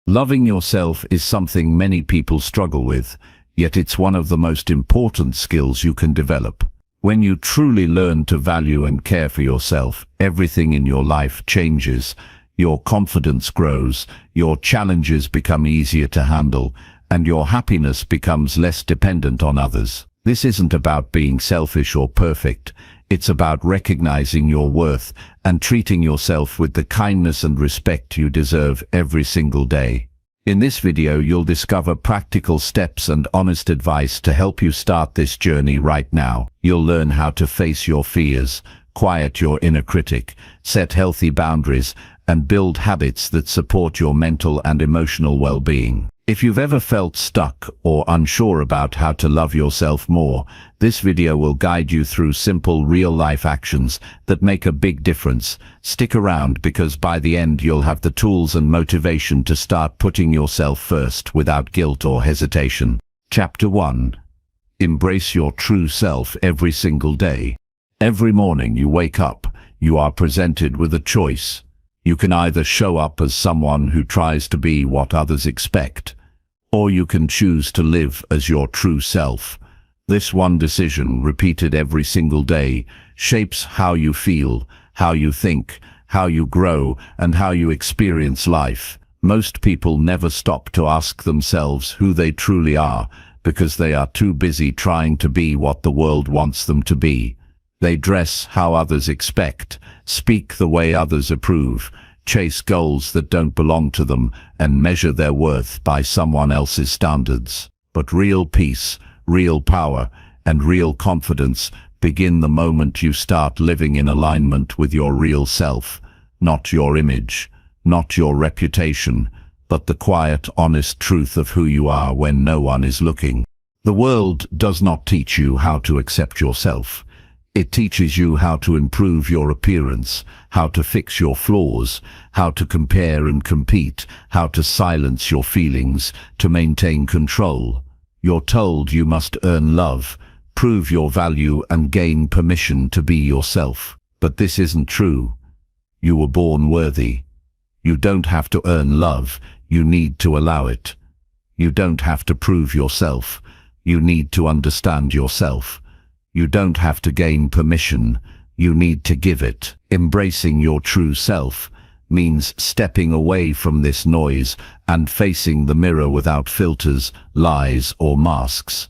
Loving yourself is something many people struggle with, yet it's one of the most important skills you can develop. When you truly learn to value and care for yourself, everything in your life changes. Your confidence grows, your challenges become easier to handle, and your happiness becomes less dependent on others. This isn't about being selfish or perfect. It's about recognizing your worth and treating yourself with the kindness and respect you deserve every single day. In this video, you'll discover practical steps and honest advice to help you start this journey right now. You'll learn how to face your fears, quiet your inner critic, set healthy boundaries, and build habits that support your mental and emotional well-being. If you've ever felt stuck or unsure about how to love yourself more, this video will guide you through simple real-life actions that make a big difference. Stick around, because by the end you'll have the tools and motivation to start putting yourself first without guilt or hesitation. Chapter 1. Embrace your true self every single day. Every morning you wake up, you are presented with a choice. You can either show up as someone who tries to be what others expect, or you can choose to live as your true self. This one decision, repeated every single day, shapes how you feel, how you think, how you grow, and how you experience life. Most people never stop to ask themselves who they truly are, because they are too busy trying to be what the world wants them to be. They dress how others expect, speak the way others approve, chase goals that don't belong to them, and measure their worth by someone else's standards. But real peace, real power, and real confidence begin the moment you start living in alignment with your real self. Not your image, not your reputation, but the quiet, honest truth of who you are when no one is looking. The world does not teach you how to accept yourself. It teaches you how to improve your appearance, how to fix your flaws, how to compare and compete, how to silence your feelings, to maintain control. You're told you must earn love, prove your value, and gain permission to be yourself. But this isn't true. You were born worthy. You don't have to earn love, you need to allow it. You don't have to prove yourself, you need to understand yourself. You don't have to gain permission, you need to give it. Embracing your true self means stepping away from this noise and facing the mirror without filters, lies, or masks.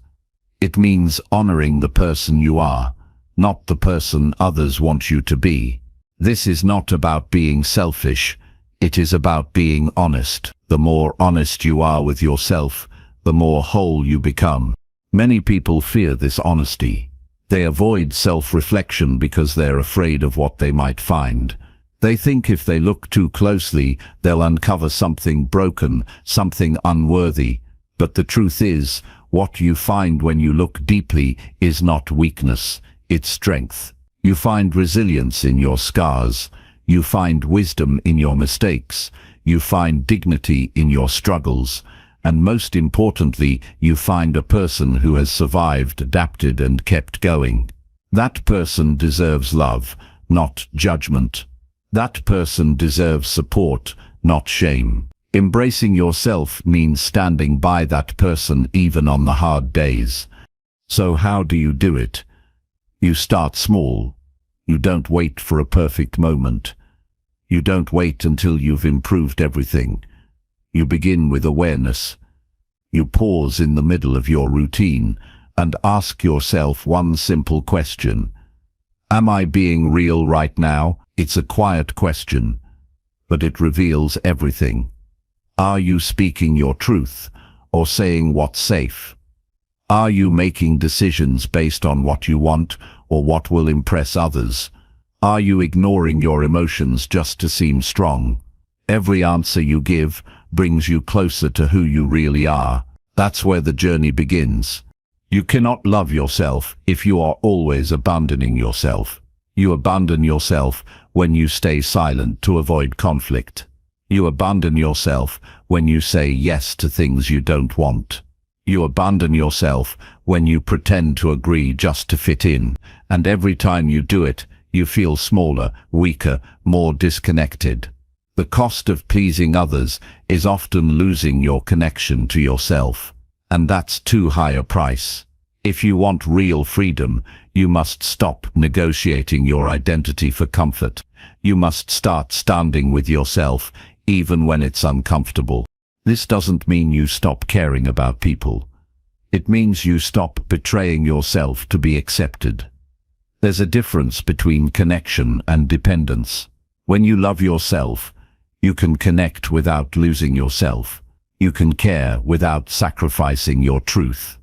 It means honoring the person you are, not the person others want you to be. This is not about being selfish, it is about being honest. The more honest you are with yourself, the more whole you become. Many people fear this honesty. They avoid self-reflection because they're afraid of what they might find. They think if they look too closely, they'll uncover something broken, something unworthy. But the truth is, what you find when you look deeply is not weakness, it's strength. You find resilience in your scars. You find wisdom in your mistakes. You find dignity in your struggles. And most importantly, you find a person who has survived, adapted, and kept going. That person deserves love, not judgment. That person deserves support, not shame. Embracing yourself means standing by that person even on the hard days. So how do you do it? You start small. You don't wait for a perfect moment. You don't wait until you've improved everything. You begin with awareness. You pause in the middle of your routine and ask yourself one simple question. Am I being real right now? It's a quiet question, but it reveals everything. Are you speaking your truth or saying what's safe? Are you making decisions based on what you want or what will impress others? Are you ignoring your emotions just to seem strong? Every answer you give brings you closer to who you really are. That's where the journey begins. You cannot love yourself if you are always abandoning yourself. You abandon yourself when you stay silent to avoid conflict. You abandon yourself when you say yes to things you don't want. You abandon yourself when you pretend to agree just to fit in, and every time you do it, you feel smaller, weaker, more disconnected. The cost of pleasing others is often losing your connection to yourself, and that's too high a price. If you want real freedom, you must stop negotiating your identity for comfort. You must start standing with yourself, even when it's uncomfortable. This doesn't mean you stop caring about people. It means you stop betraying yourself to be accepted. There's a difference between connection and dependence. When you love yourself, you can connect without losing yourself. You can care without sacrificing your truth.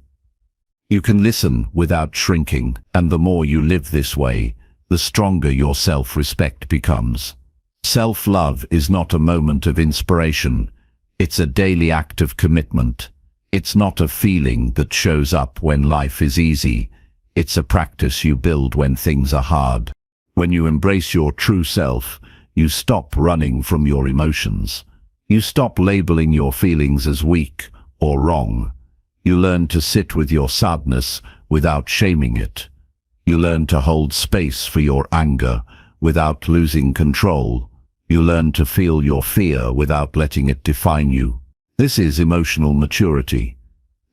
You can listen without shrinking, and the more you live this way, the stronger your self-respect becomes. Self-love is not a moment of inspiration. It's a daily act of commitment. It's not a feeling that shows up when life is easy. It's a practice you build when things are hard. When you embrace your true self, you stop running from your emotions. You stop labeling your feelings as weak or wrong. You learn to sit with your sadness without shaming it. You learn to hold space for your anger without losing control. You learn to feel your fear without letting it define you. This is emotional maturity.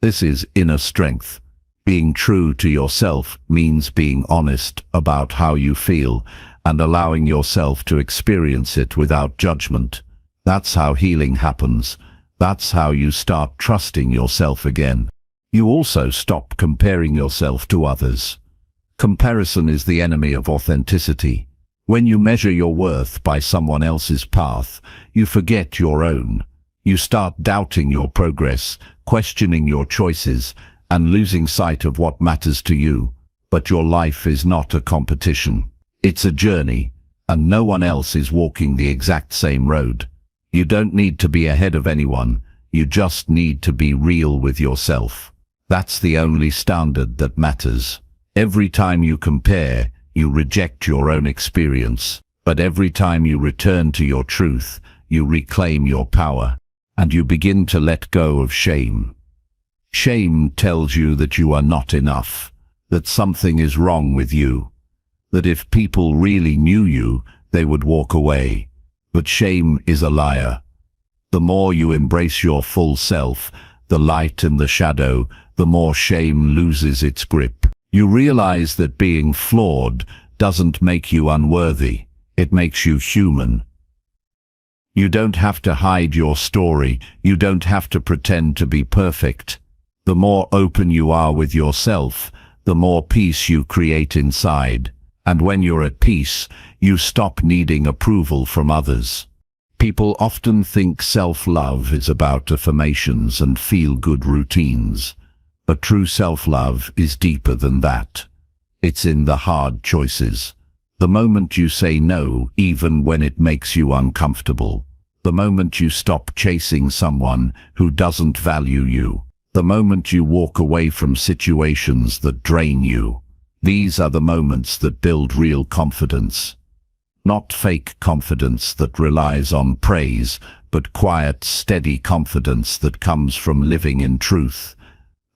This is inner strength. Being true to yourself means being honest about how you feel and allowing yourself to experience it without judgment. That's how healing happens. That's how you start trusting yourself again. You also stop comparing yourself to others. Comparison is the enemy of authenticity. When you measure your worth by someone else's path, you forget your own. You start doubting your progress, questioning your choices, and losing sight of what matters to you. But your life is not a competition. It's a journey, and no one else is walking the exact same road. You don't need to be ahead of anyone. You just need to be real with yourself. That's the only standard that matters. Every time you compare, you reject your own experience. But every time you return to your truth, you reclaim your power, and you begin to let go of shame. Shame tells you that you are not enough, that something is wrong with you, that if people really knew you, they would walk away. But shame is a liar. The more you embrace your full self, the light and the shadow, the more shame loses its grip. You realize that being flawed doesn't make you unworthy. It makes you human. You don't have to hide your story. You don't have to pretend to be perfect. The more open you are with yourself, the more peace you create inside. And when you're at peace, you stop needing approval from others. People often think self-love is about affirmations and feel-good routines. But true self-love is deeper than that. It's in the hard choices. The moment you say no, even when it makes you uncomfortable. The moment you stop chasing someone who doesn't value you. The moment you walk away from situations that drain you. These are the moments that build real confidence. Not fake confidence that relies on praise, but quiet, steady confidence that comes from living in truth.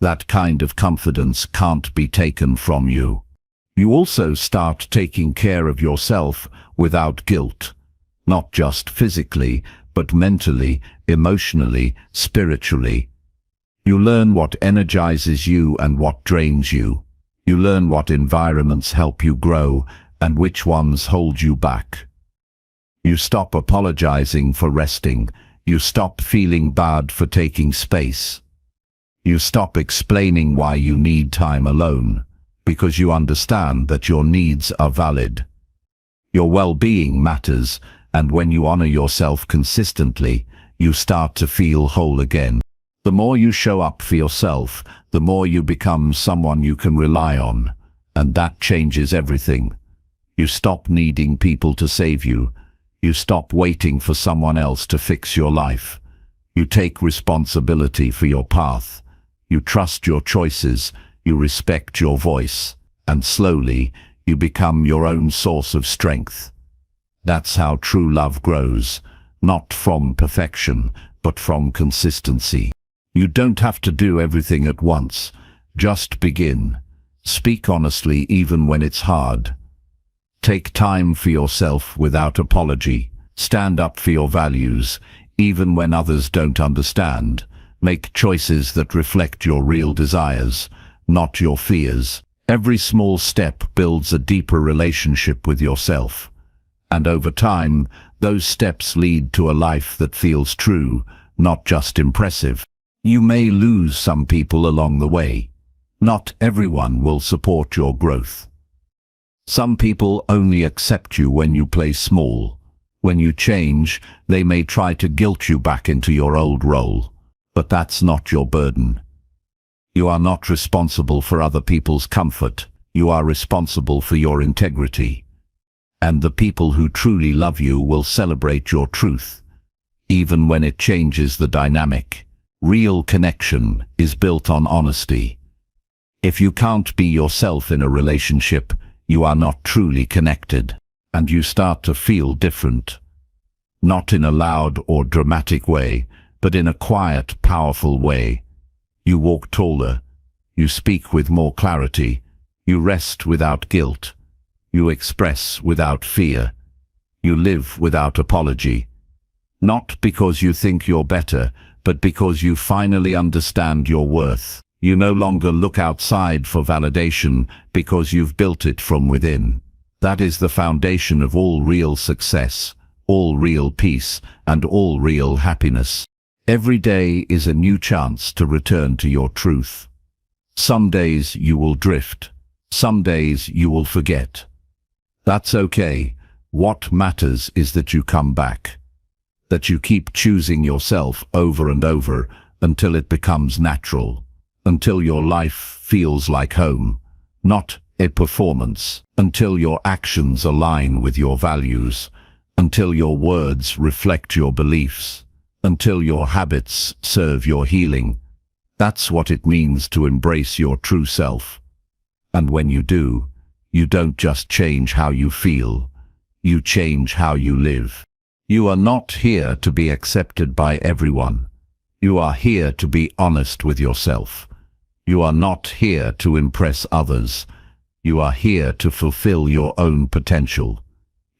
That kind of confidence can't be taken from you. You also start taking care of yourself without guilt. Not just physically, but mentally, emotionally, spiritually. You learn what energizes you and what drains you. You learn what environments help you grow and which ones hold you back. You stop apologizing for resting. You stop feeling bad for taking space. You stop explaining why you need time alone, because you understand that your needs are valid. Your well-being matters, and when you honor yourself consistently, you start to feel whole again. The more you show up for yourself, the more you become someone you can rely on, and that changes everything. You stop needing people to save you. You stop waiting for someone else to fix your life. You take responsibility for your path. You trust your choices. You respect your voice. And slowly, you become your own source of strength. That's how true love grows, not from perfection, but from consistency. You don't have to do everything at once. Just begin. Speak honestly even when it's hard. Take time for yourself without apology. Stand up for your values, even when others don't understand. Make choices that reflect your real desires, not your fears. Every small step builds a deeper relationship with yourself. And over time, those steps lead to a life that feels true, not just impressive. You may lose some people along the way. Not everyone will support your growth. Some people only accept you when you play small. When you change, they may try to guilt you back into your old role. But that's not your burden. You are not responsible for other people's comfort. You are responsible for your integrity. And the people who truly love you will celebrate your truth, even when it changes the dynamic. Real connection is built on honesty. If you can't be yourself in a relationship, you are not truly connected, and you start to feel different. Not in a loud or dramatic way, but in a quiet, powerful way. You walk taller. You speak with more clarity. You rest without guilt. You express without fear. You live without apology. Not because you think you're better, but because you finally understand your worth. You no longer look outside for validation because you've built it from within. That is the foundation of all real success, all real peace, and all real happiness. Every day is a new chance to return to your truth. Some days you will drift. Some days you will forget. That's okay. What matters is that you come back. That you keep choosing yourself over and over until it becomes natural. Until your life feels like home, not a performance. Until your actions align with your values. Until your words reflect your beliefs. Until your habits serve your healing. That's what it means to embrace your true self. And when you do, you don't just change how you feel, you change how you live. You are not here to be accepted by everyone. You are here to be honest with yourself. You are not here to impress others. You are here to fulfill your own potential.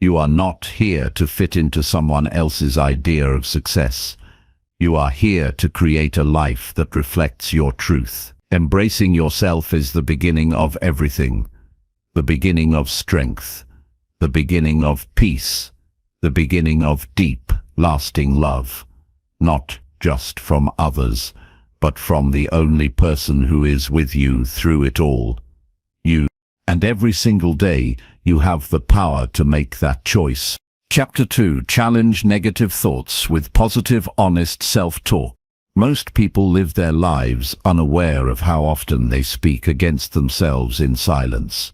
You are not here to fit into someone else's idea of success. You are here to create a life that reflects your truth. Embracing yourself is the beginning of everything. The beginning of strength. The beginning of peace. The beginning of deep, lasting love. Not just from others, but from the only person who is with you through it all. You. And every single day, you have the power to make that choice. Chapter 2. Challenge negative thoughts with positive, honest self-talk. Most people live their lives unaware of how often they speak against themselves in silence.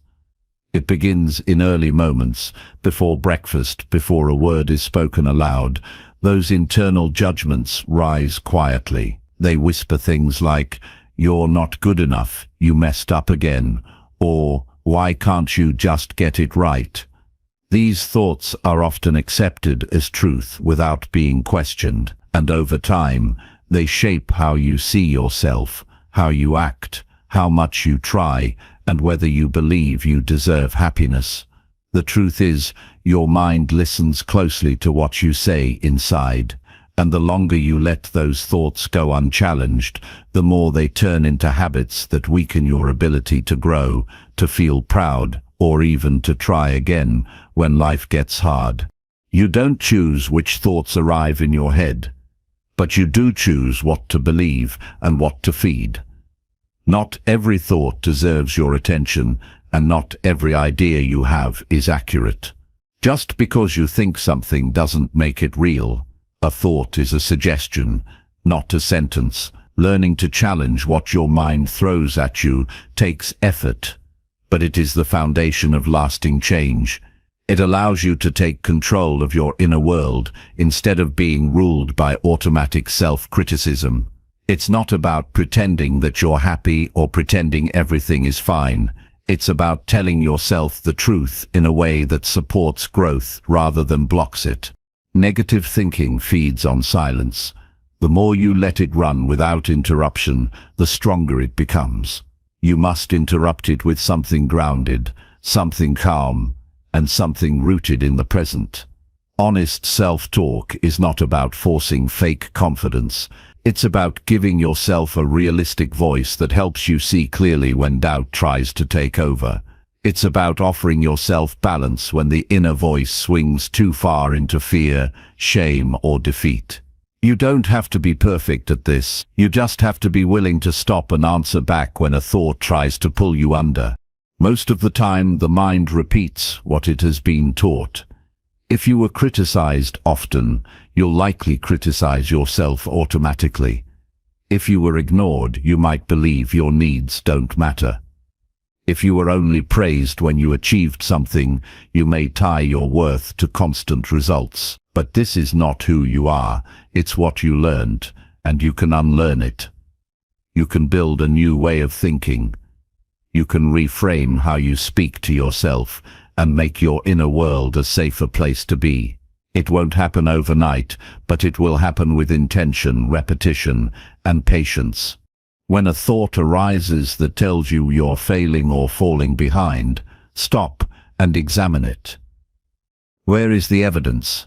It begins in early moments, before breakfast, before a word is spoken aloud. Those internal judgments rise quietly. They whisper things like, "You're not good enough, you messed up again," or "Why can't you just get it right?" These thoughts are often accepted as truth without being questioned, and over time, they shape how you see yourself, how you act, how much you try, and whether you believe you deserve happiness. The truth is, your mind listens closely to what you say inside, and the longer you let those thoughts go unchallenged, the more they turn into habits that weaken your ability to grow, to feel proud, or even to try again when life gets hard. You don't choose which thoughts arrive in your head, but you do choose what to believe and what to feed. Not every thought deserves your attention, and not every idea you have is accurate. Just because you think something doesn't make it real. A thought is a suggestion, not a sentence. Learning to challenge what your mind throws at you takes effort, but it is the foundation of lasting change. It allows you to take control of your inner world instead of being ruled by automatic self-criticism. It's not about pretending that you're happy or pretending everything is fine. It's about telling yourself the truth in a way that supports growth rather than blocks it. Negative thinking feeds on silence. The more you let it run without interruption, the stronger it becomes. You must interrupt it with something grounded, something calm, and something rooted in the present. Honest self-talk is not about forcing fake confidence. It's about giving yourself a realistic voice that helps you see clearly when doubt tries to take over. It's about offering yourself balance when the inner voice swings too far into fear, shame, or defeat. You don't have to be perfect at this. You just have to be willing to stop and answer back when a thought tries to pull you under. Most of the time, the mind repeats what it has been taught. If you were criticized often, you'll likely criticize yourself automatically. If you were ignored, you might believe your needs don't matter. If you were only praised when you achieved something, you may tie your worth to constant results. But this is not who you are, it's what you learned, and you can unlearn it. You can build a new way of thinking. You can reframe how you speak to yourself and make your inner world a safer place to be. It won't happen overnight, but it will happen with intention, repetition, and patience. When a thought arises that tells you you're failing or falling behind, stop and examine it. Where is the evidence?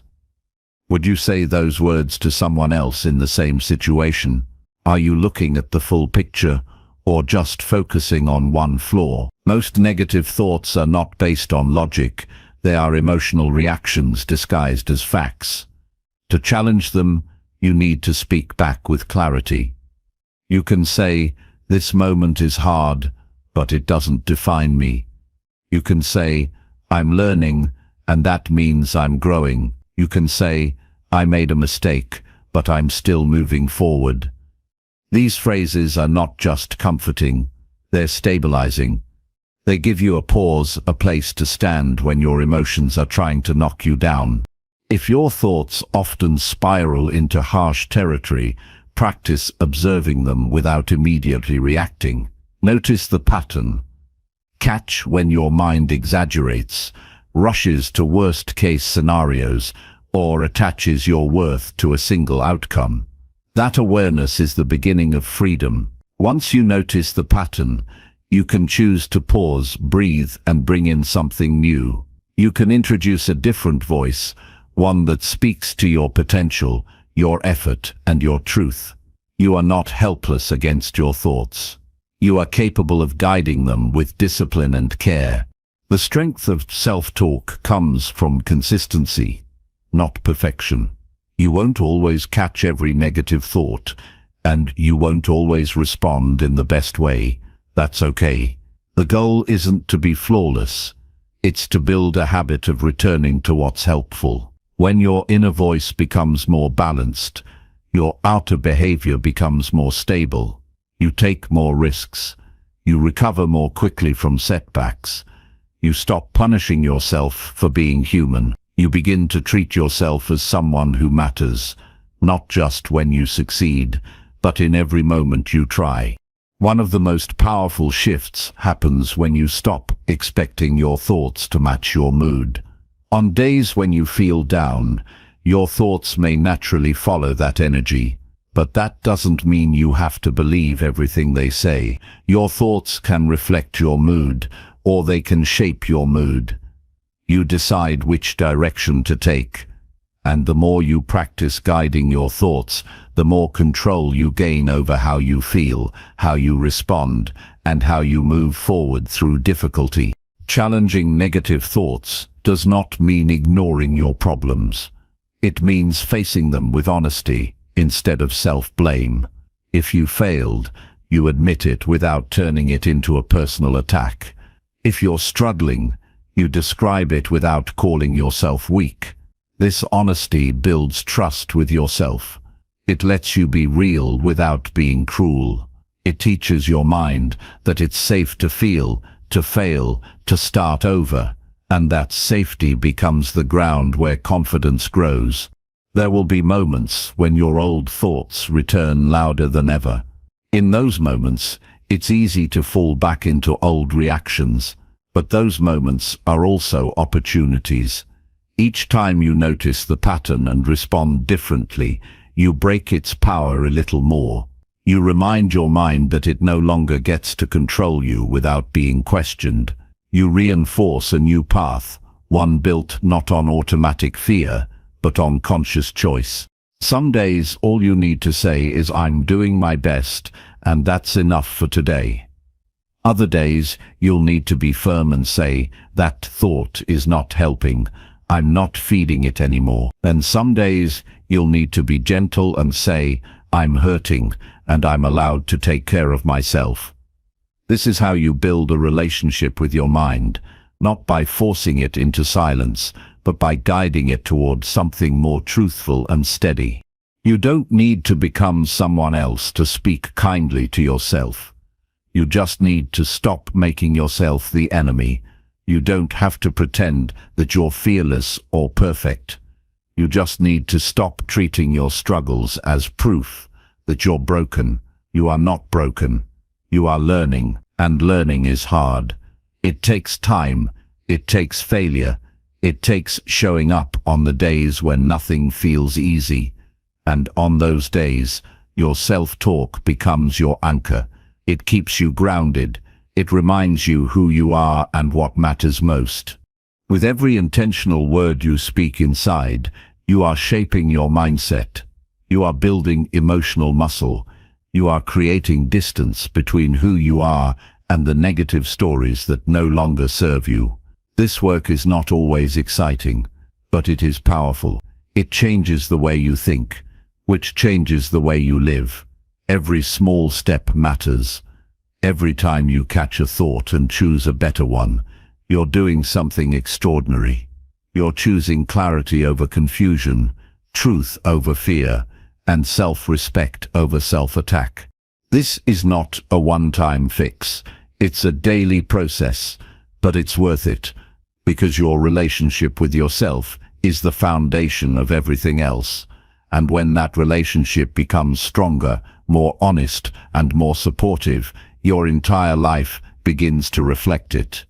Would you say those words to someone else in the same situation? Are you looking at the full picture or just focusing on one flaw? Most negative thoughts are not based on logic. They are emotional reactions disguised as facts. To challenge them, you need to speak back with clarity. You can say, "This moment is hard, but it doesn't define me." You can say, "I'm learning, and that means I'm growing." You can say, "I made a mistake, but I'm still moving forward." These phrases are not just comforting, they're stabilizing. They give you a pause, a place to stand when your emotions are trying to knock you down. If your thoughts often spiral into harsh territory, practice observing them without immediately reacting. Notice the pattern. Catch when your mind exaggerates, rushes to worst-case scenarios, or attaches your worth to a single outcome. That awareness is the beginning of freedom. Once you notice the pattern, you can choose to pause, breathe, and bring in something new. You can introduce a different voice, one that speaks to your potential, your effort, and your truth. You are not helpless against your thoughts. You are capable of guiding them with discipline and care. The strength of self-talk comes from consistency, not perfection. You won't always catch every negative thought, and you won't always respond in the best way. That's okay. The goal isn't to be flawless. It's to build a habit of returning to what's helpful. When your inner voice becomes more balanced, your outer behavior becomes more stable. You take more risks. You recover more quickly from setbacks. You stop punishing yourself for being human. You begin to treat yourself as someone who matters, not just when you succeed, but in every moment you try. One of the most powerful shifts happens when you stop expecting your thoughts to match your mood. On days when you feel down, your thoughts may naturally follow that energy, but that doesn't mean you have to believe everything they say. Your thoughts can reflect your mood, or they can shape your mood. You decide which direction to take, and the more you practice guiding your thoughts, the more control you gain over how you feel, how you respond, and how you move forward through difficulty. Challenging negative thoughts does not mean ignoring your problems. It means facing them with honesty instead of self-blame. If you failed, you admit it without turning it into a personal attack. If you're struggling, you describe it without calling yourself weak. This honesty builds trust with yourself. It lets you be real without being cruel. It teaches your mind that it's safe to feel, to fail, to start over, and that safety becomes the ground where confidence grows. There will be moments when your old thoughts return louder than ever. In those moments, it's easy to fall back into old reactions, but those moments are also opportunities. Each time you notice the pattern and respond differently, you break its power a little more. You remind your mind that it no longer gets to control you without being questioned. You reinforce a new path, one built not on automatic fear, but on conscious choice. Some days all you need to say is I'm doing my best, and that's enough for today. Other days you'll need to be firm and say that thought is not helping, I'm not feeding it anymore. Then some days you'll need to be gentle and say I'm hurting and I'm allowed to take care of myself. This is how you build a relationship with your mind, not by forcing it into silence, but by guiding it towards something more truthful and steady. You don't need to become someone else to speak kindly to yourself. You just need to stop making yourself the enemy. You don't have to pretend that you're fearless or perfect. You just need to stop treating your struggles as proof that you're broken. You are not broken. You are learning, and learning is hard. It takes time. It takes failure. It takes showing up on the days when nothing feels easy. And on those days, your self-talk becomes your anchor. It keeps you grounded. It reminds you who you are and what matters most. With every intentional word you speak inside, you are shaping your mindset. You are building emotional muscle. You are creating distance between who you are and the negative stories that no longer serve you. This work is not always exciting, but it is powerful. It changes the way you think, which changes the way you live. Every small step matters. Every time you catch a thought and choose a better one, you're doing something extraordinary. You're choosing clarity over confusion, truth over fear, and self-respect over self-attack. This is not a one-time fix. It's a daily process, but it's worth it, because your relationship with yourself is the foundation of everything else. And when that relationship becomes stronger, more honest, and more supportive, your entire life begins to reflect it.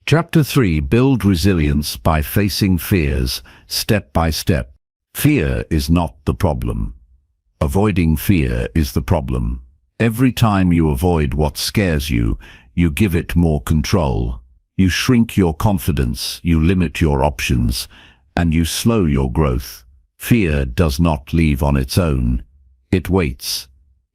Chapter 3: Build resilience by facing fears, step by step. Fear is not the problem. Avoiding fear is the problem. Every time you avoid what scares you, you give it more control. You shrink your confidence, you limit your options, and you slow your growth. Fear does not leave on its own. It waits,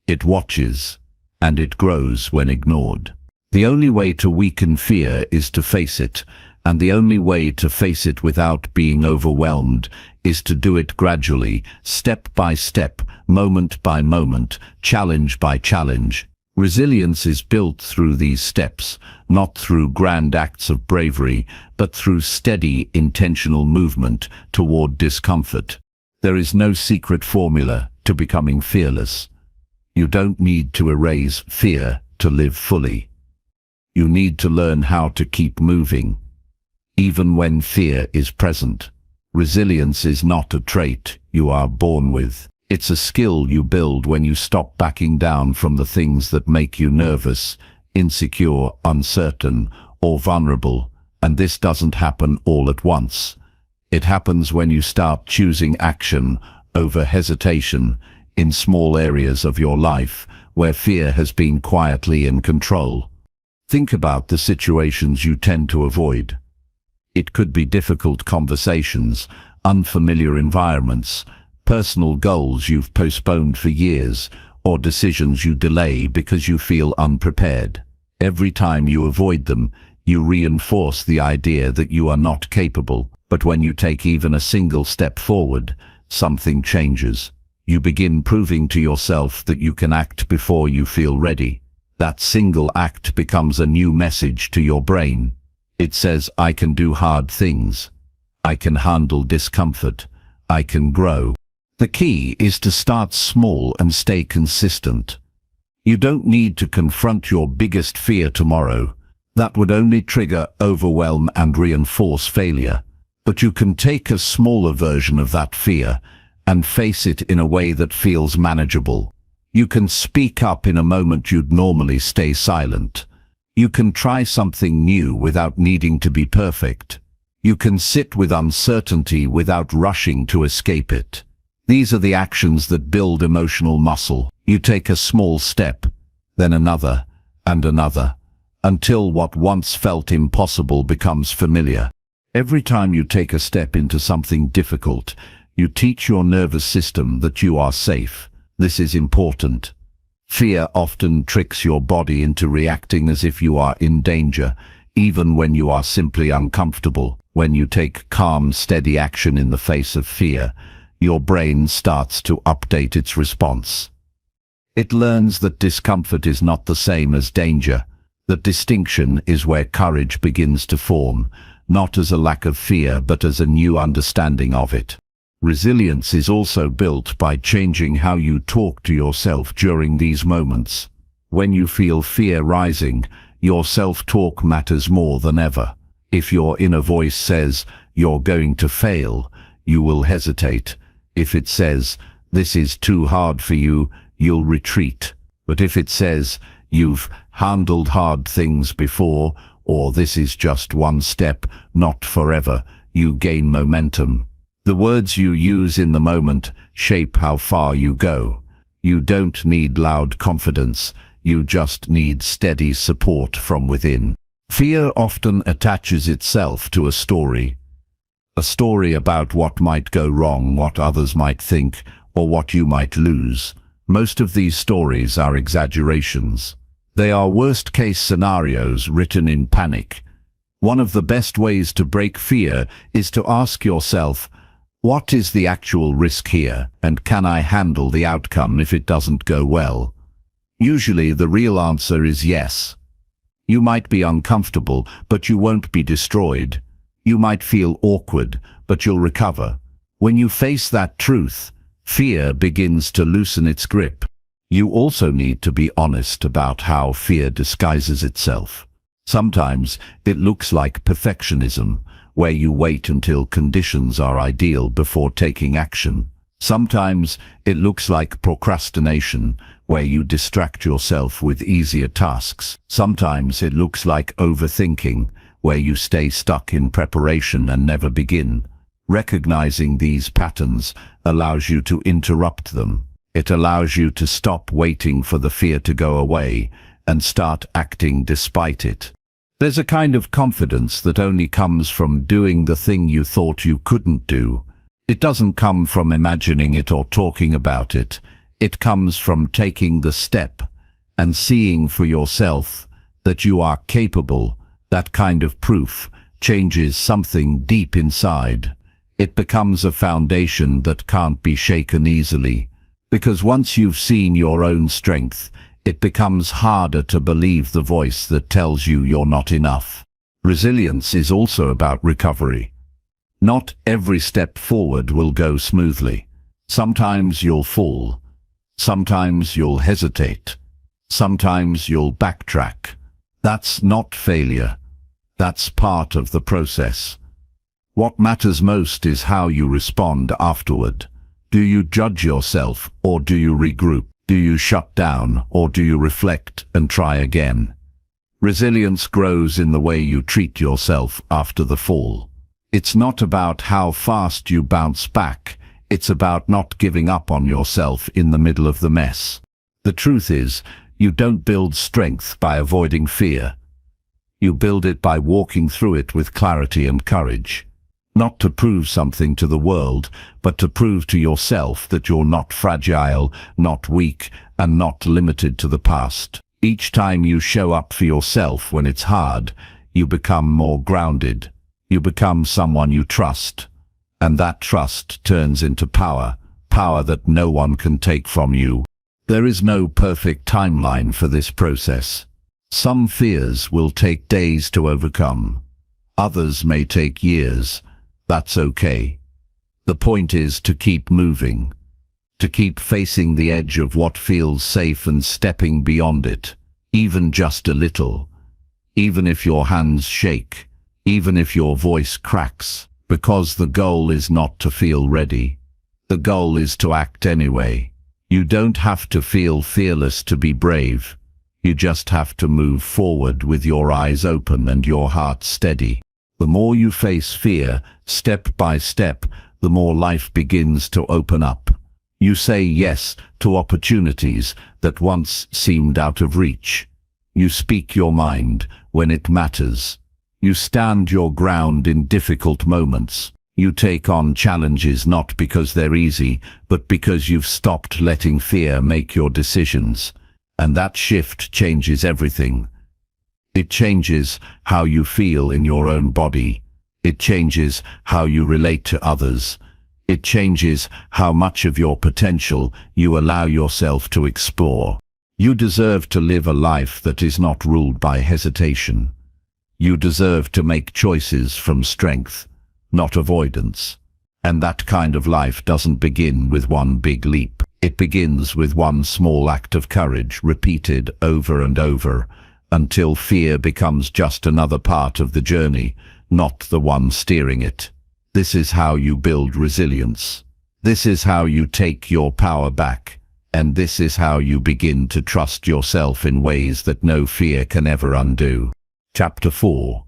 it watches, and it grows when ignored. The only way to weaken fear is to face it, and the only way to face it without being overwhelmed is to do it gradually, step by step, moment by moment, challenge by challenge. Resilience is built through these steps, not through grand acts of bravery, but through steady, intentional movement toward discomfort. There is no secret formula to becoming fearless. You don't need to erase fear to live fully. You need to learn how to keep moving, even when fear is present. Resilience is not a trait you are born with. It's a skill you build when you stop backing down from the things that make you nervous, insecure, uncertain, or vulnerable. And this doesn't happen all at once. It happens when you start choosing action over hesitation in small areas of your life where fear has been quietly in control. Think about the situations you tend to avoid. It could be difficult conversations, unfamiliar environments, personal goals you've postponed for years, or decisions you delay because you feel unprepared. Every time you avoid them, you reinforce the idea that you are not capable. But when you take even a single step forward, something changes. You begin proving to yourself that you can act before you feel ready. That single act becomes a new message to your brain. It says, I can do hard things. I can handle discomfort. I can grow. The key is to start small and stay consistent. You don't need to confront your biggest fear tomorrow. That would only trigger overwhelm and reinforce failure. But you can take a smaller version of that fear and face it in a way that feels manageable. You can speak up in a moment you'd normally stay silent. You can try something new without needing to be perfect. You can sit with uncertainty without rushing to escape it. These are the actions that build emotional muscle. You take a small step, then another, and another, until what once felt impossible becomes familiar. Every time you take a step into something difficult, You teach your nervous system that you are safe. This is important. Fear often tricks your body into reacting as if you are in danger, even when you are simply uncomfortable. When you take calm, steady action in the face of fear, your brain starts to update its response. It learns that discomfort is not the same as danger. That distinction is where courage begins to form, not as a lack of fear, but as a new understanding of it. Resilience is also built by changing how you talk to yourself during these moments. When you feel fear rising, your self-talk matters more than ever. If your inner voice says, "You're going to fail," you will hesitate. If it says, "This is too hard for you," you'll retreat. But if it says, "You've handled hard things before," or "This is just one step, not forever," you gain momentum. The words you use in the moment shape how far you go. You don't need loud confidence, you just need steady support from within. Fear often attaches itself to a story about what might go wrong, what others might think, or what you might lose. Most of these stories are exaggerations. They are worst-case scenarios written in panic. One of the best ways to break fear is to ask yourself, what is the actual risk here, and can I handle the outcome if it doesn't go well? Usually the real answer is yes. You might be uncomfortable, but you won't be destroyed. You might feel awkward, but you'll recover. When you face that truth, fear begins to loosen its grip. You also need to be honest about how fear disguises itself. Sometimes it looks like perfectionism, where you wait until conditions are ideal before taking action. Sometimes it looks like procrastination, where you distract yourself with easier tasks. Sometimes it looks like overthinking, where you stay stuck in preparation and never begin. Recognizing these patterns allows you to interrupt them. It allows you to stop waiting for the fear to go away and start acting despite it. There's a kind of confidence that only comes from doing the thing you thought you couldn't do. It doesn't come from imagining it or talking about it. It comes from taking the step and seeing for yourself that you are capable. That kind of proof changes something deep inside. It becomes a foundation that can't be shaken easily. Because once you've seen your own strength, it becomes harder to believe the voice that tells you you're not enough. Resilience is also about recovery. Not every step forward will go smoothly. Sometimes you'll fall. Sometimes you'll hesitate. Sometimes you'll backtrack. That's not failure. That's part of the process. What matters most is how you respond afterward. Do you judge yourself, or do you regroup? Do you shut down, or do you reflect and try again? Resilience grows in the way you treat yourself after the fall. It's not about how fast you bounce back. It's about not giving up on yourself in the middle of the mess. The truth is, you don't build strength by avoiding fear. You build it by walking through it with clarity and courage. Not to prove something to the world, but to prove to yourself that you're not fragile, not weak, and not limited to the past. Each time you show up for yourself when it's hard, you become more grounded. You become someone you trust. And that trust turns into power, power that no one can take from you. There is no perfect timeline for this process. Some fears will take days to overcome. Others may take years. That's okay. The point is to keep moving, to keep facing the edge of what feels safe and stepping beyond it, even just a little, even if your hands shake, even if your voice cracks, because the goal is not to feel ready. The goal is to act anyway. You don't have to feel fearless to be brave. You just have to move forward with your eyes open and your heart steady. The more you face fear, step by step, the more life begins to open up. You say yes to opportunities that once seemed out of reach. You speak your mind when it matters. You stand your ground in difficult moments. You take on challenges not because they're easy, but because you've stopped letting fear make your decisions. And that shift changes everything. It changes how you feel in your own body. It changes how you relate to others. It changes how much of your potential you allow yourself to explore. You deserve to live a life that is not ruled by hesitation. You deserve to make choices from strength, not avoidance. And that kind of life doesn't begin with one big leap. It begins with one small act of courage repeated over and over, until fear becomes just another part of the journey, not the one steering it. This is how you build resilience. This is how you take your power back. And this is how you begin to trust yourself in ways that no fear can ever undo. Chapter 4.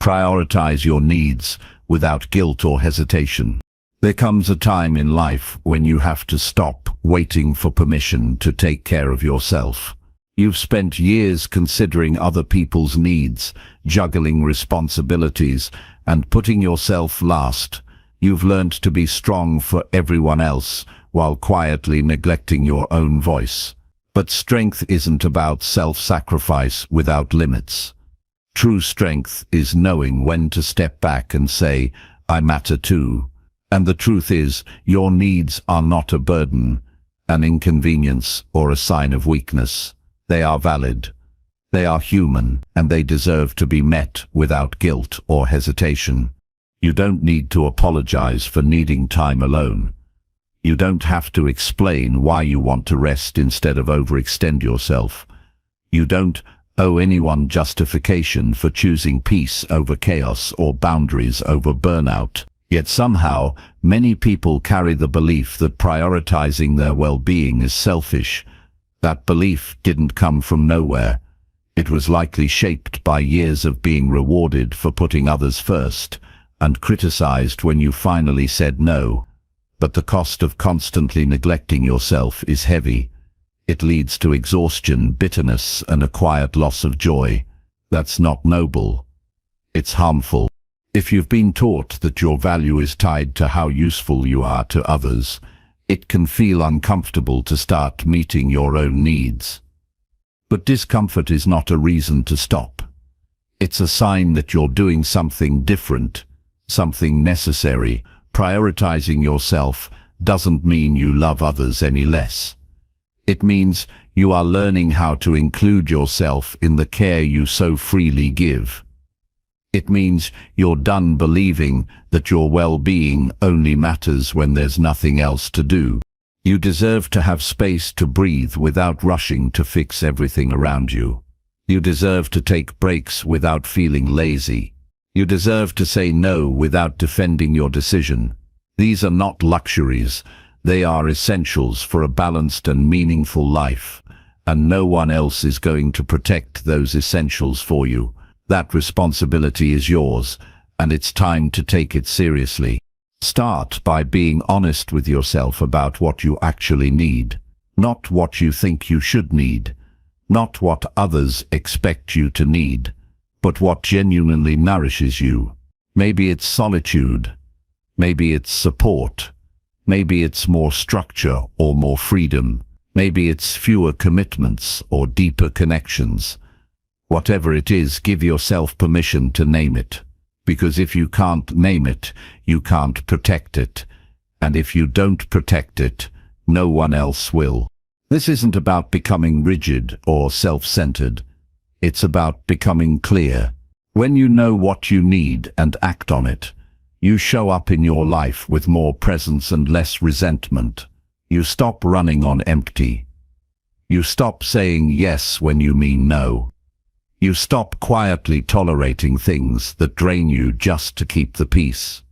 Prioritize your needs without guilt or hesitation. There comes a time in life when you have to stop waiting for permission to take care of yourself. You've spent years considering other people's needs, juggling responsibilities, and putting yourself last. You've learned to be strong for everyone else, while quietly neglecting your own voice. But strength isn't about self-sacrifice without limits. True strength is knowing when to step back and say, I matter too. And the truth is, your needs are not a burden, an inconvenience, or a sign of weakness. They are valid. They are human, and they deserve to be met without guilt or hesitation. You don't need to apologize for needing time alone. You don't have to explain why you want to rest instead of overextend yourself. You don't owe anyone justification for choosing peace over chaos or boundaries over burnout. Yet somehow, many people carry the belief that prioritizing their well-being is selfish. That belief didn't come from nowhere. It was likely shaped by years of being rewarded for putting others first, and criticized when you finally said no. But the cost of constantly neglecting yourself is heavy. It leads to exhaustion, bitterness, and a quiet loss of joy. That's not noble. It's harmful. If you've been taught that your value is tied to how useful you are to others, it can feel uncomfortable to start meeting your own needs. But discomfort is not a reason to stop. It's a sign that you're doing something different, something necessary. Prioritizing yourself doesn't mean you love others any less. It means you are learning how to include yourself in the care you so freely give. It means you're done believing that your well-being only matters when there's nothing else to do. You deserve to have space to breathe without rushing to fix everything around you. You deserve to take breaks without feeling lazy. You deserve to say no without defending your decision. These are not luxuries. They are essentials for a balanced and meaningful life, and no one else is going to protect those essentials for you. That responsibility is yours, and it's time to take it seriously. Start by being honest with yourself about what you actually need, not what you think you should need, not what others expect you to need, but what genuinely nourishes you. Maybe it's solitude, maybe it's support, maybe it's more structure or more freedom, maybe it's fewer commitments or deeper connections. Whatever it is, give yourself permission to name it. Because if you can't name it, you can't protect it. And if you don't protect it, no one else will. This isn't about becoming rigid or self-centered. It's about becoming clear. When you know what you need and act on it, you show up in your life with more presence and less resentment. You stop running on empty. You stop saying yes when you mean no. You stop quietly tolerating things that drain you just to keep the peace.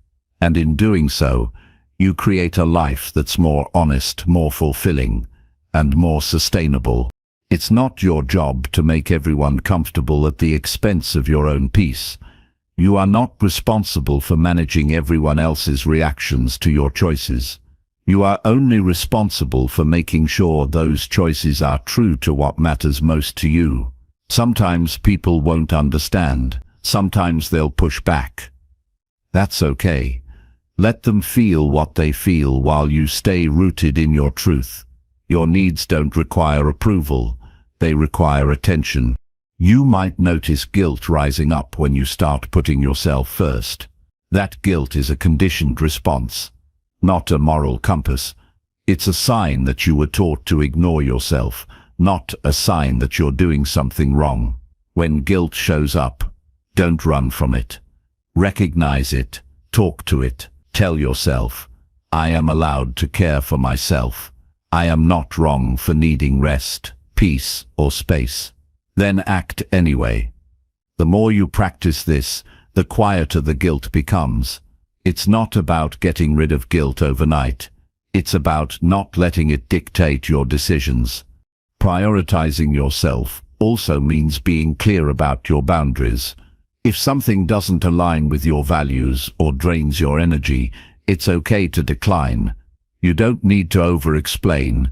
And in doing so, you create a life that's more honest, more fulfilling, and more sustainable. It's not your job to make everyone comfortable at the expense of your own peace. You are not responsible for managing everyone else's reactions to your choices. You are only responsible for making sure those choices are true to what matters most to you. Sometimes people won't understand. Sometimes they'll push back. That's okay. Let them feel what they feel while you stay rooted in your truth. Your needs don't require approval, they require attention. You might notice guilt rising up when you start putting yourself first. That guilt is a conditioned response, not a moral compass. It's a sign that you were taught to ignore yourself, not a sign that you're doing something wrong. When guilt shows up, don't run from it. Recognize it, talk to it, tell yourself, I am allowed to care for myself. I am not wrong for needing rest, peace, or space. Then act anyway. The more you practice this, the quieter the guilt becomes. It's not about getting rid of guilt overnight. It's about not letting it dictate your decisions. Prioritizing yourself also means being clear about your boundaries. If something doesn't align with your values or drains your energy, it's okay to decline. You don't need to over-explain.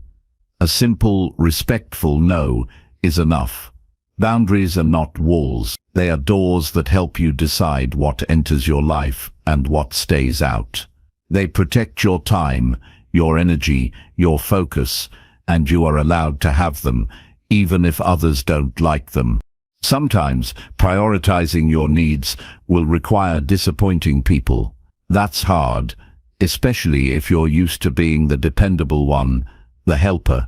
A simple, respectful no is enough. Boundaries are not walls. They are doors that help you decide what enters your life and what stays out. They protect your time, your energy, your focus, and you are allowed to have them, even if others don't like them. Sometimes, prioritizing your needs will require disappointing people. That's hard, especially if you're used to being the dependable one, the helper,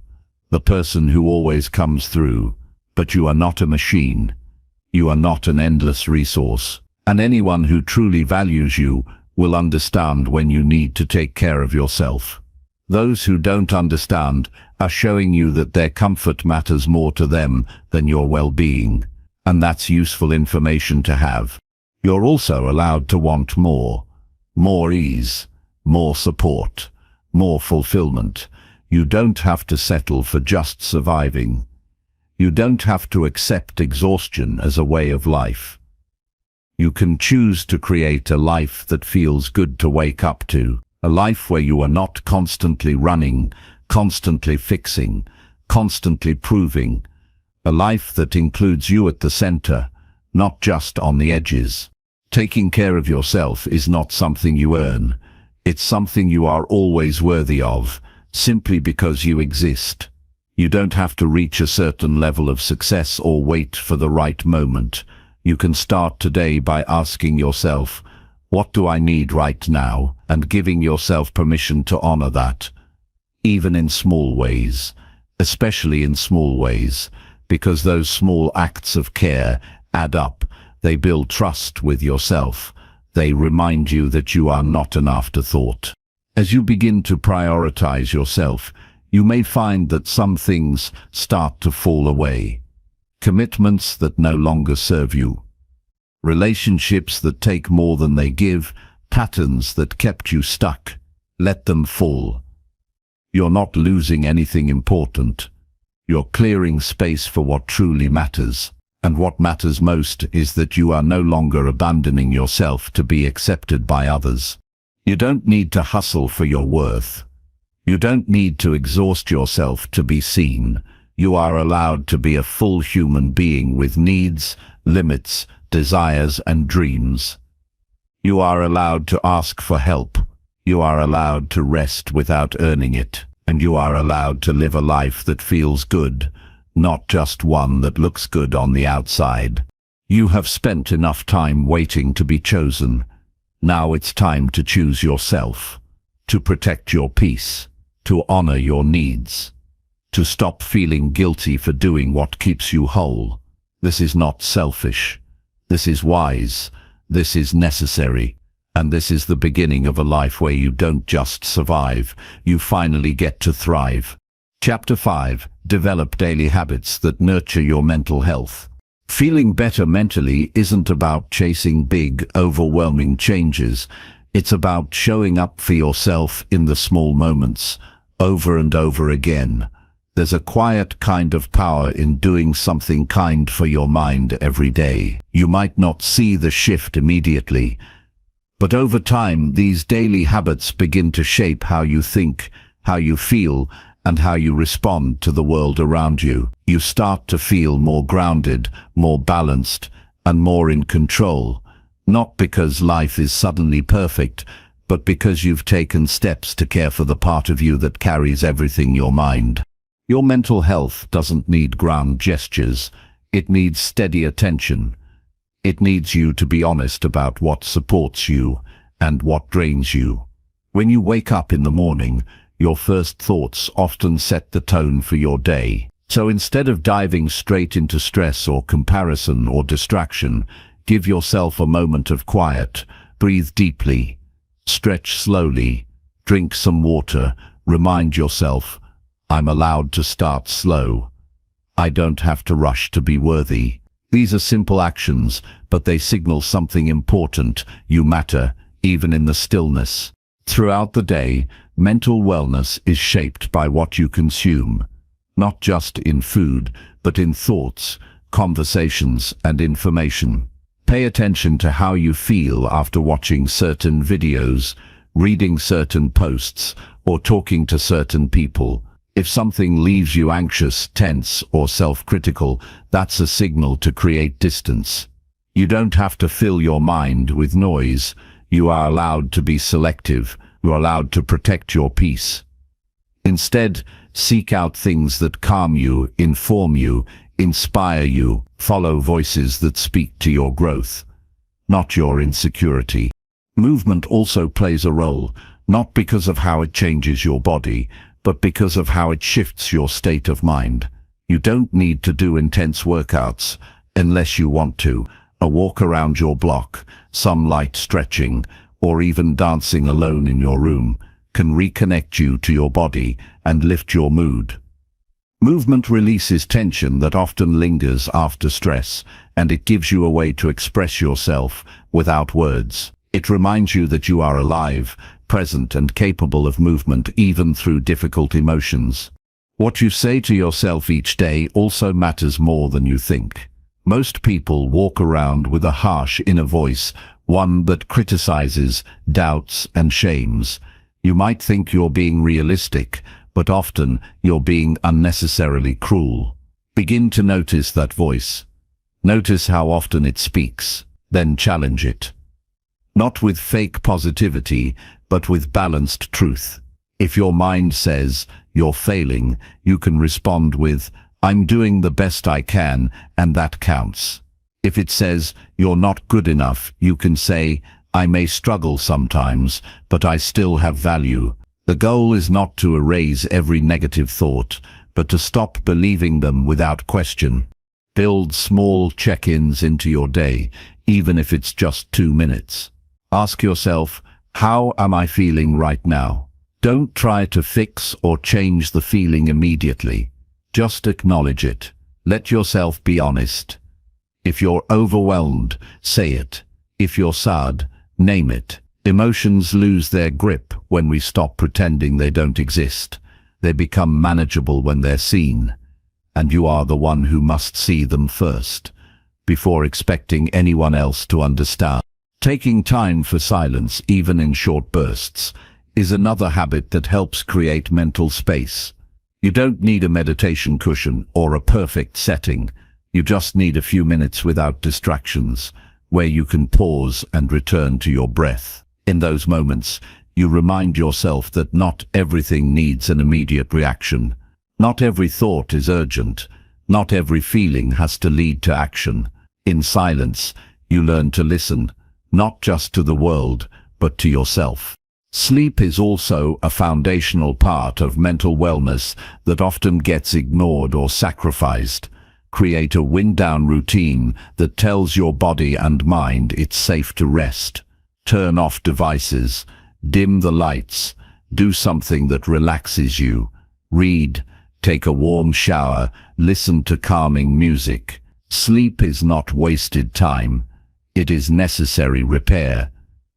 the person who always comes through. But you are not a machine. You are not an endless resource. And anyone who truly values you will understand when you need to take care of yourself. Those who don't understand are showing you that their comfort matters more to them than your well-being. And that's useful information to have. You're also allowed to want more. More ease, more support, more fulfillment. You don't have to settle for just surviving. You don't have to accept exhaustion as a way of life. You can choose to create a life that feels good to wake up to, a life where you are not constantly running, constantly fixing, constantly proving, a life that includes you at the center, not just on the edges. Taking care of yourself is not something you earn. It's something you are always worthy of, simply because you exist. You don't have to reach a certain level of success or wait for the right moment. You can start today by asking yourself, what do I need right now? And giving yourself permission to honor that. Even in small ways, especially in small ways, because those small acts of care add up. They build trust with yourself. They remind you that you are not an afterthought. As you begin to prioritize yourself, you may find that some things start to fall away. Commitments that no longer serve you. Relationships that take more than they give. Patterns that kept you stuck. Let them fall. You're not losing anything important. You're clearing space for what truly matters. And what matters most is that you are no longer abandoning yourself to be accepted by others. You don't need to hustle for your worth. You don't need to exhaust yourself to be seen. You are allowed to be a full human being with needs, limits, desires, and dreams. You are allowed to ask for help. You are allowed to rest without earning it. And you are allowed to live a life that feels good, not just one that looks good on the outside. You have spent enough time waiting to be chosen. Now it's time to choose yourself, to protect your peace, to honor your needs, to stop feeling guilty for doing what keeps you whole. This is not selfish. This is wise. This is necessary. And this is the beginning of a life where you don't just survive, you finally get to thrive. Chapter 5. Develop daily habits that nurture your mental health. Feeling better mentally isn't about chasing big, overwhelming changes. It's about showing up for yourself in the small moments, over and over again. There's a quiet kind of power in doing something kind for your mind every day. You might not see the shift immediately, but over time, these daily habits begin to shape how you think, how you feel, and how you respond to the world around you. You start to feel more grounded, more balanced, and more in control. Not because life is suddenly perfect, but because you've taken steps to care for the part of you that carries everything your mind. Your mental health doesn't need grand gestures. It needs steady attention. It needs you to be honest about what supports you and what drains you. When you wake up in the morning, your first thoughts often set the tone for your day. So instead of diving straight into stress or comparison or distraction, give yourself a moment of quiet. Breathe deeply. Stretch slowly. Drink some water. Remind yourself, I'm allowed to start slow. I don't have to rush to be worthy. These are simple actions, but they signal something important. You matter, even in the stillness. Throughout the day, mental wellness is shaped by what you consume. Not just in food, but in thoughts, conversations, and information. Pay attention to how you feel after watching certain videos, reading certain posts, or talking to certain people. If something leaves you anxious, tense, or self-critical, that's a signal to create distance. You don't have to fill your mind with noise. You are allowed to be selective. You are allowed to protect your peace. Instead, seek out things that calm you, inform you, inspire you. Follow voices that speak to your growth, not your insecurity. Movement also plays a role, not because of how it changes your body, but because of how it shifts your state of mind. You don't need to do intense workouts unless you want to. A walk around your block, some light stretching, or even dancing alone in your room can reconnect you to your body and lift your mood. Movement releases tension that often lingers after stress, and it gives you a way to express yourself without words. It reminds you that you are alive, present, and capable of movement even through difficult emotions. What you say to yourself each day also matters more than you think. Most people walk around with a harsh inner voice, one that criticizes, doubts, and shames. You might think you're being realistic, but often you're being unnecessarily cruel. Begin to notice that voice. Notice how often it speaks, then challenge it. Not with fake positivity, but with balanced truth. If your mind says, you're failing, you can respond with, I'm doing the best I can, and that counts. If it says, you're not good enough, you can say, I may struggle sometimes, but I still have value. The goal is not to erase every negative thought, but to stop believing them without question. Build small check-ins into your day, even if it's just 2 minutes. Ask yourself, how am I feeling right now? Don't try to fix or change the feeling immediately. Just acknowledge it. Let yourself be honest. If you're overwhelmed, say it. If you're sad, name it. Emotions lose their grip when we stop pretending they don't exist. They become manageable when they're seen. And you are the one who must see them first, before expecting anyone else to understand. Taking time for silence, even in short bursts, is another habit that helps create mental space. You don't need a meditation cushion or a perfect setting. You just need a few minutes without distractions, where you can pause and return to your breath. In those moments, you remind yourself that not everything needs an immediate reaction. Not every thought is urgent. Not every feeling has to lead to action. In silence, you learn to listen, not just to the world, but to yourself. Sleep is also a foundational part of mental wellness that often gets ignored or sacrificed. Create a wind-down routine that tells your body and mind it's safe to rest. Turn off devices, dim the lights, do something that relaxes you. Read, take a warm shower, listen to calming music. Sleep is not wasted time. It is necessary repair.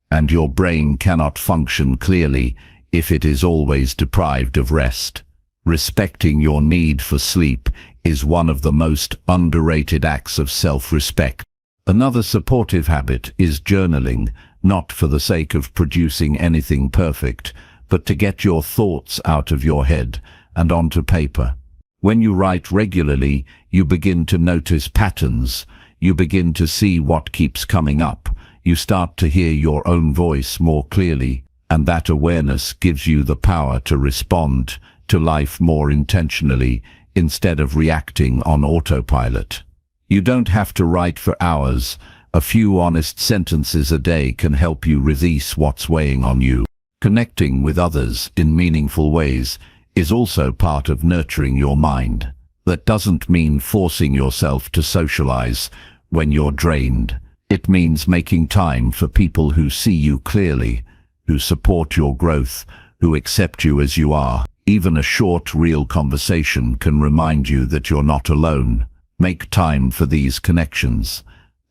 And your brain cannot function clearly if it is always deprived of rest. Respecting your need for sleep is one of the most underrated acts of self-respect. Another supportive habit is journaling, not for the sake of producing anything perfect, but to get your thoughts out of your head and onto paper. When you write regularly, you begin to notice patterns. You begin to see what keeps coming up. You start to hear your own voice more clearly. And that awareness gives you the power to respond to life more intentionally instead of reacting on autopilot. You don't have to write for hours. A few honest sentences a day can help you release what's weighing on you. Connecting with others in meaningful ways is also part of nurturing your mind. That doesn't mean forcing yourself to socialize when you're drained. It means making time for people who see you clearly, who support your growth, who accept you as you are. Even a short, real conversation can remind you that you're not alone. Make time for these connections.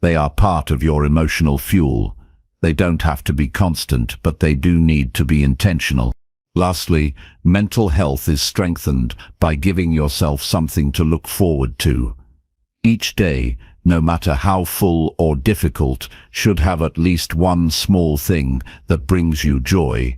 They are part of your emotional fuel. They don't have to be constant, but they do need to be intentional. Lastly, mental health is strengthened by giving yourself something to look forward to. Each day, no matter how full or difficult, should have at least one small thing that brings you joy.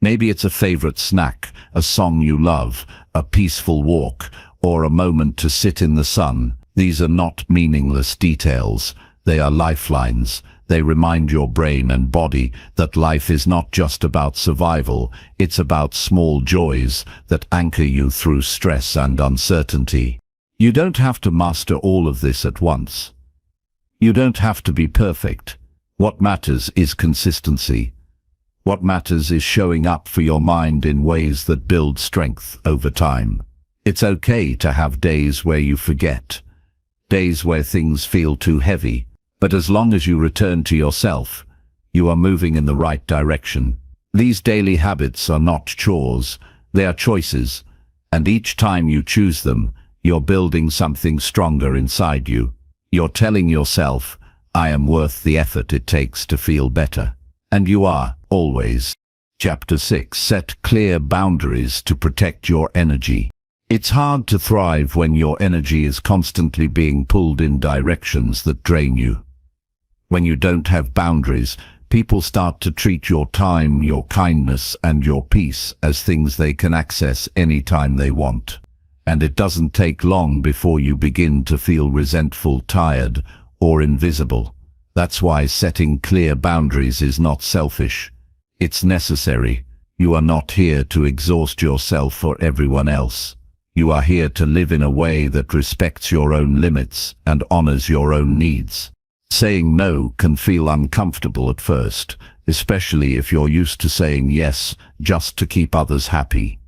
Maybe it's a favorite snack, a song you love, a peaceful walk, or a moment to sit in the sun. These are not meaningless details. They are lifelines. They remind your brain and body that life is not just about survival, it's about small joys that anchor you through stress and uncertainty. You don't have to master all of this at once. You don't have to be perfect. What matters is consistency. What matters is showing up for your mind in ways that build strength over time. It's okay to have days where you forget, days where things feel too heavy. But as long as you return to yourself, you are moving in the right direction. These daily habits are not chores, they are choices, and each time you choose them, you're building something stronger inside you. You're telling yourself, I am worth the effort it takes to feel better. And you are, always. Chapter 6. Set clear boundaries to protect your energy. It's hard to thrive when your energy is constantly being pulled in directions that drain you. When you don't have boundaries, people start to treat your time, your kindness, and your peace as things they can access anytime they want. And it doesn't take long before you begin to feel resentful, tired, or invisible. That's why setting clear boundaries is not selfish. It's necessary. You are not here to exhaust yourself for everyone else. You are here to live in a way that respects your own limits and honors your own needs. Saying no can feel uncomfortable at first, especially if you're used to saying yes just to keep others happy.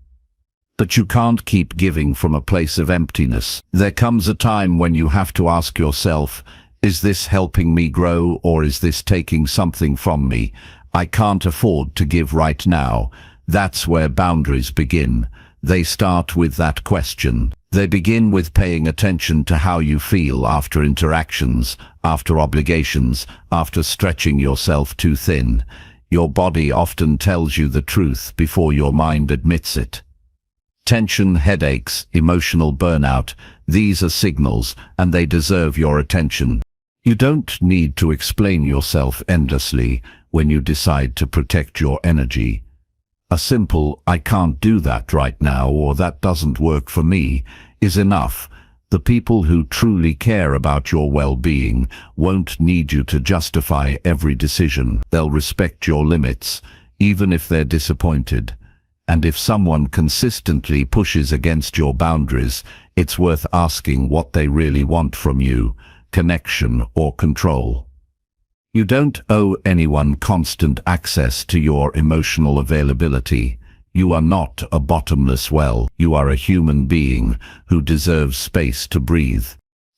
But you can't keep giving from a place of emptiness. There comes a time when you have to ask yourself, is this helping me grow or is this taking something from me? I can't afford to give right now. That's where boundaries begin. They start with that question. They begin with paying attention to how you feel after interactions, after obligations, after stretching yourself too thin. Your body often tells you the truth before your mind admits it. Tension, headaches, emotional burnout, these are signals, and they deserve your attention. You don't need to explain yourself endlessly when you decide to protect your energy. A simple, I can't do that right now, or that doesn't work for me, is enough. The people who truly care about your well-being won't need you to justify every decision. They'll respect your limits, even if they're disappointed. And if someone consistently pushes against your boundaries, it's worth asking what they really want from you, connection or control. You don't owe anyone constant access to your emotional availability. You are not a bottomless well. You are a human being who deserves space to breathe.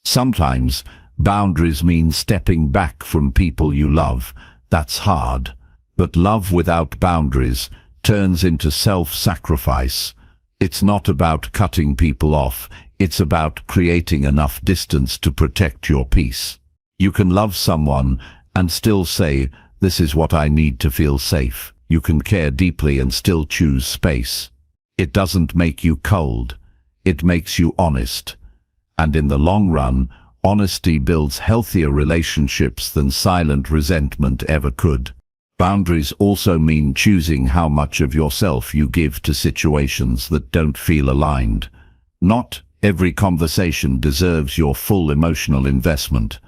Sometimes, boundaries mean stepping back from people you love. That's hard. But love without boundaries turns into self-sacrifice. It's not about cutting people off. It's about creating enough distance to protect your peace. You can love someone and still say, this is what I need to feel safe. You can care deeply and still choose space. It doesn't make you cold. It makes you honest. And in the long run, honesty builds healthier relationships than silent resentment ever could. Boundaries also mean choosing how much of yourself you give to situations that don't feel aligned. Not every conversation deserves your full emotional investment.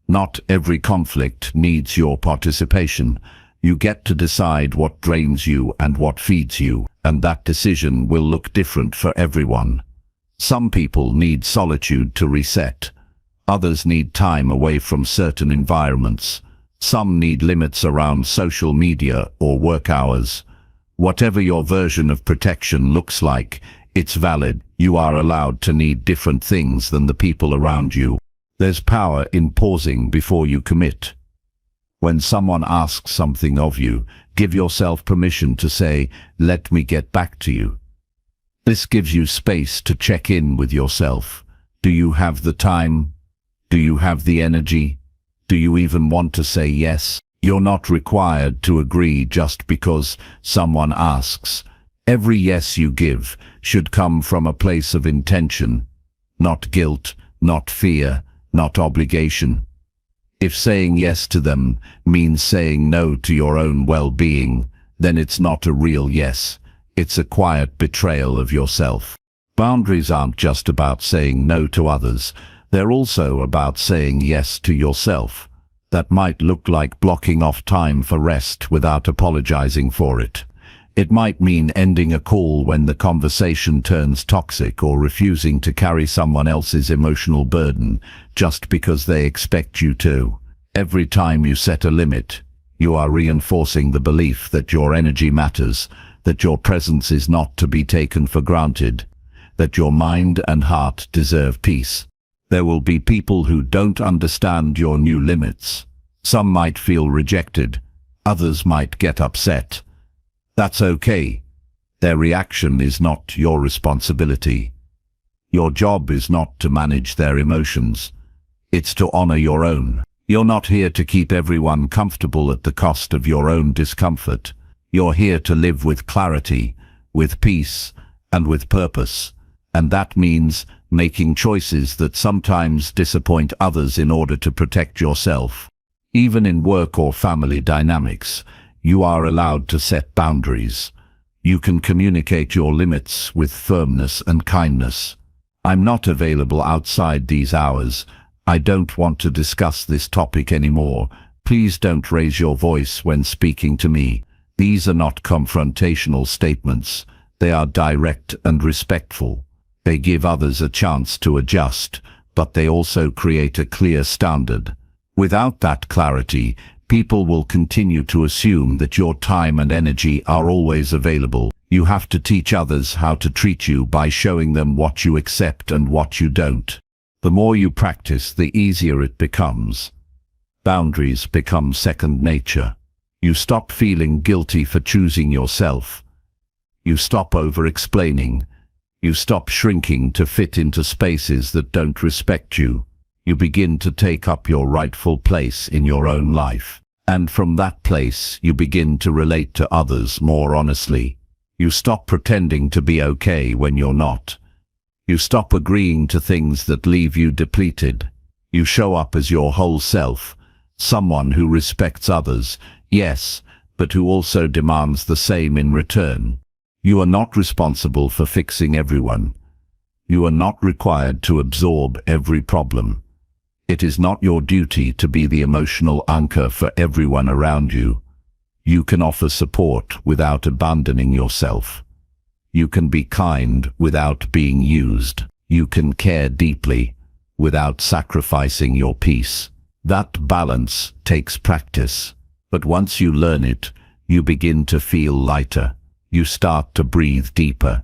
Not every conflict needs your participation. You get to decide what drains you and what feeds you, and that decision will look different for everyone. Some people need solitude to reset. Others need time away from certain environments. Some need limits around social media or work hours. Whatever your version of protection looks like, it's valid. You are allowed to need different things than the people around you. There's power in pausing before you commit. When someone asks something of you, give yourself permission to say, "Let me get back to you." This gives you space to check in with yourself. Do you have the time? Do you have the energy? Do you even want to say yes? You're not required to agree just because someone asks. Every yes you give should come from a place of intention, not guilt, not fear, not obligation. If saying yes to them means saying no to your own well-being, then it's not a real yes. It's a quiet betrayal of yourself. Boundaries aren't just about saying no to others. They're also about saying yes to yourself. That might look like blocking off time for rest without apologizing for it. It might mean ending a call when the conversation turns toxic, or refusing to carry someone else's emotional burden just because they expect you to. Every time you set a limit, you are reinforcing the belief that your energy matters, that your presence is not to be taken for granted, that your mind and heart deserve peace. There will be people who don't understand your new limits. Some might feel rejected. Others might get upset. That's okay. Their reaction is not your responsibility. Your job is not to manage their emotions. It's to honor your own. You're not here to keep everyone comfortable at the cost of your own discomfort. You're here to live with clarity, with peace, and with purpose. And that means making choices that sometimes disappoint others in order to protect yourself. Even in work or family dynamics, you are allowed to set boundaries. You can communicate your limits with firmness and kindness. "I'm not available outside these hours. I don't want to discuss this topic anymore. Please don't raise your voice when speaking to me." These are not confrontational statements. They are direct and respectful. They give others a chance to adjust, but they also create a clear standard. Without that clarity, people will continue to assume that your time and energy are always available. You have to teach others how to treat you by showing them what you accept and what you don't. The more you practice, the easier it becomes. Boundaries become second nature. You stop feeling guilty for choosing yourself. You stop over-explaining. You stop shrinking to fit into spaces that don't respect you. You begin to take up your rightful place in your own life. And from that place, you begin to relate to others more honestly. You stop pretending to be okay when you're not. You stop agreeing to things that leave you depleted. You show up as your whole self, someone who respects others, yes, but who also demands the same in return. You are not responsible for fixing everyone. You are not required to absorb every problem. It is not your duty to be the emotional anchor for everyone around you. You can offer support without abandoning yourself. You can be kind without being used. You can care deeply without sacrificing your peace. That balance takes practice, but once you learn it, you begin to feel lighter. You start to breathe deeper.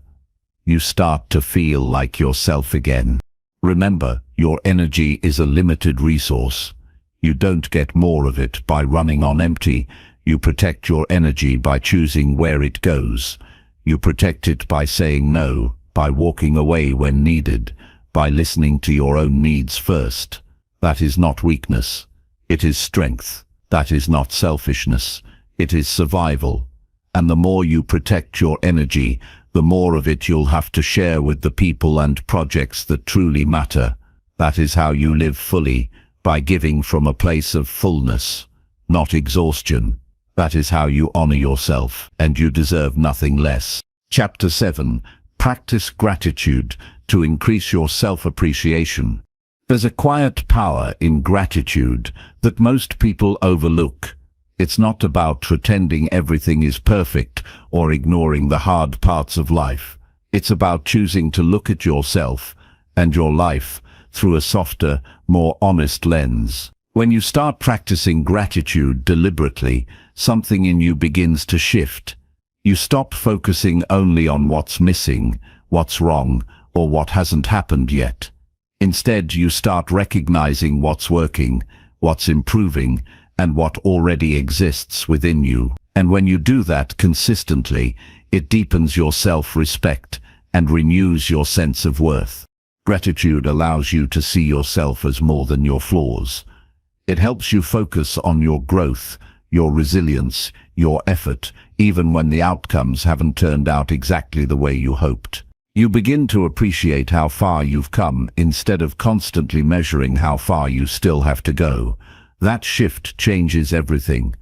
You start to feel like yourself again. Remember, your energy is a limited resource. You don't get more of it by running on empty. You protect your energy by choosing where it goes. You protect it by saying no, by walking away when needed, by listening to your own needs first. That is not weakness. It is strength. That is not selfishness. It is survival. And the more you protect your energy, the more of it you'll have to share with the people and projects that truly matter. That is how you live fully, by giving from a place of fullness, not exhaustion. That is how you honor yourself, and you deserve nothing less. Chapter 7. Practice gratitude to increase your self-appreciation. There's a quiet power in gratitude that most people overlook. It's not about pretending everything is perfect or ignoring the hard parts of life. It's about choosing to look at yourself and your life through a softer, more honest lens. When you start practicing gratitude deliberately, something in you begins to shift. You stop focusing only on what's missing, what's wrong, or what hasn't happened yet. Instead, you start recognizing what's working, what's improving, and what already exists within you. And when you do that consistently, it deepens your self-respect and renews your sense of worth. Gratitude allows you to see yourself as more than your flaws. It helps you focus on your growth, your resilience, your effort, even when the outcomes haven't turned out exactly the way you hoped. You begin to appreciate how far you've come instead of constantly measuring how far you still have to go. That shift changes everything.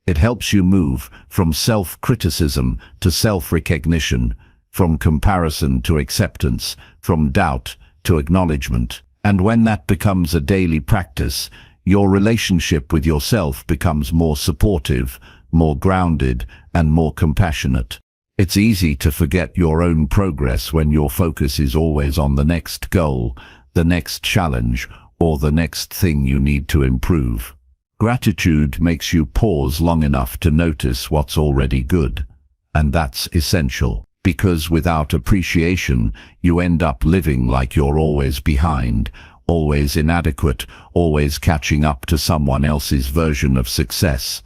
It helps you move from self-criticism to self-recognition, from comparison to acceptance, from doubt to acknowledgement. And when that becomes a daily practice, your relationship with yourself becomes more supportive, more grounded, and more compassionate. It's easy to forget your own progress when your focus is always on the next goal, the next challenge, or the next thing you need to improve. Gratitude makes you pause long enough to notice what's already good. And that's essential, because without appreciation, you end up living like you're always behind, always inadequate, always catching up to someone else's version of success.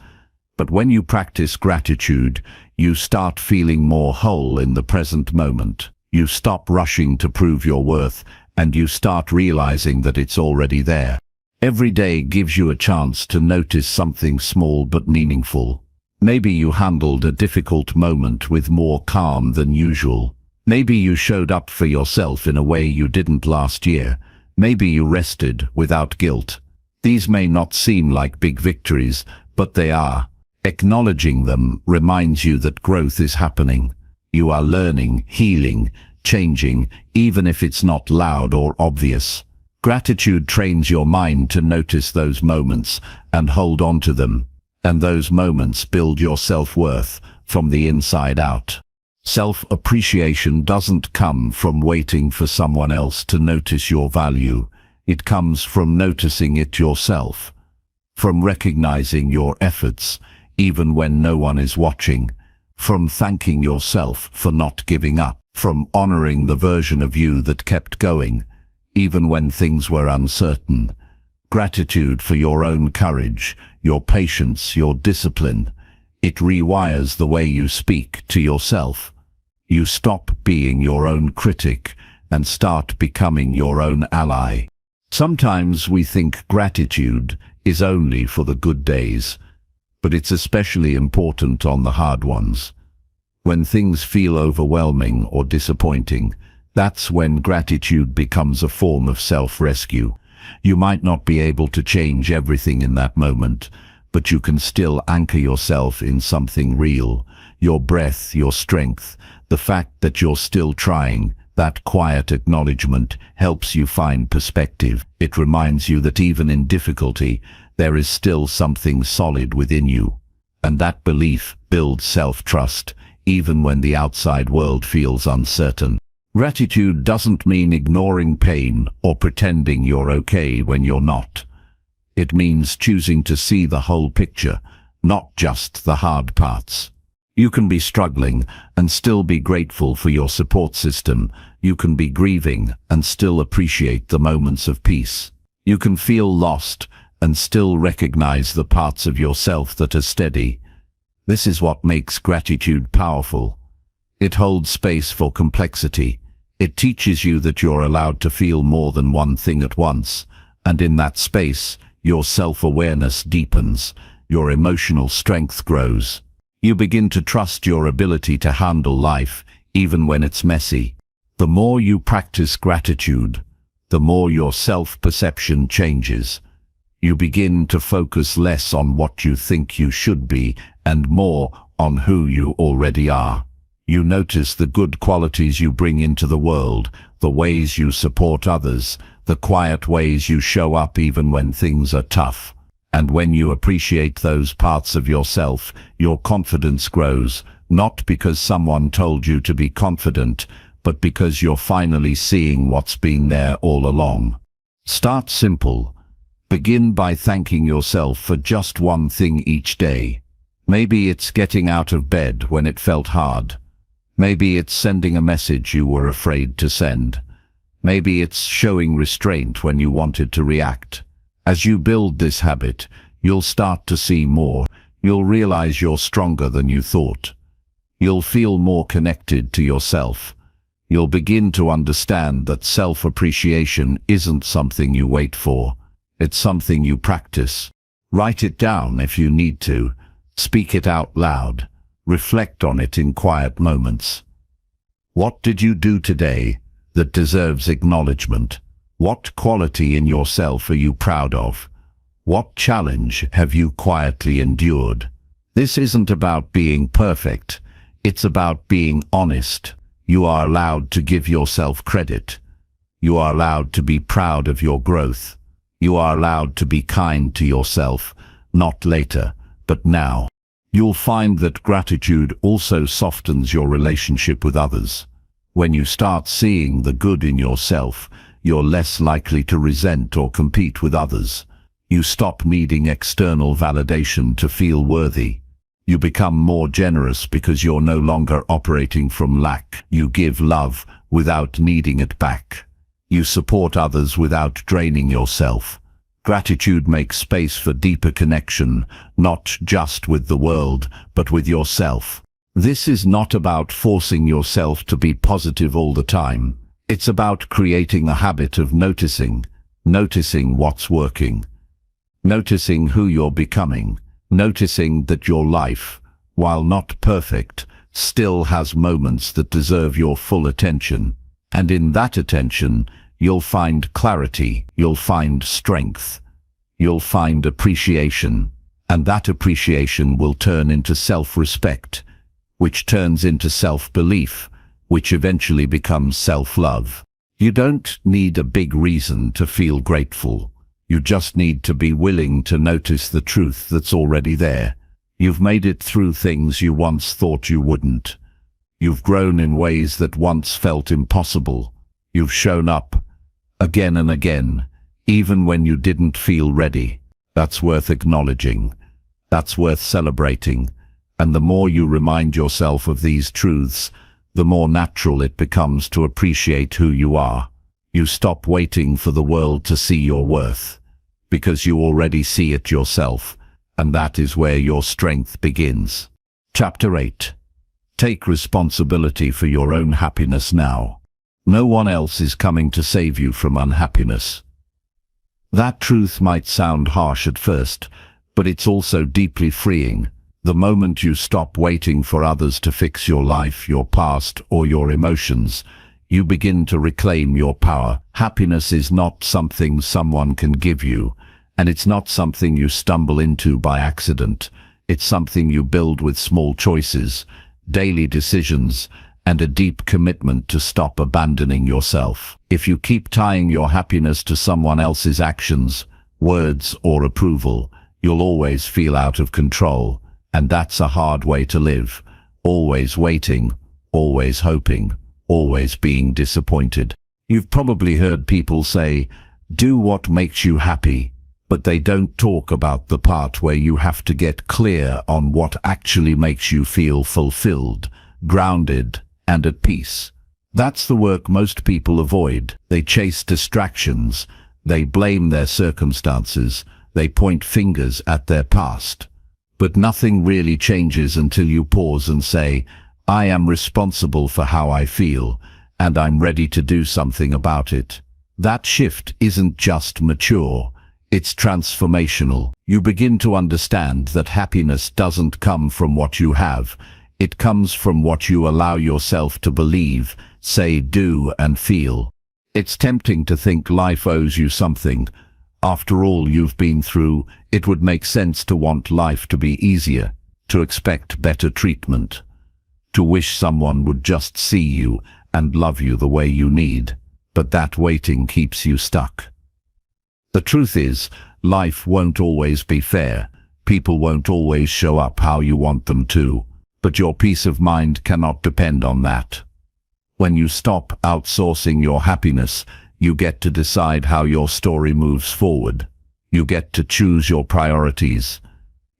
But when you practice gratitude, you start feeling more whole in the present moment. You stop rushing to prove your worth, and you start realizing that it's already there. Every day gives you a chance to notice something small but meaningful. Maybe you handled a difficult moment with more calm than usual. Maybe you showed up for yourself in a way you didn't last year. Maybe you rested without guilt. These may not seem like big victories, but they are. Acknowledging them reminds you that growth is happening. You are learning, healing, changing, even if it's not loud or obvious. Gratitude trains your mind to notice those moments and hold on to them. And those moments build your self-worth from the inside out. Self-appreciation doesn't come from waiting for someone else to notice your value. It comes from noticing it yourself, from recognizing your efforts, even when no one is watching, from thanking yourself for not giving up, from honoring the version of you that kept going, even when things were uncertain. Gratitude for your own courage, your patience, your discipline. It rewires the way you speak to yourself. You stop being your own critic and start becoming your own ally. Sometimes we think gratitude is only for the good days, but it's especially important on the hard ones. When things feel overwhelming or disappointing, that's when gratitude becomes a form of self-rescue. You might not be able to change everything in that moment, but you can still anchor yourself in something real. Your breath, your strength, the fact that you're still trying. That quiet acknowledgement helps you find perspective. It reminds you that even in difficulty, there is still something solid within you. And that belief builds self-trust, even when the outside world feels uncertain. Gratitude doesn't mean ignoring pain or pretending you're okay when you're not. It means choosing to see the whole picture, not just the hard parts. You can be struggling and still be grateful for your support system. You can be grieving and still appreciate the moments of peace. You can feel lost and still recognize the parts of yourself that are steady. This is what makes gratitude powerful. It holds space for complexity. It teaches you that you're allowed to feel more than one thing at once, and in that space, your self-awareness deepens, your emotional strength grows. You begin to trust your ability to handle life, even when it's messy. The more you practice gratitude, the more your self-perception changes. You begin to focus less on what you think you should be and more on who you already are. You notice the good qualities you bring into the world, the ways you support others, the quiet ways you show up even when things are tough. And when you appreciate those parts of yourself, your confidence grows, not because someone told you to be confident, but because you're finally seeing what's been there all along. Start simple. Begin by thanking yourself for just one thing each day. Maybe it's getting out of bed when it felt hard. Maybe it's sending a message you were afraid to send. Maybe it's showing restraint when you wanted to react. As you build this habit, you'll start to see more. You'll realize you're stronger than you thought. You'll feel more connected to yourself. You'll begin to understand that self-appreciation isn't something you wait for. It's something you practice. Write it down if you need to. Speak it out loud. Reflect on it in quiet moments. What did you do today that deserves acknowledgement? What quality in yourself are you proud of? What challenge have you quietly endured? This isn't about being perfect. It's about being honest. You are allowed to give yourself credit. You are allowed to be proud of your growth. You are allowed to be kind to yourself, not later, but now. You'll find that gratitude also softens your relationship with others. When you start seeing the good in yourself, you're less likely to resent or compete with others. You stop needing external validation to feel worthy. You become more generous because you're no longer operating from lack. You give love without needing it back. You support others without draining yourself. Gratitude makes space for deeper connection, not just with the world, but with yourself. This is not about forcing yourself to be positive all the time. It's about creating a habit of noticing what's working, noticing who you're becoming, noticing that your life, while not perfect, still has moments that deserve your full attention. And in that attention, you'll find clarity, you'll find strength, you'll find appreciation, and that appreciation will turn into self-respect, which turns into self-belief, which eventually becomes self-love. You don't need a big reason to feel grateful. You just need to be willing to notice the truth that's already there. You've made it through things you once thought you wouldn't. You've grown in ways that once felt impossible. You've shown up again and again, even when you didn't feel ready. That's worth acknowledging. That's worth celebrating. And the more you remind yourself of these truths, the more natural it becomes to appreciate who you are. You stop waiting for the world to see your worth, because you already see it yourself, and that is where your strength begins. Chapter 8. Take responsibility for your own happiness now. No one else is coming to save you from unhappiness. That truth might sound harsh at first, but it's also deeply freeing. The moment you stop waiting for others to fix your life, your past, or your emotions, you begin to reclaim your power. Happiness is not something someone can give you, and it's not something you stumble into by accident. It's something you build with small choices, daily decisions, and a deep commitment to stop abandoning yourself. If you keep tying your happiness to someone else's actions, words, or approval, you'll always feel out of control. And that's a hard way to live, always waiting, always hoping, always being disappointed. You've probably heard people say, do what makes you happy, but they don't talk about the part where you have to get clear on what actually makes you feel fulfilled, grounded, and at peace. That's the work most people avoid. They chase distractions, they blame their circumstances, they point fingers at their past. But nothing really changes until you pause and say, I am responsible for how I feel, and I'm ready to do something about it. That shift isn't just mature, it's transformational. You begin to understand that happiness doesn't come from what you have, it comes from what you allow yourself to believe, say, do, and feel. It's tempting to think life owes you something. After all you've been through, it would make sense to want life to be easier, to expect better treatment, to wish someone would just see you and love you the way you need. But that waiting keeps you stuck. The truth is, life won't always be fair. People won't always show up how you want them to. But your peace of mind cannot depend on that. When you stop outsourcing your happiness, you get to decide how your story moves forward. You get to choose your priorities.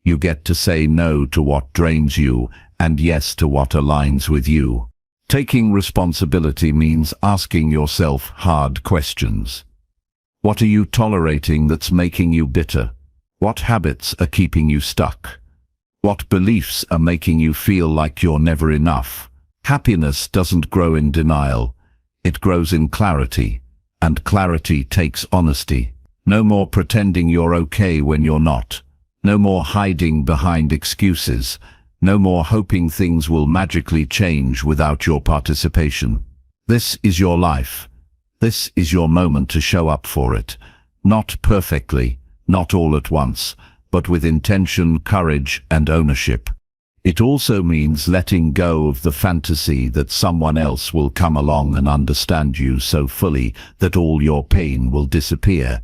You get to say no to what drains you and yes to what aligns with you. Taking responsibility means asking yourself hard questions. What are you tolerating that's making you bitter? What habits are keeping you stuck? What beliefs are making you feel like you're never enough? Happiness doesn't grow in denial. It grows in clarity. And clarity takes honesty. No more pretending you're okay when you're not. No more hiding behind excuses. No more hoping things will magically change without your participation. This is your life. This is your moment to show up for it. Not perfectly, not all at once, but with intention, courage, and ownership. It also means letting go of the fantasy that someone else will come along and understand you so fully that all your pain will disappear.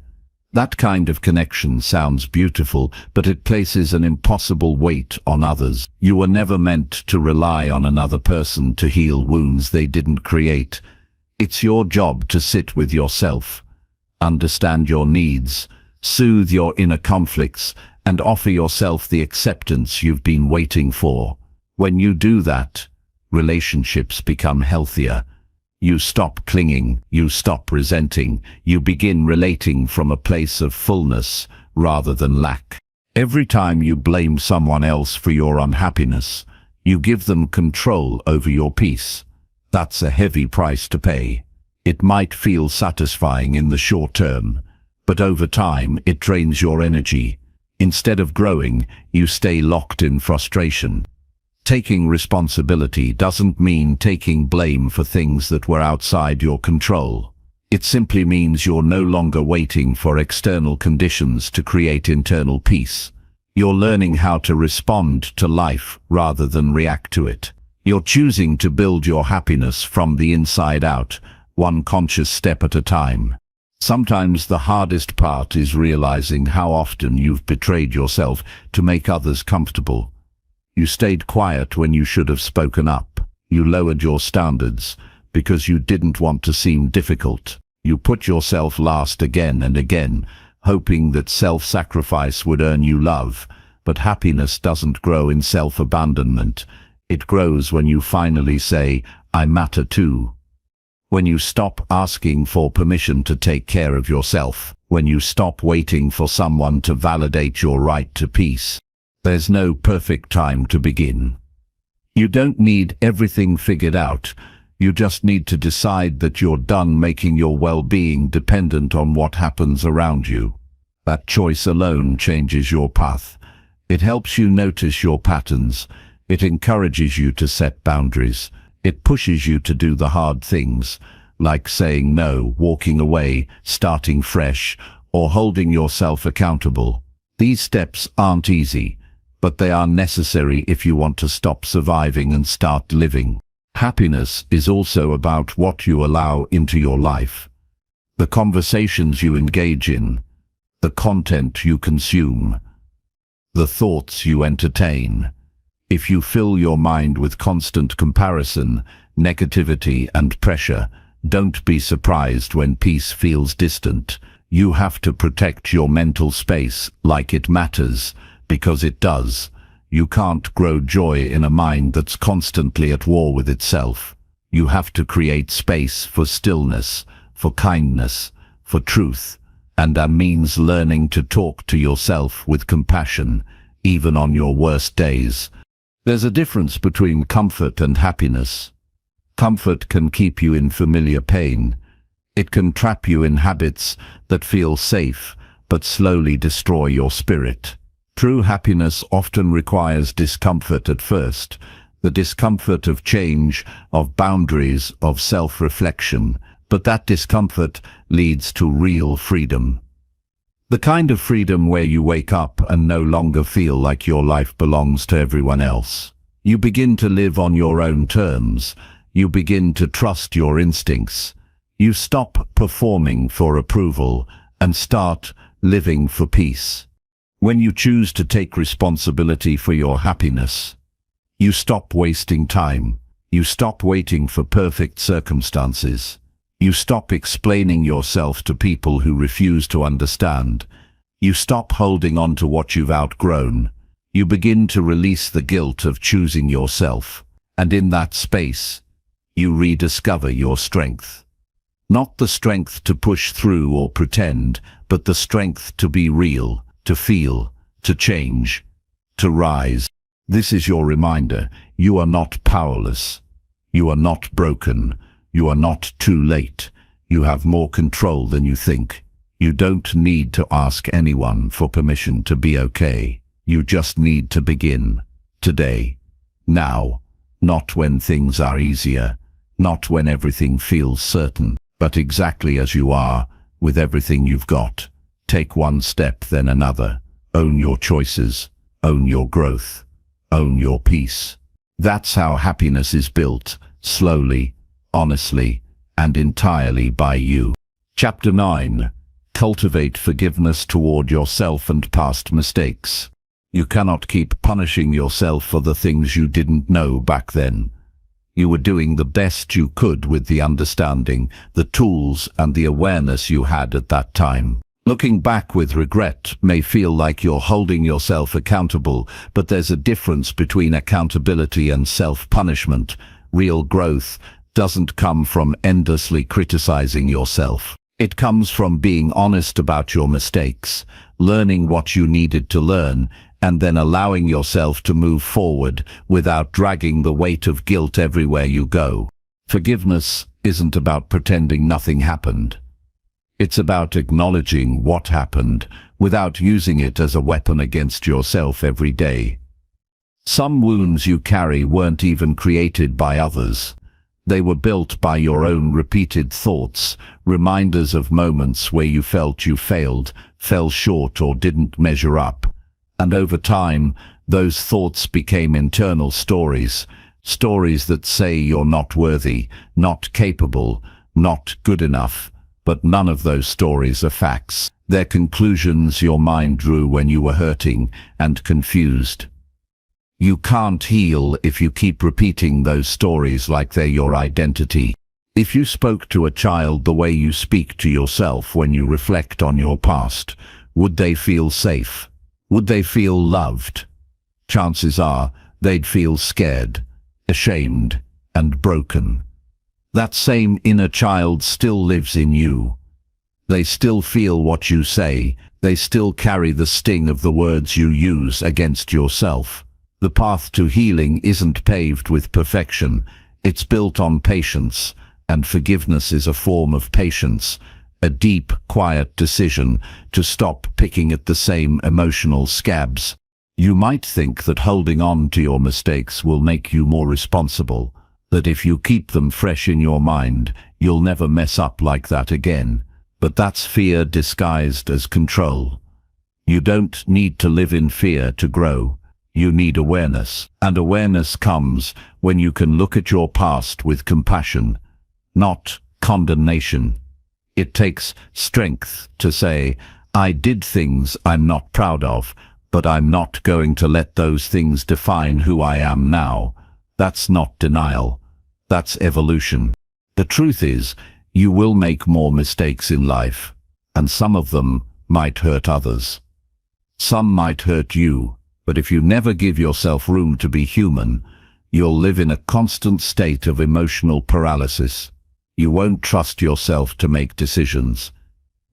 That kind of connection sounds beautiful, but it places an impossible weight on others. You were never meant to rely on another person to heal wounds they didn't create. It's your job to sit with yourself, understand your needs, soothe your inner conflicts, and offer yourself the acceptance you've been waiting for. When you do that, relationships become healthier. You stop clinging, you stop resenting, you begin relating from a place of fullness rather than lack. Every time you blame someone else for your unhappiness, you give them control over your peace. That's a heavy price to pay. It might feel satisfying in the short term, but over time it drains your energy. Instead of growing, you stay locked in frustration. Taking responsibility doesn't mean taking blame for things that were outside your control. It simply means you're no longer waiting for external conditions to create internal peace. You're learning how to respond to life rather than react to it. You're choosing to build your happiness from the inside out, one conscious step at a time. Sometimes the hardest part is realizing how often you've betrayed yourself to make others comfortable. You stayed quiet when you should have spoken up. You lowered your standards because you didn't want to seem difficult. You put yourself last again and again, hoping that self-sacrifice would earn you love. But happiness doesn't grow in self-abandonment. It grows when you finally say, "I matter too." When you stop asking for permission to take care of yourself. When you stop waiting for someone to validate your right to peace. There's no perfect time to begin. You don't need everything figured out. You just need to decide that you're done making your well-being dependent on what happens around you. That choice alone changes your path. It helps you notice your patterns. It encourages you to set boundaries. It pushes you to do the hard things, like saying no, walking away, starting fresh, or holding yourself accountable. These steps aren't easy, but they are necessary if you want to stop surviving and start living. Happiness is also about what you allow into your life. The conversations you engage in, the content you consume, the thoughts you entertain. If you fill your mind with constant comparison, negativity, and pressure, don't be surprised when peace feels distant. You have to protect your mental space like it matters, because it does. You can't grow joy in a mind that's constantly at war with itself. You have to create space for stillness, for kindness, for truth, and that means learning to talk to yourself with compassion, even on your worst days. There's a difference between comfort and happiness. Comfort can keep you in familiar pain. It can trap you in habits that feel safe, but slowly destroy your spirit. True happiness often requires discomfort at first, the discomfort of change, of boundaries, of self-reflection, but that discomfort leads to real freedom. The kind of freedom where you wake up and no longer feel like your life belongs to everyone else. You begin to live on your own terms. You begin to trust your instincts. You stop performing for approval and start living for peace. When you choose to take responsibility for your happiness, you stop wasting time. You stop waiting for perfect circumstances. You stop explaining yourself to people who refuse to understand. You stop holding on to what you've outgrown. You begin to release the guilt of choosing yourself. And in that space, you rediscover your strength. Not the strength to push through or pretend, but the strength to be real, to feel, to change, to rise. This is your reminder. You are not powerless. You are not broken. You are not too late. You have more control than you think. You don't need to ask anyone for permission to be okay. You just need to begin. Today. Now. Not when things are easier. Not when everything feels certain. But exactly as you are, with everything you've got. Take one step, then another. Own your choices. Own your growth. Own your peace. That's how happiness is built. Slowly, honestly, and entirely by you. Chapter 9. Cultivate forgiveness toward yourself and past mistakes. You cannot keep punishing yourself for the things you didn't know back then. You were doing the best you could with the understanding, the tools, and the awareness you had at that time. Looking back with regret may feel like you're holding yourself accountable, but there's a difference between accountability and self-punishment. Real growth doesn't come from endlessly criticizing yourself. It comes from being honest about your mistakes, learning what you needed to learn, and then allowing yourself to move forward without dragging the weight of guilt everywhere you go. Forgiveness isn't about pretending nothing happened. It's about acknowledging what happened without using it as a weapon against yourself every day. Some wounds you carry weren't even created by others. They were built by your own repeated thoughts, reminders of moments where you felt you failed, fell short, or didn't measure up. And over time, those thoughts became internal stories, stories that say you're not worthy, not capable, not good enough. But none of those stories are facts. They're conclusions your mind drew when you were hurting and confused. You can't heal if you keep repeating those stories like they're your identity. If you spoke to a child the way you speak to yourself when you reflect on your past, would they feel safe? Would they feel loved? Chances are they'd feel scared, ashamed, and broken. That same inner child still lives in you. They still feel what you say. They still carry the sting of the words you use against yourself. The path to healing isn't paved with perfection. It's built on patience, and forgiveness is a form of patience, a deep, quiet decision to stop picking at the same emotional scabs. You might think that holding on to your mistakes will make you more responsible, that if you keep them fresh in your mind, you'll never mess up like that again. But that's fear disguised as control. You don't need to live in fear to grow. You need awareness, and awareness comes when you can look at your past with compassion, not condemnation. It takes strength to say, I did things I'm not proud of, but I'm not going to let those things define who I am now. That's not denial. That's evolution. The truth is, you will make more mistakes in life, and some of them might hurt others. Some might hurt you. But if you never give yourself room to be human, you'll live in a constant state of emotional paralysis. You won't trust yourself to make decisions.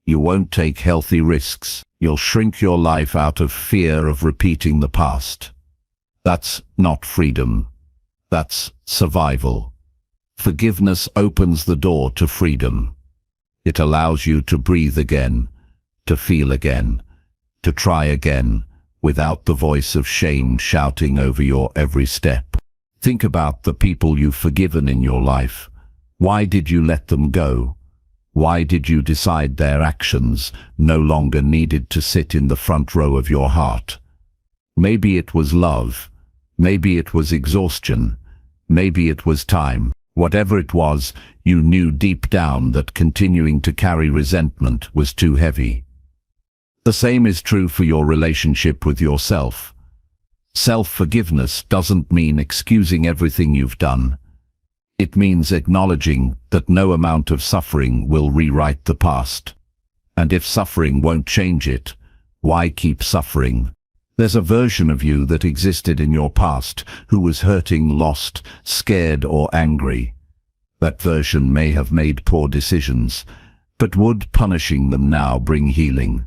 You won't take healthy risks. You'll shrink your life out of fear of repeating the past. That's not freedom. That's survival. Forgiveness opens the door to freedom. It allows you to breathe again, to feel again, to try again, without the voice of shame shouting over your every step. Think about the people you've forgiven in your life. Why did you let them go? Why did you decide their actions no longer needed to sit in the front row of your heart? Maybe it was love. Maybe it was exhaustion. Maybe it was time. Whatever it was, you knew deep down that continuing to carry resentment was too heavy. The same is true for your relationship with yourself. Self-forgiveness doesn't mean excusing everything you've done. It means acknowledging that no amount of suffering will rewrite the past. And if suffering won't change it, why keep suffering? There's a version of you that existed in your past who was hurting, lost, scared, or angry. That version may have made poor decisions, but would punishing them now bring healing?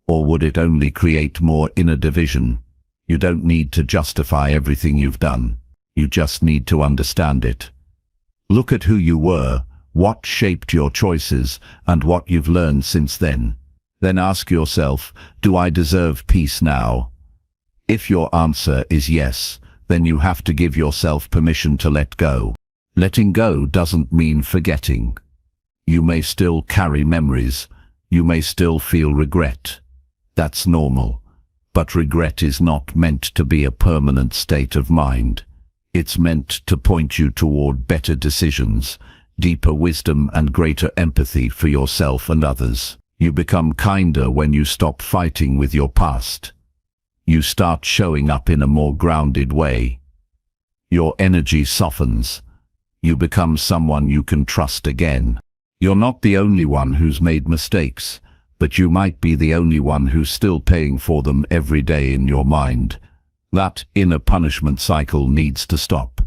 Or would it only create more inner division? You don't need to justify everything you've done. You just need to understand it. Look at who you were, what shaped your choices, and what you've learned since then. Then ask yourself, do I deserve peace now? If your answer is yes, then you have to give yourself permission to let go. Letting go doesn't mean forgetting. You may still carry memories. You may still feel regret. That's normal. But regret is not meant to be a permanent state of mind. It's meant to point you toward better decisions, deeper wisdom, and greater empathy for yourself and others. You become kinder when you stop fighting with your past. You start showing up in a more grounded way. Your energy softens. You become someone you can trust again. You're not the only one who's made mistakes, but you might be the only one who's still paying for them every day in your mind. That inner punishment cycle needs to stop,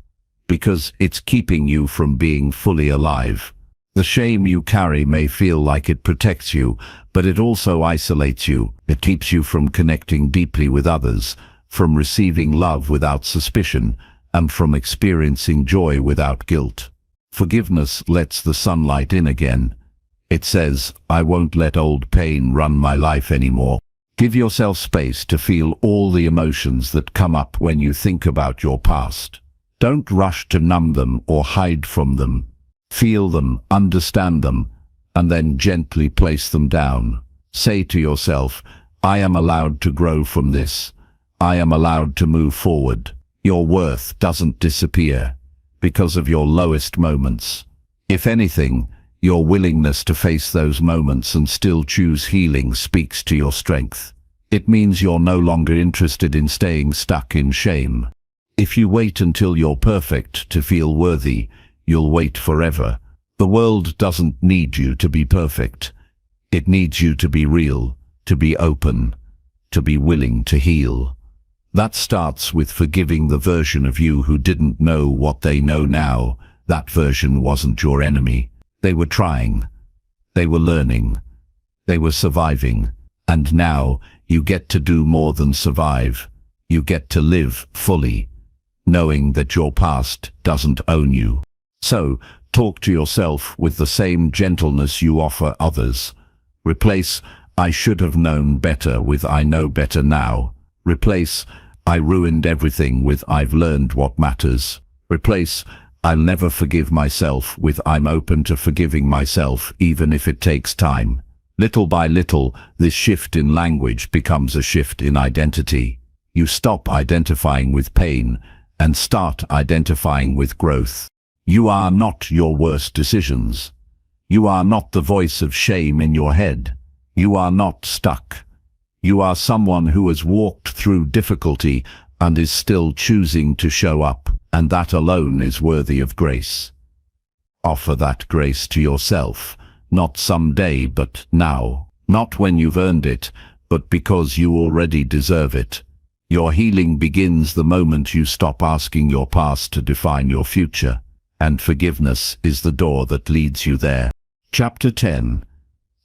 because it's keeping you from being fully alive. The shame you carry may feel like it protects you, but it also isolates you. It keeps you from connecting deeply with others, from receiving love without suspicion, and from experiencing joy without guilt. Forgiveness lets the sunlight in again. It says, I won't let old pain run my life anymore. Give yourself space to feel all the emotions that come up when you think about your past. Don't rush to numb them or hide from them. Feel them, understand them, and then gently place them down. Say to yourself, I am allowed to grow from this. I am allowed to move forward. Your worth doesn't disappear because of your lowest moments. If anything, your willingness to face those moments and still choose healing speaks to your strength. It means you're no longer interested in staying stuck in shame. If you wait until you're perfect to feel worthy, you'll wait forever. The world doesn't need you to be perfect. It needs you to be real, to be open, to be willing to heal. That starts with forgiving the version of you who didn't know what they know now. That version wasn't your enemy. They were trying. They were learning. They were surviving. And now you get to do more than survive. You get to live fully, knowing that your past doesn't own you. So, talk to yourself with the same gentleness you offer others. Replace I should have known better with I know better now. Replace I ruined everything with I've learned what matters. Replace I'll never forgive myself with I'm open to forgiving myself even if it takes time. Little by little, this shift in language becomes a shift in identity. You stop identifying with pain and start identifying with growth. You are not your worst decisions. You are not the voice of shame in your head. You are not stuck. You are someone who has walked through difficulty and is still choosing to show up, and that alone is worthy of grace. Offer that grace to yourself, not someday but now. Not when you've earned it, but because you already deserve it. Your healing begins the moment you stop asking your past to define your future. And forgiveness is the door that leads you there. Chapter 10.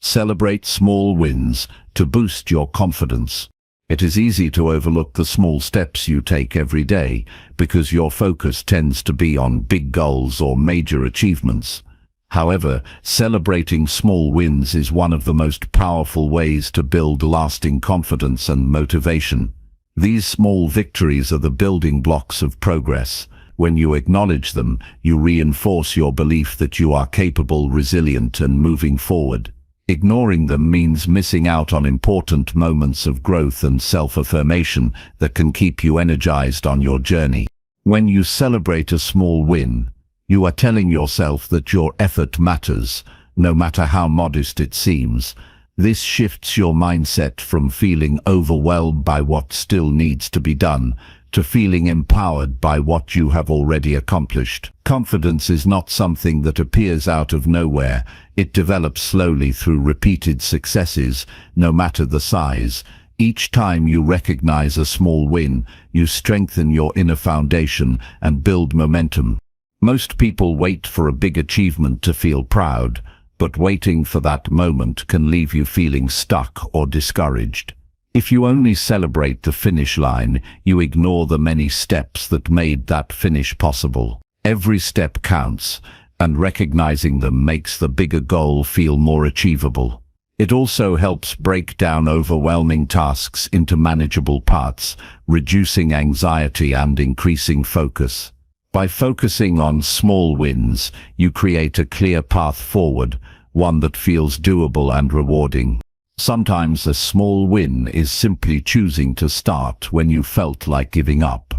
Celebrate small wins to boost your confidence. It is easy to overlook the small steps you take every day because your focus tends to be on big goals or major achievements. However, celebrating small wins is one of the most powerful ways to build lasting confidence and motivation. These small victories are the building blocks of progress. When you acknowledge them, you reinforce your belief that you are capable, resilient, and moving forward. Ignoring them means missing out on important moments of growth and self-affirmation that can keep you energized on your journey. When you celebrate a small win, You are telling yourself that your effort matters, no matter how modest it seems. This shifts your mindset from feeling overwhelmed by what still needs to be done to feeling empowered by what you have already accomplished. Confidence is not something that appears out of nowhere. It develops slowly through repeated successes, no matter the size. Each time you recognize a small win, you strengthen your inner foundation and build momentum. Most people wait for a big achievement to feel proud, but waiting for that moment can leave you feeling stuck or discouraged. If you only celebrate the finish line, you ignore the many steps that made that finish possible. Every step counts, and recognizing them makes the bigger goal feel more achievable. It also helps break down overwhelming tasks into manageable parts, reducing anxiety and increasing focus. By focusing on small wins, you create a clear path forward, one that feels doable and rewarding. Sometimes a small win is simply choosing to start when you felt like giving up.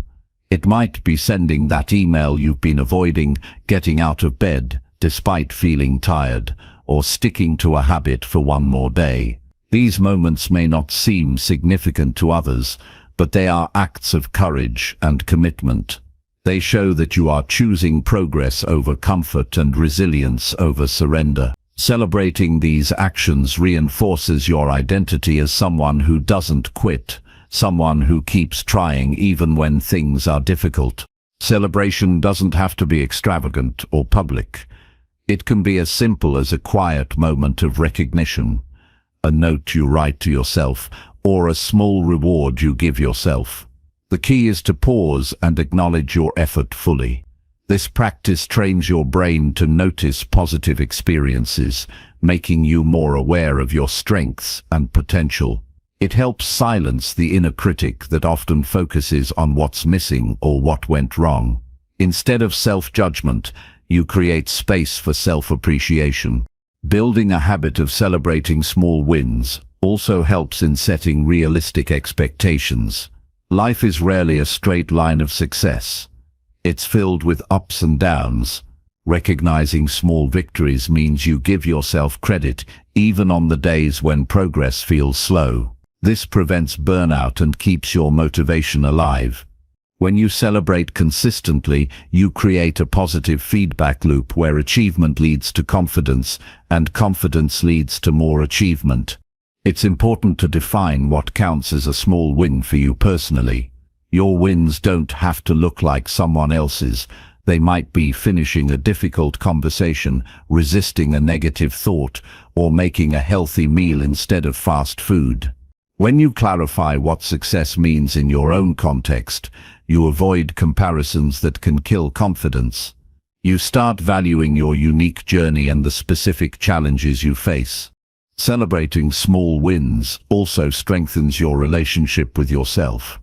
It might be sending that email you've been avoiding, getting out of bed despite feeling tired, or sticking to a habit for one more day. These moments may not seem significant to others, but they are acts of courage and commitment. They show that you are choosing progress over comfort and resilience over surrender. Celebrating these actions reinforces your identity as someone who doesn't quit, someone who keeps trying even when things are difficult. Celebration doesn't have to be extravagant or public. It can be as simple as a quiet moment of recognition, a note you write to yourself, or a small reward you give yourself. The key is to pause and acknowledge your effort fully. This practice trains your brain to notice positive experiences, making you more aware of your strengths and potential. It helps silence the inner critic that often focuses on what's missing or what went wrong. Instead of self-judgment, you create space for self-appreciation. Building a habit of celebrating small wins also helps in setting realistic expectations. Life is rarely a straight line of success. It's filled with ups and downs. Recognizing small victories means you give yourself credit even on the days when progress feels slow. This prevents burnout and keeps your motivation alive. When you celebrate consistently, you create a positive feedback loop where achievement leads to confidence, and confidence leads to more achievement. It's important to define what counts as a small win for you personally. Your wins don't have to look like someone else's. They might be finishing a difficult conversation, resisting a negative thought, or making a healthy meal instead of fast food. When you clarify what success means in your own context, you avoid comparisons that can kill confidence. You start valuing your unique journey and the specific challenges you face. Celebrating small wins also strengthens your relationship with yourself.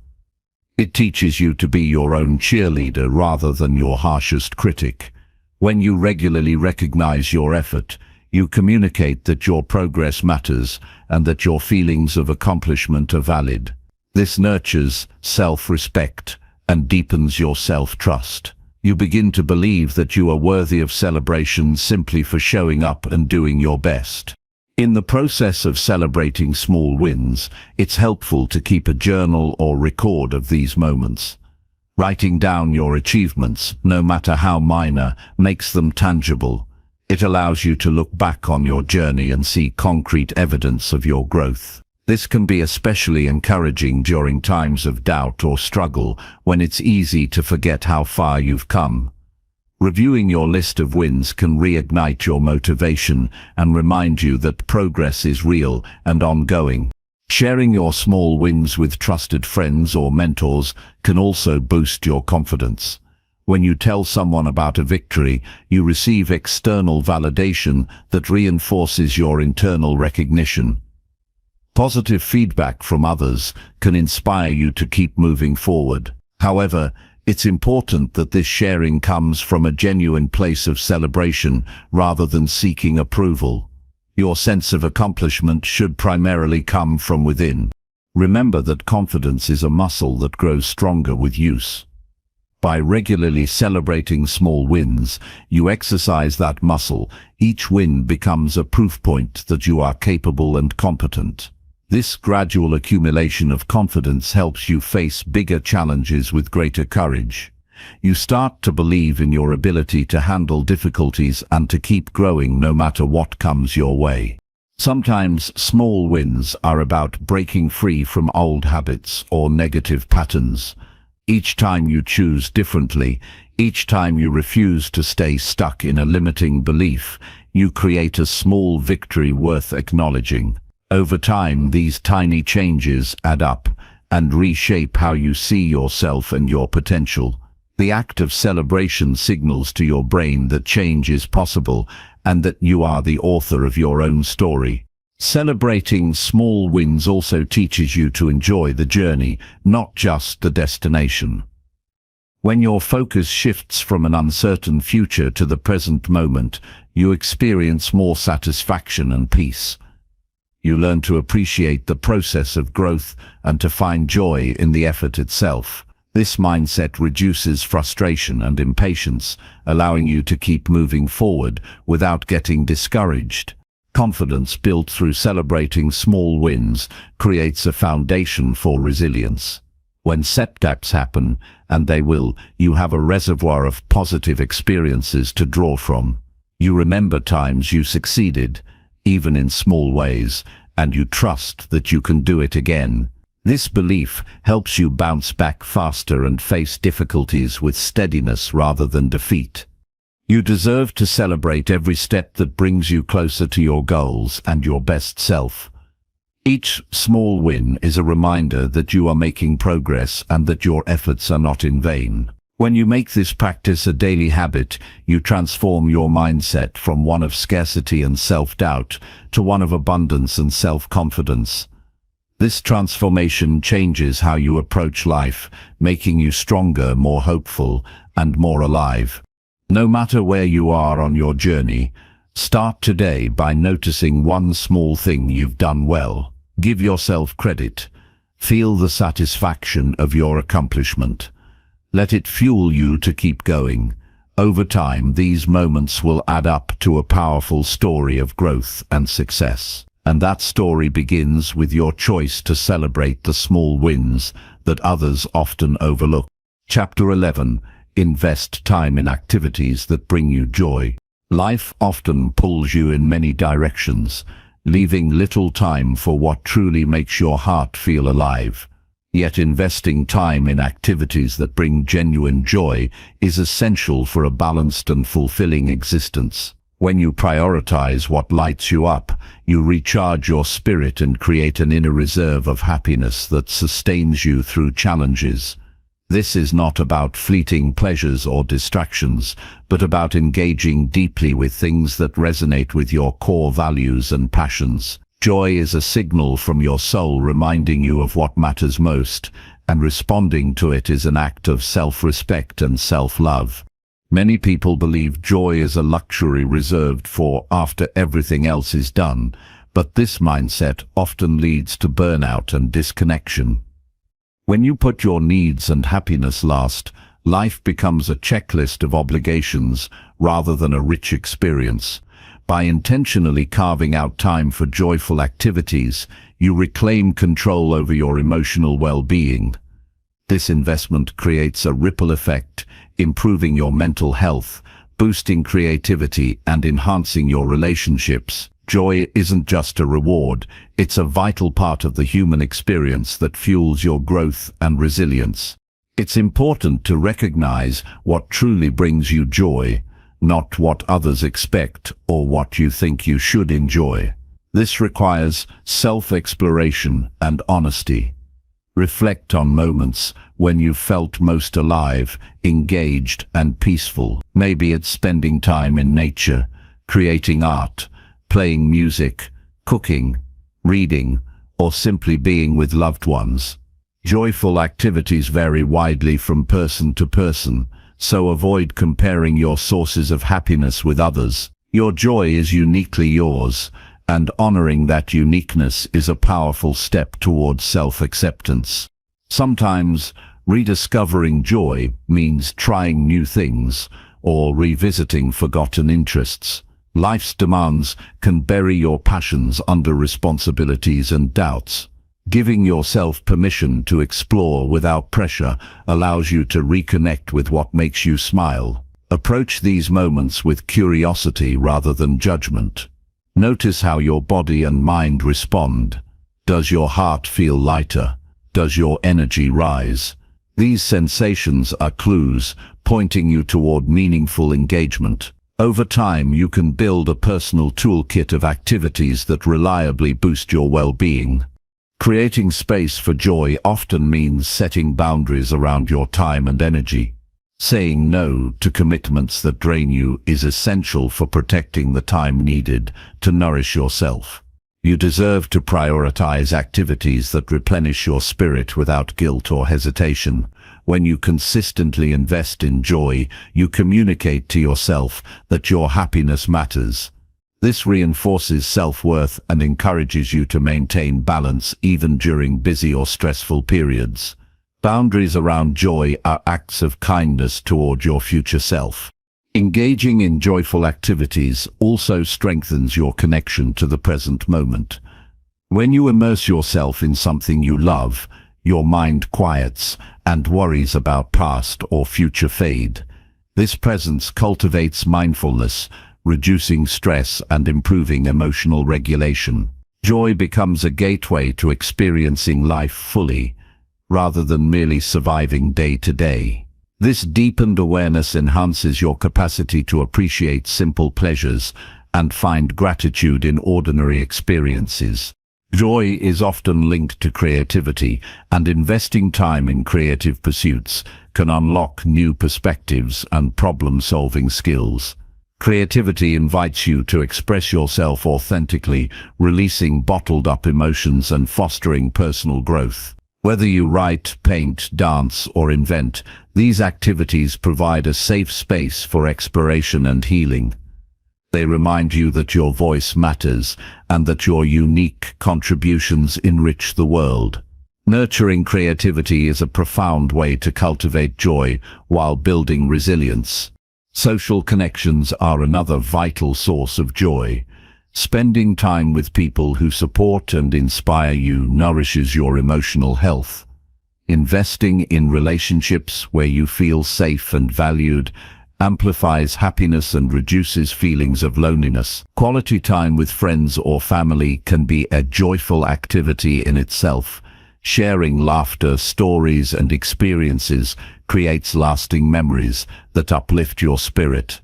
It teaches you to be your own cheerleader rather than your harshest critic. When you regularly recognize your effort, you communicate that your progress matters and that your feelings of accomplishment are valid. This nurtures self-respect and deepens your self-trust. You begin to believe that you are worthy of celebration simply for showing up and doing your best. In the process of celebrating small wins, it's helpful to keep a journal or record of these moments. Writing down your achievements, no matter how minor, makes them tangible. It allows you to look back on your journey and see concrete evidence of your growth. This can be especially encouraging during times of doubt or struggle, when it's easy to forget how far you've come. Reviewing your list of wins can reignite your motivation and remind you that progress is real and ongoing. Sharing your small wins with trusted friends or mentors can also boost your confidence. When you tell someone about a victory, you receive external validation that reinforces your internal recognition. Positive feedback from others can inspire you to keep moving forward. However, it's important that this sharing comes from a genuine place of celebration rather than seeking approval. Your sense of accomplishment should primarily come from within. Remember that confidence is a muscle that grows stronger with use. By regularly celebrating small wins, you exercise that muscle. Each win becomes a proof point that you are capable and competent. This gradual accumulation of confidence helps you face bigger challenges with greater courage. You start to believe in your ability to handle difficulties and to keep growing no matter what comes your way. Sometimes small wins are about breaking free from old habits or negative patterns. Each time you choose differently, each time you refuse to stay stuck in a limiting belief, you create a small victory worth acknowledging. Over time, these tiny changes add up and reshape how you see yourself and your potential. The act of celebration signals to your brain that change is possible and that you are the author of your own story. Celebrating small wins also teaches you to enjoy the journey, not just the destination. When your focus shifts from an uncertain future to the present moment, you experience more satisfaction and peace. You learn to appreciate the process of growth and to find joy in the effort itself. This mindset reduces frustration and impatience, allowing you to keep moving forward without getting discouraged. Confidence built through celebrating small wins creates a foundation for resilience. When setbacks happen, and they will, you have a reservoir of positive experiences to draw from. You remember times you succeeded, even in small ways, and you trust that you can do it again. This belief helps you bounce back faster and face difficulties with steadiness rather than defeat. You deserve to celebrate every step that brings you closer to your goals and your best self. Each small win is a reminder that you are making progress and that your efforts are not in vain. When you make this practice a daily habit, you transform your mindset from one of scarcity and self-doubt to one of abundance and self-confidence. This transformation changes how you approach life, making you stronger, more hopeful, and more alive. No matter where you are on your journey, start today by noticing one small thing you've done well. Give yourself credit. Feel the satisfaction of your accomplishment. Let it fuel you to keep going. Over time, these moments will add up to a powerful story of growth and success. And that story begins with your choice to celebrate the small wins that others often overlook. Chapter 11. Invest time in activities that bring you joy. Life often pulls you in many directions, leaving little time for what truly makes your heart feel alive. Yet investing time in activities that bring genuine joy is essential for a balanced and fulfilling existence. When you prioritize what lights you up, you recharge your spirit and create an inner reserve of happiness that sustains you through challenges. This is not about fleeting pleasures or distractions, but about engaging deeply with things that resonate with your core values and passions. Joy is a signal from your soul reminding you of what matters most, and responding to it is an act of self-respect and self-love. Many people believe joy is a luxury reserved for after everything else is done, but this mindset often leads to burnout and disconnection. When you put your needs and happiness last, life becomes a checklist of obligations rather than a rich experience. By intentionally carving out time for joyful activities, you reclaim control over your emotional well-being. This investment creates a ripple effect, improving your mental health, boosting creativity, and enhancing your relationships. Joy isn't just a reward, it's a vital part of the human experience that fuels your growth and resilience. It's important to recognize what truly brings you joy, not what others expect or what you think you should enjoy. This requires self-exploration and honesty. Reflect on moments when you felt most alive, engaged, and peaceful. Maybe it's spending time in nature, creating art, playing music, cooking, reading, or simply being with loved ones. Joyful activities vary widely from person to person, so avoid comparing your sources of happiness with others. Your joy is uniquely yours, and honoring that uniqueness is a powerful step towards self-acceptance. Sometimes, Rediscovering joy means trying new things or revisiting forgotten interests. Life's demands can bury your passions under responsibilities and doubts. Giving yourself permission to explore without pressure allows you to reconnect with what makes you smile. Approach these moments with curiosity rather than judgment. Notice how your body and mind respond. Does your heart feel lighter? Does your energy rise? These sensations are clues pointing you toward meaningful engagement. Over time, you can build a personal toolkit of activities that reliably boost your well-being. Creating space for joy often means setting boundaries around your time and energy. Saying no to commitments that drain you is essential for protecting the time needed to nourish yourself. You deserve to prioritize activities that replenish your spirit without guilt or hesitation. When you consistently invest in joy, you communicate to yourself that your happiness matters. This reinforces self-worth and encourages you to maintain balance even during busy or stressful periods. Boundaries around joy are acts of kindness toward your future self. Engaging in joyful activities also strengthens your connection to the present moment. When you immerse yourself in something you love, your mind quiets and worries about past or future fade. This presence cultivates mindfulness, reducing stress and improving emotional regulation. Joy becomes a gateway to experiencing life fully, rather than merely surviving day to day. This deepened awareness enhances your capacity to appreciate simple pleasures and find gratitude in ordinary experiences. Joy is often linked to creativity, and investing time in creative pursuits can unlock new perspectives and problem-solving skills. Creativity invites you to express yourself authentically, releasing bottled-up emotions and fostering personal growth. Whether you write, paint, dance, or invent, these activities provide a safe space for exploration and healing. They remind you that your voice matters and that your unique contributions enrich the world. Nurturing creativity is a profound way to cultivate joy while building resilience. Social connections are another vital source of joy. Spending time with people who support and inspire you nourishes your emotional health. Investing in relationships where you feel safe and valued amplifies happiness and reduces feelings of loneliness. Quality time with friends or family can be a joyful activity in itself. Sharing laughter, stories, and experiences creates lasting memories that uplift your spirit.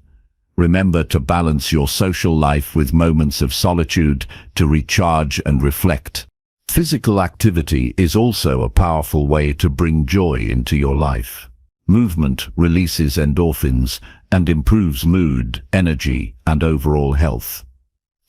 Remember to balance your social life with moments of solitude to recharge and reflect. Physical activity is also a powerful way to bring joy into your life. Movement releases endorphins and improves mood, energy, and overall health.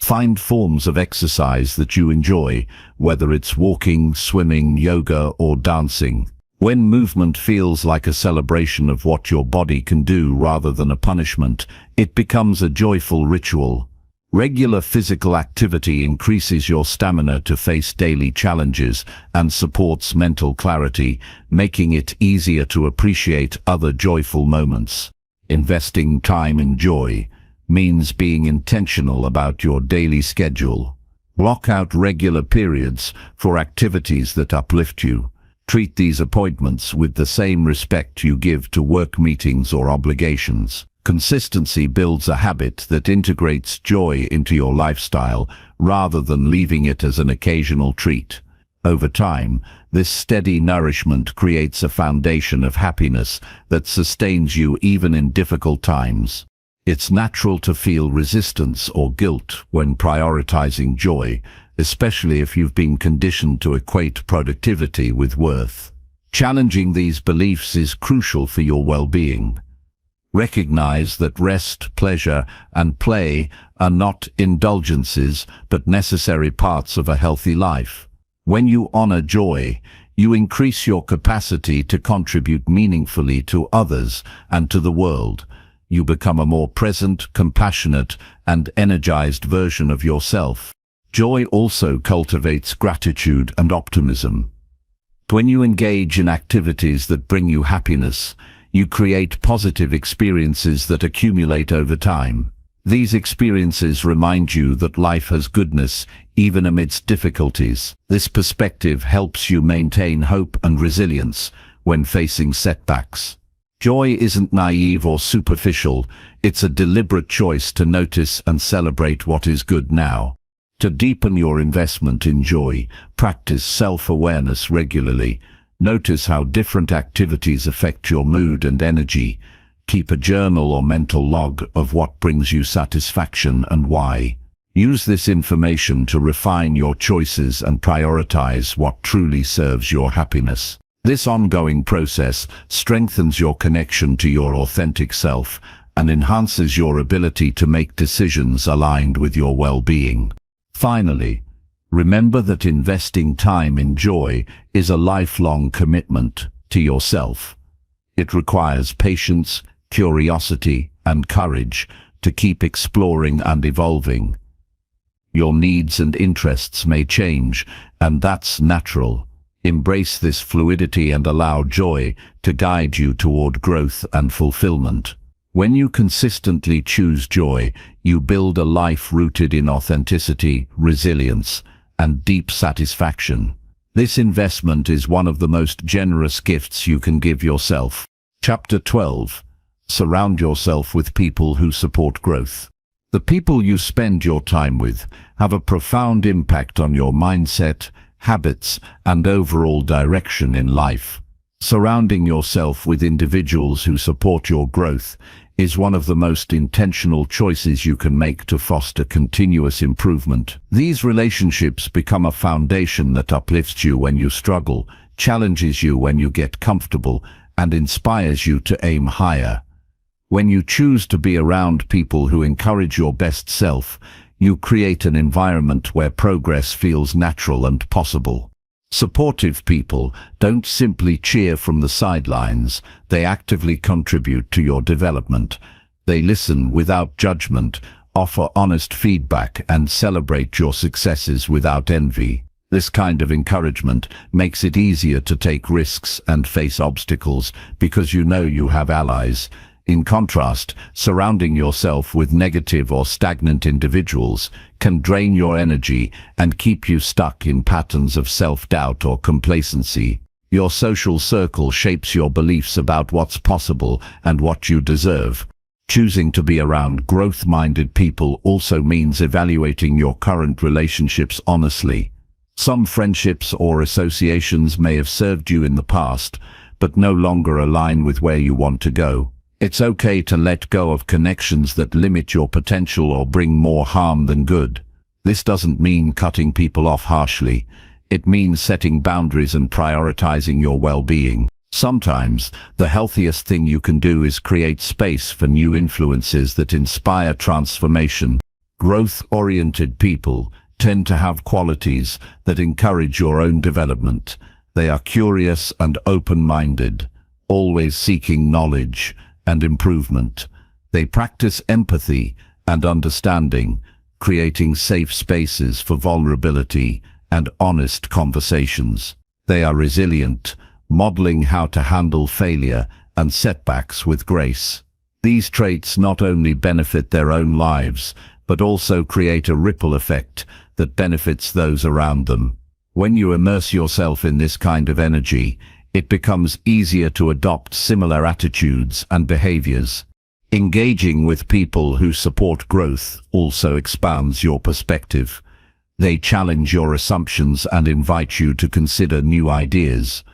Find forms of exercise that you enjoy, whether it's walking, swimming, yoga, or dancing. When movement feels like a celebration of what your body can do rather than a punishment, it becomes a joyful ritual. Regular physical activity increases your stamina to face daily challenges and supports mental clarity, making it easier to appreciate other joyful moments. Investing time in joy means being intentional about your daily schedule. Block out regular periods for activities that uplift you. Treat these appointments with the same respect you give to work meetings or obligations. Consistency builds a habit that integrates joy into your lifestyle rather than leaving it as an occasional treat. Over time, this steady nourishment creates a foundation of happiness that sustains you even in difficult times. It's natural to feel resistance or guilt when prioritizing joy, especially if you've been conditioned to equate productivity with worth. Challenging these beliefs is crucial for your well-being. Recognize that rest, pleasure, and play are not indulgences, but necessary parts of a healthy life. When you honor joy, you increase your capacity to contribute meaningfully to others and to the world. You become a more present, compassionate, and energized version of yourself. Joy also cultivates gratitude and optimism. When you engage in activities that bring you happiness, you create positive experiences that accumulate over time. These experiences remind you that life has goodness, even amidst difficulties. This perspective helps you maintain hope and resilience when facing setbacks. Joy isn't naive or superficial, it's a deliberate choice to notice and celebrate what is good now. To deepen your investment in joy, practice self-awareness regularly. Notice how different activities affect your mood and energy. Keep a journal or mental log of what brings you satisfaction and why. Use this information to refine your choices and prioritize what truly serves your happiness. This ongoing process strengthens your connection to your authentic self and enhances your ability to make decisions aligned with your well-being. Finally, remember that investing time in joy is a lifelong commitment to yourself. It requires patience, curiosity, and courage to keep exploring and evolving. Your needs and interests may change, and that's natural. Embrace this fluidity and allow joy to guide you toward growth and fulfillment. When you consistently choose joy, you build a life rooted in authenticity, resilience, and deep satisfaction. This investment is one of the most generous gifts you can give yourself. Chapter 12. Surround yourself with people who support growth. The people you spend your time with have a profound impact on your mindset, habits, and overall direction in life. Surrounding yourself with individuals who support your growth is one of the most intentional choices you can make to foster continuous improvement. These relationships become a foundation that uplifts you when you struggle, challenges you when you get comfortable, and inspires you to aim higher. When you choose to be around people who encourage your best self, you create an environment where progress feels natural and possible. Supportive people don't simply cheer from the sidelines, they actively contribute to your development. They listen without judgment, offer honest feedback, and celebrate your successes without envy. This kind of encouragement makes it easier to take risks and face obstacles because you know you have allies. In contrast, surrounding yourself with negative or stagnant individuals can drain your energy and keep you stuck in patterns of self-doubt or complacency. Your social circle shapes your beliefs about what's possible and what you deserve. Choosing to be around growth-minded people also means evaluating your current relationships honestly. Some friendships or associations may have served you in the past, but no longer align with where you want to go. It's okay to let go of connections that limit your potential or bring more harm than good. This doesn't mean cutting people off harshly. It means setting boundaries and prioritizing your well-being. Sometimes, the healthiest thing you can do is create space for new influences that inspire transformation. Growth-oriented people tend to have qualities that encourage your own development. They are curious and open-minded, always seeking knowledge and improvement. They practice empathy and understanding, creating safe spaces for vulnerability and honest conversations. They are resilient, modeling how to handle failure and setbacks with grace. These traits not only benefit their own lives, but also create a ripple effect that benefits those around them. When you immerse yourself in this kind of energy, it becomes easier to adopt similar attitudes and behaviors. Engaging with people who support growth also expands your perspective. They challenge your assumptions and invite you to consider new ideas.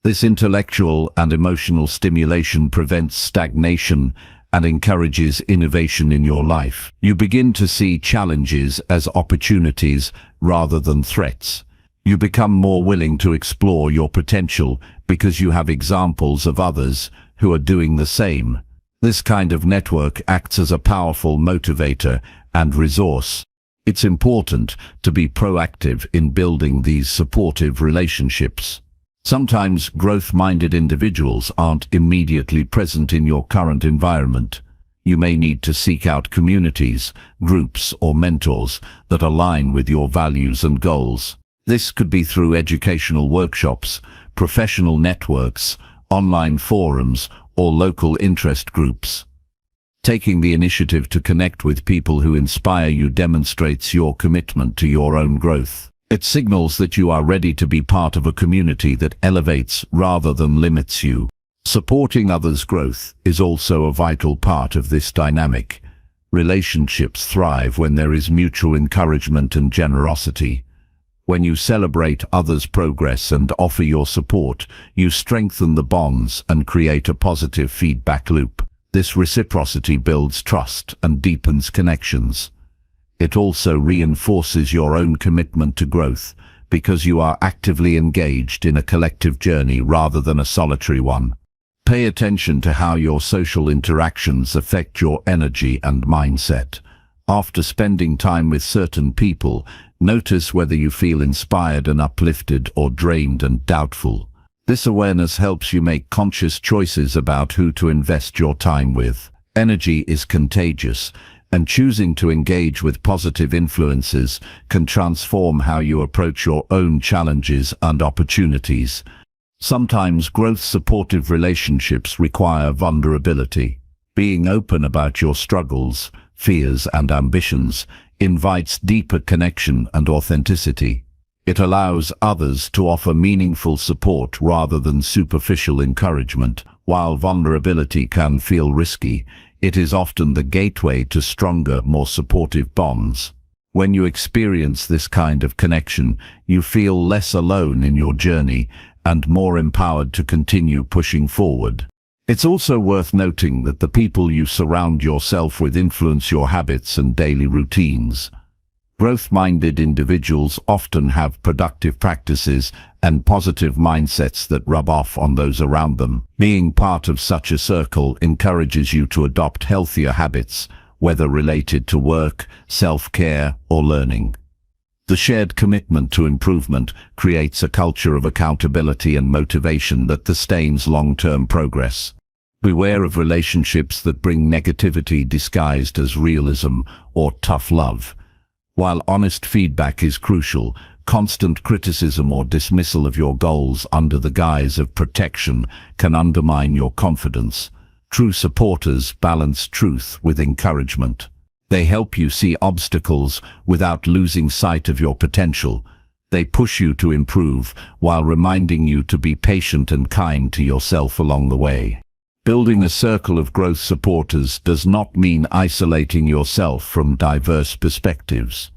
This intellectual and emotional stimulation prevents stagnation and encourages innovation in your life. You begin to see challenges as opportunities rather than threats. You become more willing to explore your potential because you have examples of others who are doing the same. This kind of network acts as a powerful motivator and resource. It's important to be proactive in building these supportive relationships. Sometimes growth-minded individuals aren't immediately present in your current environment. You may need to seek out communities, groups, or mentors that align with your values and goals. This could be through educational workshops, professional networks, online forums, or local interest groups. Taking the initiative to connect with people who inspire you demonstrates your commitment to your own growth. It signals that you are ready to be part of a community that elevates rather than limits you. Supporting others' growth is also a vital part of this dynamic. Relationships thrive when there is mutual encouragement and generosity. When you celebrate others' progress and offer your support, you strengthen the bonds and create a positive feedback loop. This reciprocity builds trust and deepens connections. It also reinforces your own commitment to growth, because you are actively engaged in a collective journey rather than a solitary one. Pay attention to how your social interactions affect your energy and mindset. After spending time with certain people, notice whether you feel inspired and uplifted or drained and doubtful. This awareness helps you make conscious choices about who to invest your time with. Energy is contagious, and choosing to engage with positive influences can transform how you approach your own challenges and opportunities. Sometimes growth-supportive relationships require vulnerability. Being open about your struggles, fears, and ambitions invites deeper connection and authenticity. It allows others to offer meaningful support rather than superficial encouragement. While vulnerability can feel risky, it is often the gateway to stronger, more supportive bonds. When you experience this kind of connection, you feel less alone in your journey and more empowered to continue pushing forward. It's also worth noting that the people you surround yourself with influence your habits and daily routines. Growth-minded individuals often have productive practices and positive mindsets that rub off on those around them. Being part of such a circle encourages you to adopt healthier habits, whether related to work, self-care, or learning. The shared commitment to improvement creates a culture of accountability and motivation that sustains long-term progress. Beware of relationships that bring negativity disguised as realism or tough love. While honest feedback is crucial, constant criticism or dismissal of your goals under the guise of protection can undermine your confidence. True supporters balance truth with encouragement. They help you see obstacles without losing sight of your potential. They push you to improve while reminding you to be patient and kind to yourself along the way. Building a circle of growth supporters does not mean isolating yourself from diverse perspectives.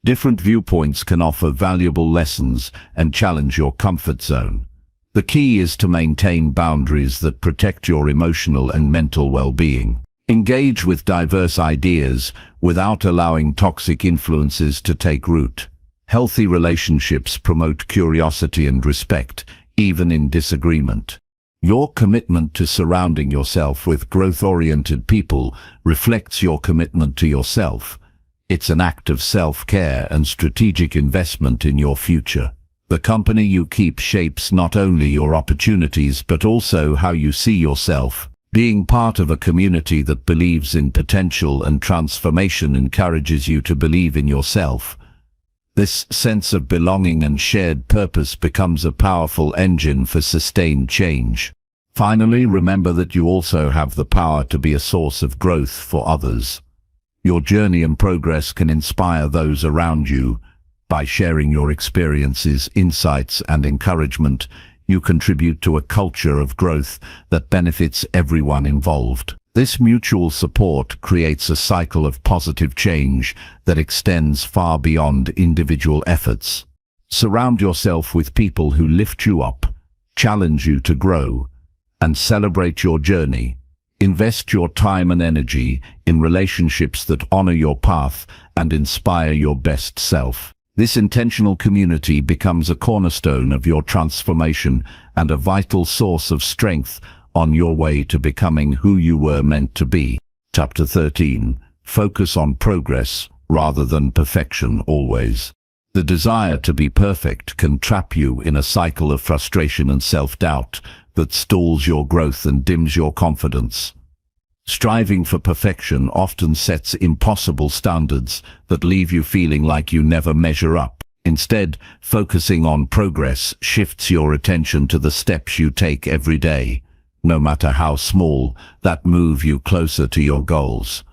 Different viewpoints can offer valuable lessons and challenge your comfort zone. The key is to maintain boundaries that protect your emotional and mental well-being. Engage with diverse ideas without allowing toxic influences to take root. Healthy relationships promote curiosity and respect, even in disagreement. Your commitment to surrounding yourself with growth-oriented people reflects your commitment to yourself. It's an act of self-care and strategic investment in your future. The company you keep shapes not only your opportunities but also how you see yourself. Being part of a community that believes in potential and transformation encourages you to believe in yourself. This sense of belonging and shared purpose becomes a powerful engine for sustained change. Finally, remember that you also have the power to be a source of growth for others. Your journey and progress can inspire those around you. By sharing your experiences, insights, and encouragement, you contribute to a culture of growth that benefits everyone involved. This mutual support creates a cycle of positive change that extends far beyond individual efforts. Surround yourself with people who lift you up, challenge you to grow, and celebrate your journey. Invest your time and energy in relationships that honor your path and inspire your best self. This intentional community becomes a cornerstone of your transformation and a vital source of strength on your way to becoming who you were meant to be. Chapter 13. Focus on progress rather than perfection always. The desire to be perfect can trap you in a cycle of frustration and self-doubt that stalls your growth and dims your confidence. Striving for perfection often sets impossible standards that leave you feeling like you never measure up. Instead, focusing on progress shifts your attention to the steps you take every day. No matter how small, that move you closer to your goals.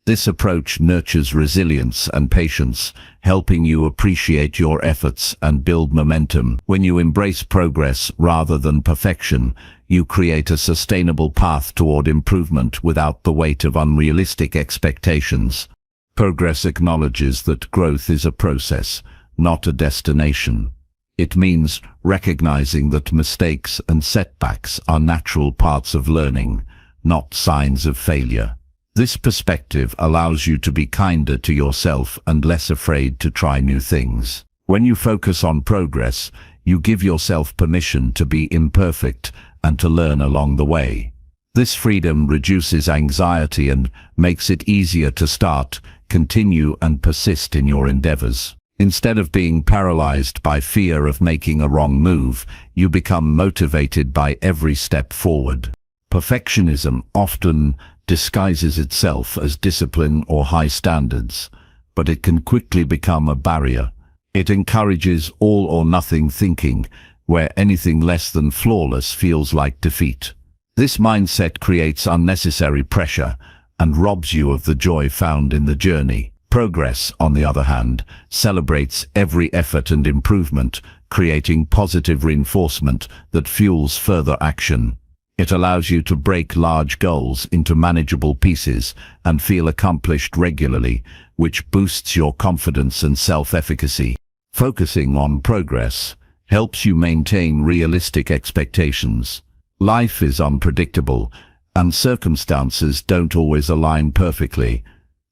This approach nurtures resilience and patience, helping you appreciate your efforts and build momentum. When you embrace progress rather than perfection, you create a sustainable path toward improvement without the weight of unrealistic expectations. Progress acknowledges that growth is a process, not a destination. It means recognizing that mistakes and setbacks are natural parts of learning, not signs of failure. This perspective allows you to be kinder to yourself and less afraid to try new things. When you focus on progress, you give yourself permission to be imperfect and to learn along the way. This freedom reduces anxiety and makes it easier to start, continue, and persist in your endeavors. Instead of being paralyzed by fear of making a wrong move, you become motivated by every step forward. Perfectionism often disguises itself as discipline or high standards, but it can quickly become a barrier. It encourages all or nothing thinking, where anything less than flawless feels like defeat. This mindset creates unnecessary pressure and robs you of the joy found in the journey. Progress, on the other hand, celebrates every effort and improvement, creating positive reinforcement that fuels further action. It allows you to break large goals into manageable pieces and feel accomplished regularly, which boosts your confidence and self-efficacy. Focusing on progress helps you maintain realistic expectations. Life is unpredictable, and circumstances don't always align perfectly.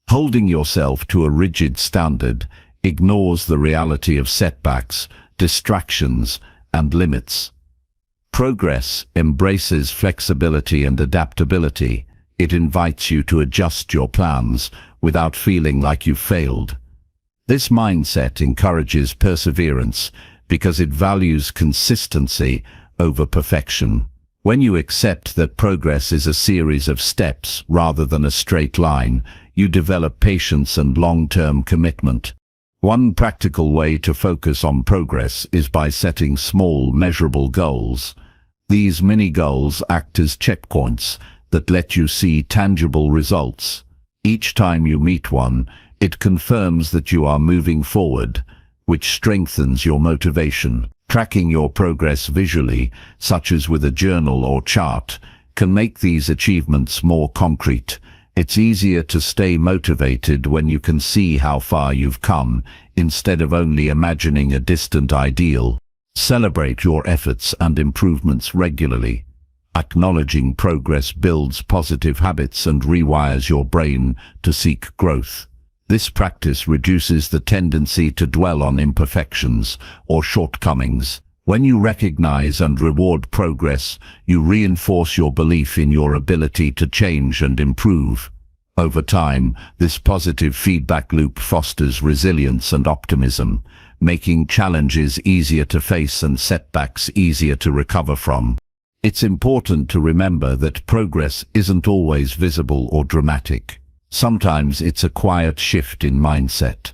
Holding yourself to a rigid standard ignores the reality of setbacks, distractions, and limits. Progress embraces flexibility and adaptability. It invites you to adjust your plans without feeling like you've failed. This mindset encourages perseverance because it values consistency over perfection. When you accept that progress is a series of steps rather than a straight line, you develop patience and long-term commitment. One practical way to focus on progress is by setting small, measurable goals. These mini-goals act as checkpoints that let you see tangible results. Each time you meet one, it confirms that you are moving forward, which strengthens your motivation. Tracking your progress visually, such as with a journal or chart, can make these achievements more concrete. It's easier to stay motivated when you can see how far you've come, instead of only imagining a distant ideal. Celebrate your efforts and improvements regularly. Acknowledging progress builds positive habits and rewires your brain to seek growth. This practice reduces the tendency to dwell on imperfections or shortcomings. When you recognize and reward progress, you reinforce your belief in your ability to change and improve. Over time, this positive feedback loop fosters resilience and optimism, making challenges easier to face and setbacks easier to recover from. It's important to remember that progress isn't always visible or dramatic. Sometimes it's a quiet shift in mindset,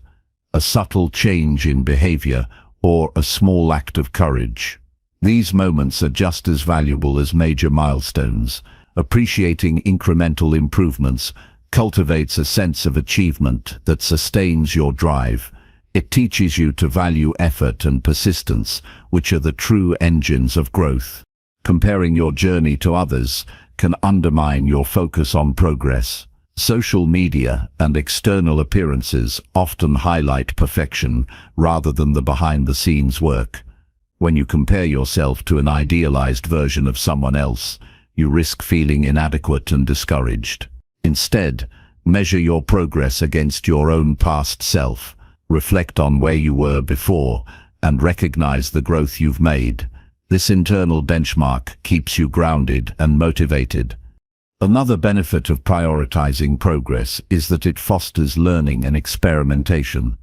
a subtle change in behavior, or a small act of courage. These moments are just as valuable as major milestones. Appreciating incremental improvements cultivates a sense of achievement that sustains your drive. It teaches you to value effort and persistence, which are the true engines of growth. Comparing your journey to others can undermine your focus on progress. Social media and external appearances often highlight perfection rather than the behind-the-scenes work. When you compare yourself to an idealized version of someone else, you risk feeling inadequate and discouraged. Instead, measure your progress against your own past self. Reflect on where you were before and recognize the growth you've made. This internal benchmark keeps you grounded and motivated. Another benefit of prioritizing progress is that it fosters learning and experimentation.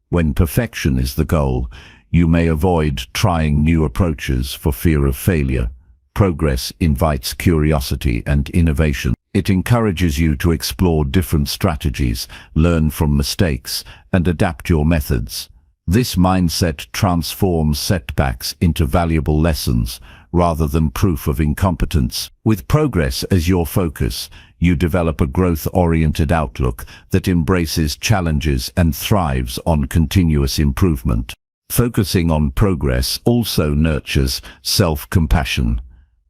When perfection is the goal, you may avoid trying new approaches for fear of failure. Progress invites curiosity and innovation. It encourages you to explore different strategies, learn from mistakes, and adapt your methods. This mindset transforms setbacks into valuable lessons rather than proof of incompetence. With progress as your focus, you develop a growth-oriented outlook that embraces challenges and thrives on continuous improvement. Focusing on progress also nurtures self-compassion.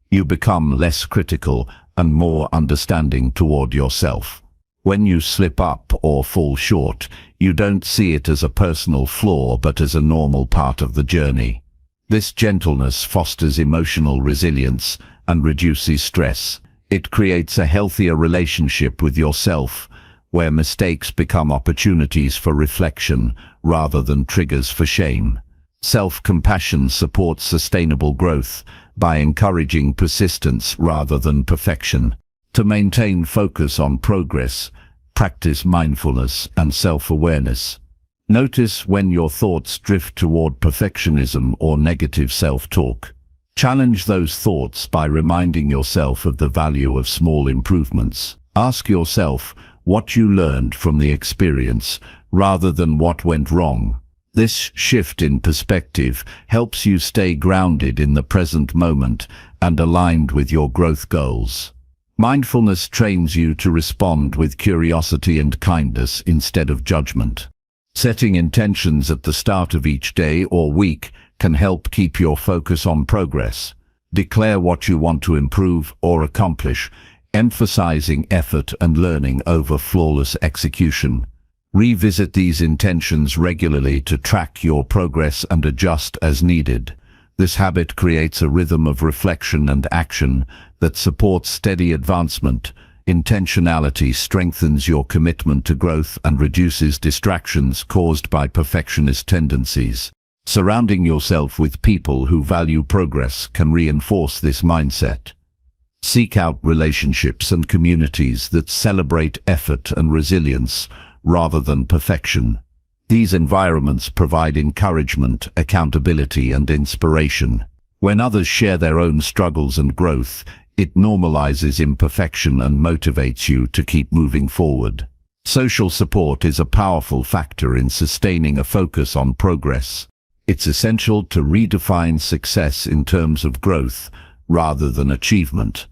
You become less critical and more understanding toward yourself. When you slip up or fall short, you don't see it as a personal flaw but as a normal part of the journey. This gentleness fosters emotional resilience and reduces stress. It creates a healthier relationship with yourself, where mistakes become opportunities for reflection rather than triggers for shame. Self-compassion supports sustainable growth by encouraging persistence rather than perfection. To maintain focus on progress, practice mindfulness and self-awareness. Notice when your thoughts drift toward perfectionism or negative self-talk. Challenge those thoughts by reminding yourself of the value of small improvements. Ask yourself what you learned from the experience rather than what went wrong. This shift in perspective helps you stay grounded in the present moment and aligned with your growth goals. Mindfulness trains you to respond with curiosity and kindness instead of judgment. Setting intentions at the start of each day or week can help keep your focus on progress. Declare what you want to improve or accomplish, emphasizing effort and learning over flawless execution. Revisit these intentions regularly to track your progress and adjust as needed. This habit creates a rhythm of reflection and action that supports steady advancement. Intentionality strengthens your commitment to growth and reduces distractions caused by perfectionist tendencies. Surrounding yourself with people who value progress can reinforce this mindset. Seek out relationships and communities that celebrate effort and resilience rather than perfection. These environments provide encouragement, accountability, and inspiration. When others share their own struggles and growth, it normalizes imperfection and motivates you to keep moving forward. Social support is a powerful factor in sustaining a focus on progress. It's essential to redefine success in terms of growth rather than achievement.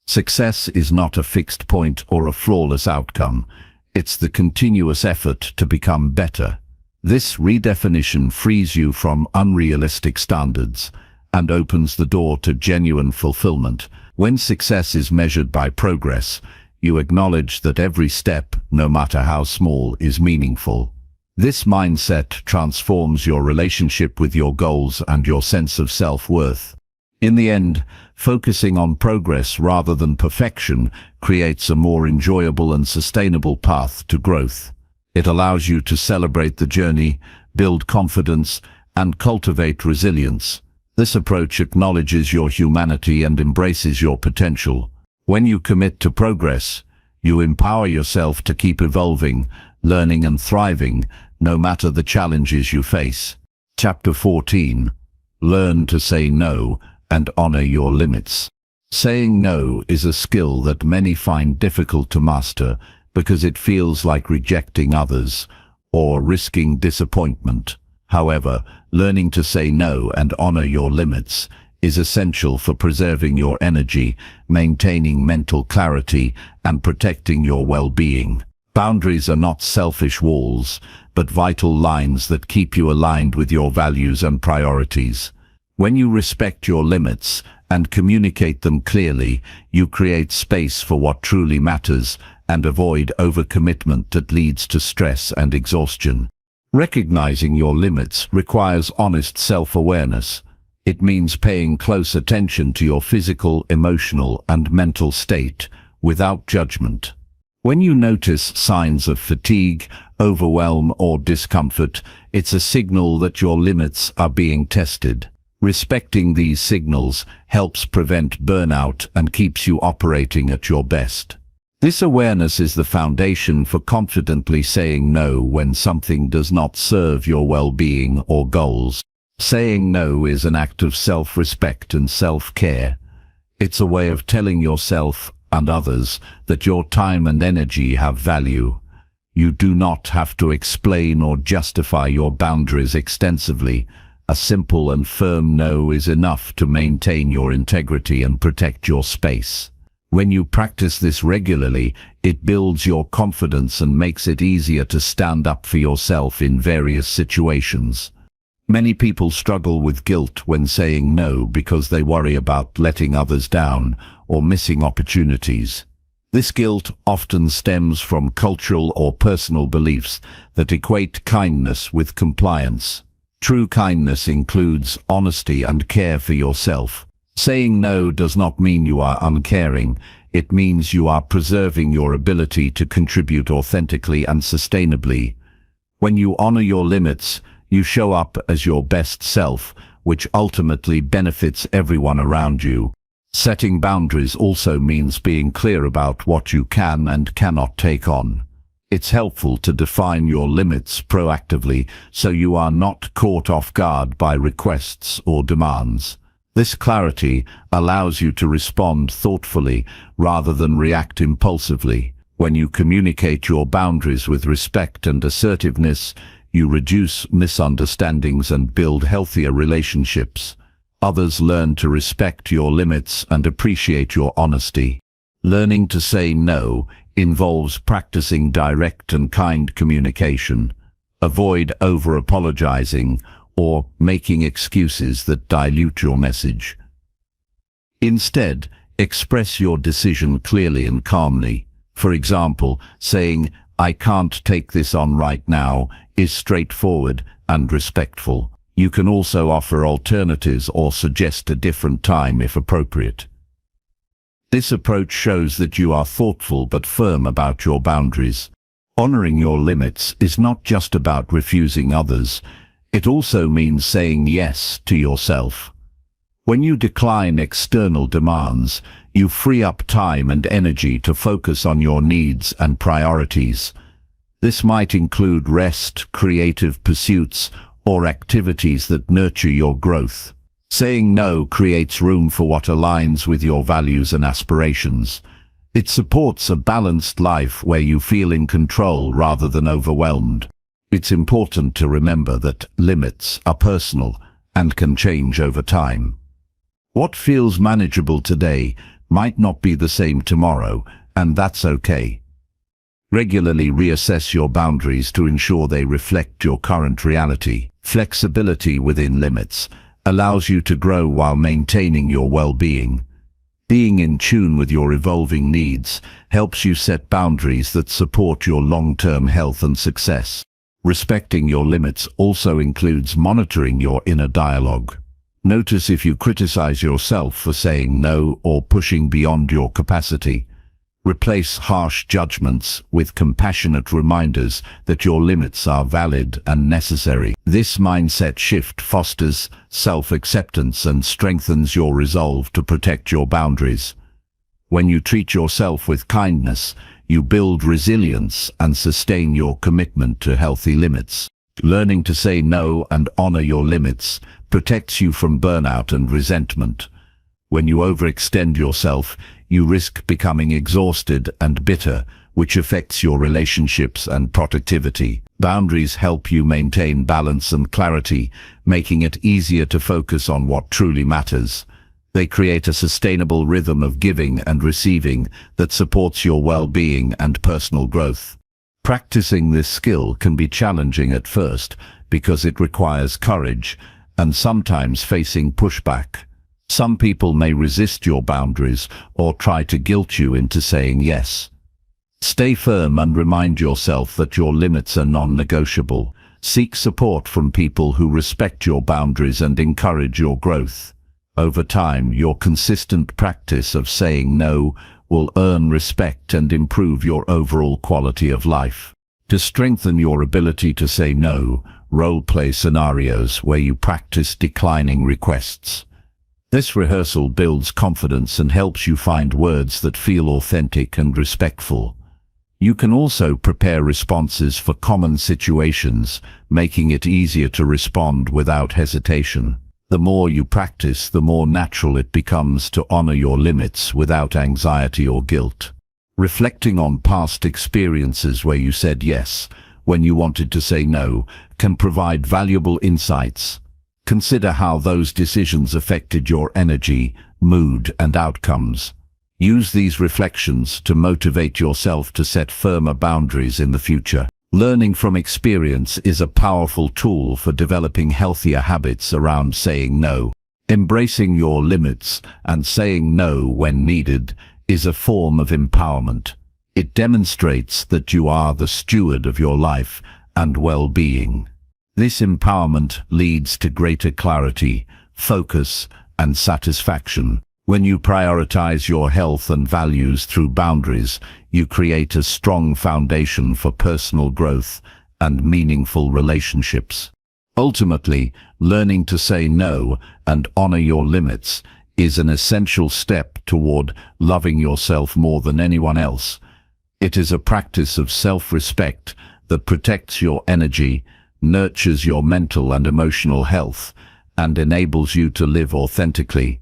Success is not a fixed point or a flawless outcome. It's the continuous effort to become better. This redefinition frees you from unrealistic standards and opens the door to genuine fulfillment. When success is measured by progress, you acknowledge that every step, no matter how small, is meaningful. This mindset transforms your relationship with your goals and your sense of self-worth. In the end, focusing on progress rather than perfection creates a more enjoyable and sustainable path to growth. It allows you to celebrate the journey, build confidence, and cultivate resilience. This approach acknowledges your humanity and embraces your potential. When you commit to progress, you empower yourself to keep evolving, learning and thriving, no matter the challenges you face. Chapter 14. Learn to say no and honor your limits. Saying no is a skill that many find difficult to master because it feels like rejecting others or risking disappointment. However, learning to say no and honor your limits is essential for preserving your energy, maintaining mental clarity, and protecting your well-being. Boundaries are not selfish walls, but vital lines that keep you aligned with your values and priorities. When you respect your limits and communicate them clearly, you create space for what truly matters and avoid overcommitment that leads to stress and exhaustion. Recognizing your limits requires honest self-awareness. It means paying close attention to your physical, emotional, and mental state without judgment. When you notice signs of fatigue, overwhelm, or discomfort, it's a signal that your limits are being tested. Respecting these signals helps prevent burnout and keeps you operating at your best. This awareness is the foundation for confidently saying no when something does not serve your well-being or goals. Saying no is an act of self-respect and self-care. It's a way of telling yourself and others that your time and energy have value. You do not have to explain or justify your boundaries extensively. A simple and firm no is enough to maintain your integrity and protect your space. When you practice this regularly, it builds your confidence and makes it easier to stand up for yourself in various situations. Many people struggle with guilt when saying no because they worry about letting others down or missing opportunities. This guilt often stems from cultural or personal beliefs that equate kindness with compliance. True kindness includes honesty and care for yourself. Saying no does not mean you are uncaring. It means you are preserving your ability to contribute authentically and sustainably. When you honor your limits, you show up as your best self, which ultimately benefits everyone around you. Setting boundaries also means being clear about what you can and cannot take on. It's helpful to define your limits proactively so you are not caught off guard by requests or demands. This clarity allows you to respond thoughtfully rather than react impulsively. When you communicate your boundaries with respect and assertiveness, you reduce misunderstandings and build healthier relationships. Others learn to respect your limits and appreciate your honesty. Learning to say no involves practicing direct and kind communication. Avoid over-apologizing or making excuses that dilute your message. Instead, express your decision clearly and calmly. For example, saying, "I can't take this on right now," is straightforward and respectful. You can also offer alternatives or suggest a different time if appropriate. This approach shows that you are thoughtful but firm about your boundaries. Honoring your limits is not just about refusing others. It also means saying yes to yourself. When you decline external demands, you free up time and energy to focus on your needs and priorities. This might include rest, creative pursuits, or activities that nurture your growth. Saying no creates room for what aligns with your values and aspirations. It supports a balanced life where you feel in control rather than overwhelmed. It's important to remember that limits are personal and can change over time. What feels manageable today might not be the same tomorrow, and that's okay. Regularly reassess your boundaries to ensure they reflect your current reality. Flexibility within limits allows you to grow while maintaining your well-being. Being in tune with your evolving needs helps you set boundaries that support your long-term health and success. Respecting your limits also includes monitoring your inner dialogue. Notice if you criticize yourself for saying no or pushing beyond your capacity. Replace harsh judgments with compassionate reminders that your limits are valid and necessary. This mindset shift fosters self-acceptance and strengthens your resolve to protect your boundaries. When you treat yourself with kindness, you build resilience and sustain your commitment to healthy limits. Learning to say no and honor your limits protects you from burnout and resentment. When you overextend yourself, you risk becoming exhausted and bitter, which affects your relationships and productivity. Boundaries help you maintain balance and clarity, making it easier to focus on what truly matters. They create a sustainable rhythm of giving and receiving that supports your well-being and personal growth. Practicing this skill can be challenging at first because it requires courage and sometimes facing pushback. Some people may resist your boundaries or try to guilt you into saying yes. Stay firm and remind yourself that your limits are non-negotiable. Seek support from people who respect your boundaries and encourage your growth. Over time, your consistent practice of saying no will earn respect and improve your overall quality of life. To strengthen your ability to say no, role-play scenarios where you practice declining requests. This rehearsal builds confidence and helps you find words that feel authentic and respectful. You can also prepare responses for common situations, making it easier to respond without hesitation. The more you practice, the more natural it becomes to honor your limits without anxiety or guilt. Reflecting on past experiences where you said yes when you wanted to say no can provide valuable insights. Consider how those decisions affected your energy, mood, and outcomes. Use these reflections to motivate yourself to set firmer boundaries in the future. Learning from experience is a powerful tool for developing healthier habits around saying no. Embracing your limits and saying no when needed is a form of empowerment. It demonstrates that you are the steward of your life and well-being. This empowerment leads to greater clarity, focus, and satisfaction. When you prioritize your health and values through boundaries, you create a strong foundation for personal growth and meaningful relationships. Ultimately, learning to say no and honor your limits is an essential step toward loving yourself more than anyone else. It is a practice of self-respect that protects your energy, nurtures your mental and emotional health, and enables you to live authentically.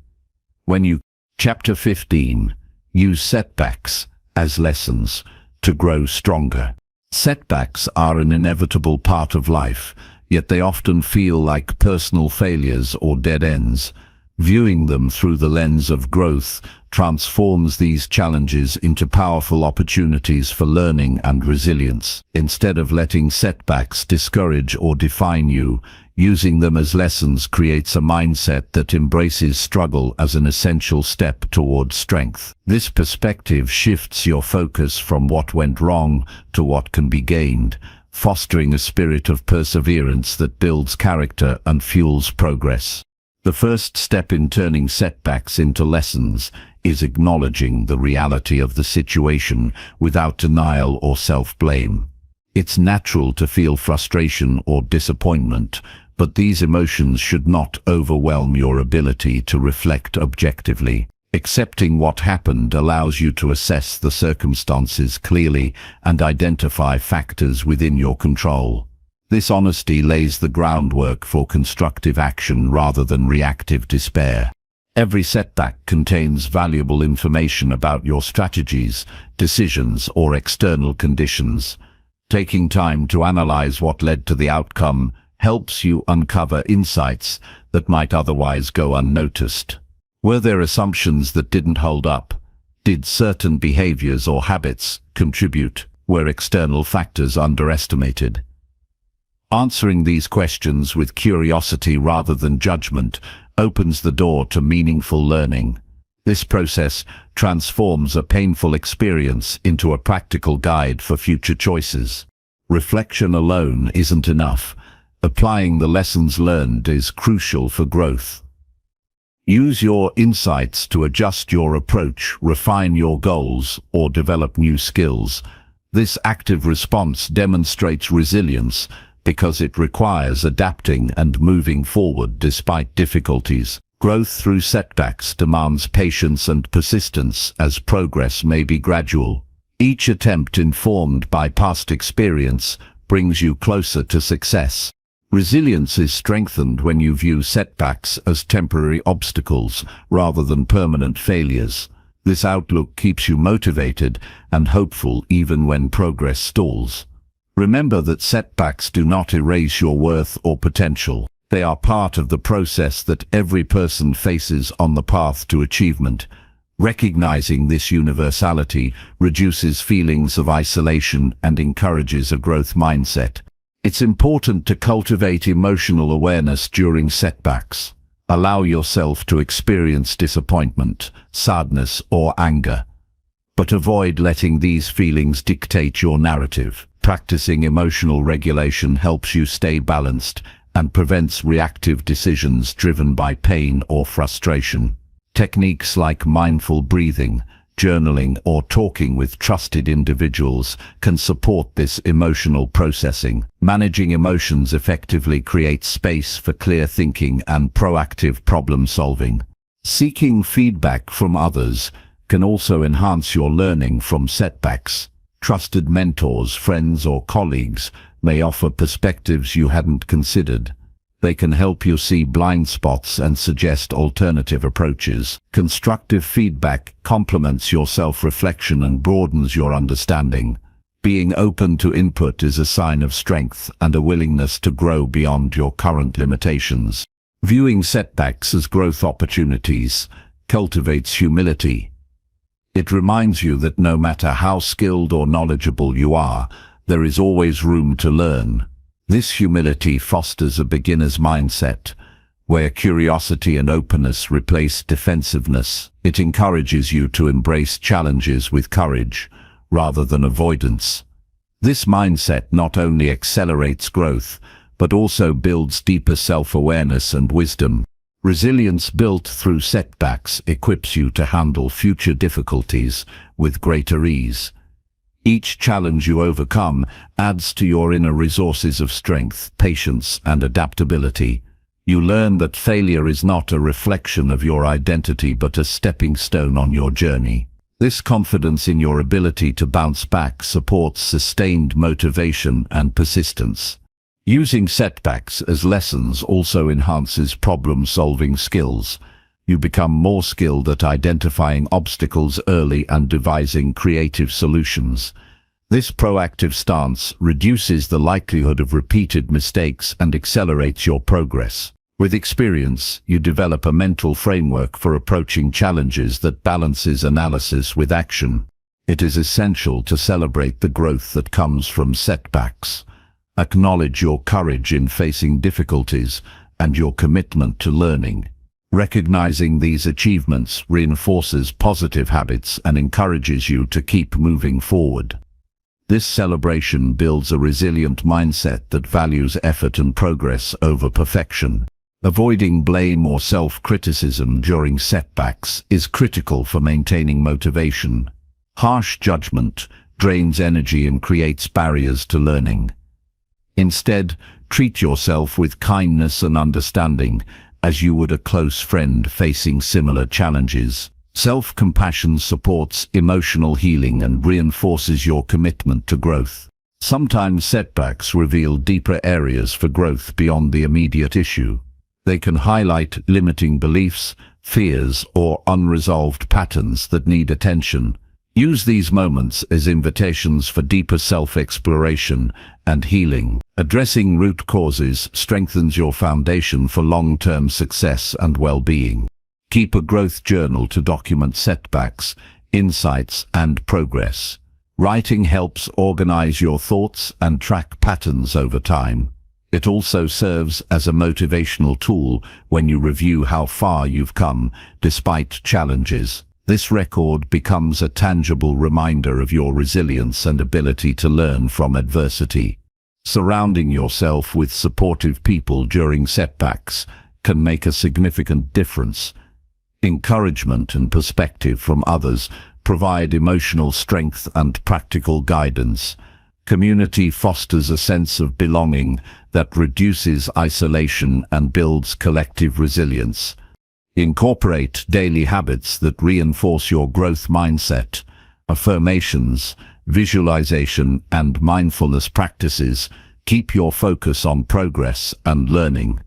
Chapter 15. Use setbacks as lessons to grow stronger. Setbacks are an inevitable part of life, yet they often feel like personal failures or dead ends. Viewing them through the lens of growth transforms these challenges into powerful opportunities for learning and resilience. Instead of letting setbacks discourage or define you, using them as lessons creates a mindset that embraces struggle as an essential step toward strength. This perspective shifts your focus from what went wrong to what can be gained, fostering a spirit of perseverance that builds character and fuels progress. The first step in turning setbacks into lessons is acknowledging the reality of the situation without denial or self-blame. It's natural to feel frustration or disappointment, but these emotions should not overwhelm your ability to reflect objectively. Accepting what happened allows you to assess the circumstances clearly and identify factors within your control. This honesty lays the groundwork for constructive action rather than reactive despair. Every setback contains valuable information about your strategies, decisions, or external conditions. Taking time to analyze what led to the outcome helps you uncover insights that might otherwise go unnoticed. Were there assumptions that didn't hold up? Did certain behaviors or habits contribute? Were external factors underestimated? Answering these questions with curiosity rather than judgment opens the door to meaningful learning. This process transforms a painful experience into a practical guide for future choices. Reflection alone isn't enough. Applying the lessons learned is crucial for growth. Use your insights to adjust your approach, refine your goals, or develop new skills. This active response demonstrates resilience because it requires adapting and moving forward despite difficulties. Growth through setbacks demands patience and persistence, as progress may be gradual. Each attempt informed by past experience brings you closer to success. Resilience is strengthened when you view setbacks as temporary obstacles rather than permanent failures. This outlook keeps you motivated and hopeful even when progress stalls. Remember that setbacks do not erase your worth or potential. They are part of the process that every person faces on the path to achievement. Recognizing this universality reduces feelings of isolation and encourages a growth mindset. It's important to cultivate emotional awareness during setbacks. Allow yourself to experience disappointment, sadness, or anger, but avoid letting these feelings dictate your narrative. Practicing emotional regulation helps you stay balanced and prevents reactive decisions driven by pain or frustration. Techniques like mindful breathing, journaling, or talking with trusted individuals can support this emotional processing. Managing emotions effectively creates space for clear thinking and proactive problem solving. Seeking feedback from others can also enhance your learning from setbacks. Trusted mentors, friends, or colleagues may offer perspectives you hadn't considered. They can help you see blind spots and suggest alternative approaches. Constructive feedback complements your self-reflection and broadens your understanding. Being open to input is a sign of strength and a willingness to grow beyond your current limitations. Viewing setbacks as growth opportunities cultivates humility. It reminds you that no matter how skilled or knowledgeable you are, there is always room to learn. This humility fosters a beginner's mindset, where curiosity and openness replace defensiveness. It encourages you to embrace challenges with courage, rather than avoidance. This mindset not only accelerates growth, but also builds deeper self-awareness and wisdom. Resilience built through setbacks equips you to handle future difficulties with greater ease. Each challenge you overcome adds to your inner resources of strength, patience, and adaptability. You learn that failure is not a reflection of your identity but a stepping stone on your journey. This confidence in your ability to bounce back supports sustained motivation and persistence. Using setbacks as lessons also enhances problem-solving skills. You become more skilled at identifying obstacles early and devising creative solutions. This proactive stance reduces the likelihood of repeated mistakes and accelerates your progress. With experience, you develop a mental framework for approaching challenges that balances analysis with action. It is essential to celebrate the growth that comes from setbacks. Acknowledge your courage in facing difficulties and your commitment to learning. Recognizing these achievements reinforces positive habits and encourages you to keep moving forward. This celebration builds a resilient mindset that values effort and progress over perfection. Avoiding blame or self-criticism during setbacks is critical for maintaining motivation. Harsh judgment drains energy and creates barriers to learning. Instead, treat yourself with kindness and understanding, as you would a close friend facing similar challenges. Self-compassion supports emotional healing and reinforces your commitment to growth. Sometimes setbacks reveal deeper areas for growth beyond the immediate issue. They can highlight limiting beliefs, fears, or unresolved patterns that need attention. Use these moments as invitations for deeper self-exploration and healing. Addressing root causes strengthens your foundation for long-term success and well-being. Keep a growth journal to document setbacks, insights, and progress. Writing helps organize your thoughts and track patterns over time. It also serves as a motivational tool when you review how far you've come, despite challenges. This record becomes a tangible reminder of your resilience and ability to learn from adversity. Surrounding yourself with supportive people during setbacks can make a significant difference. Encouragement and perspective from others provide emotional strength and practical guidance. Community fosters a sense of belonging that reduces isolation and builds collective resilience. Incorporate daily habits that reinforce your growth mindset. Affirmations, visualization, and mindfulness practices keep your focus on progress and learning.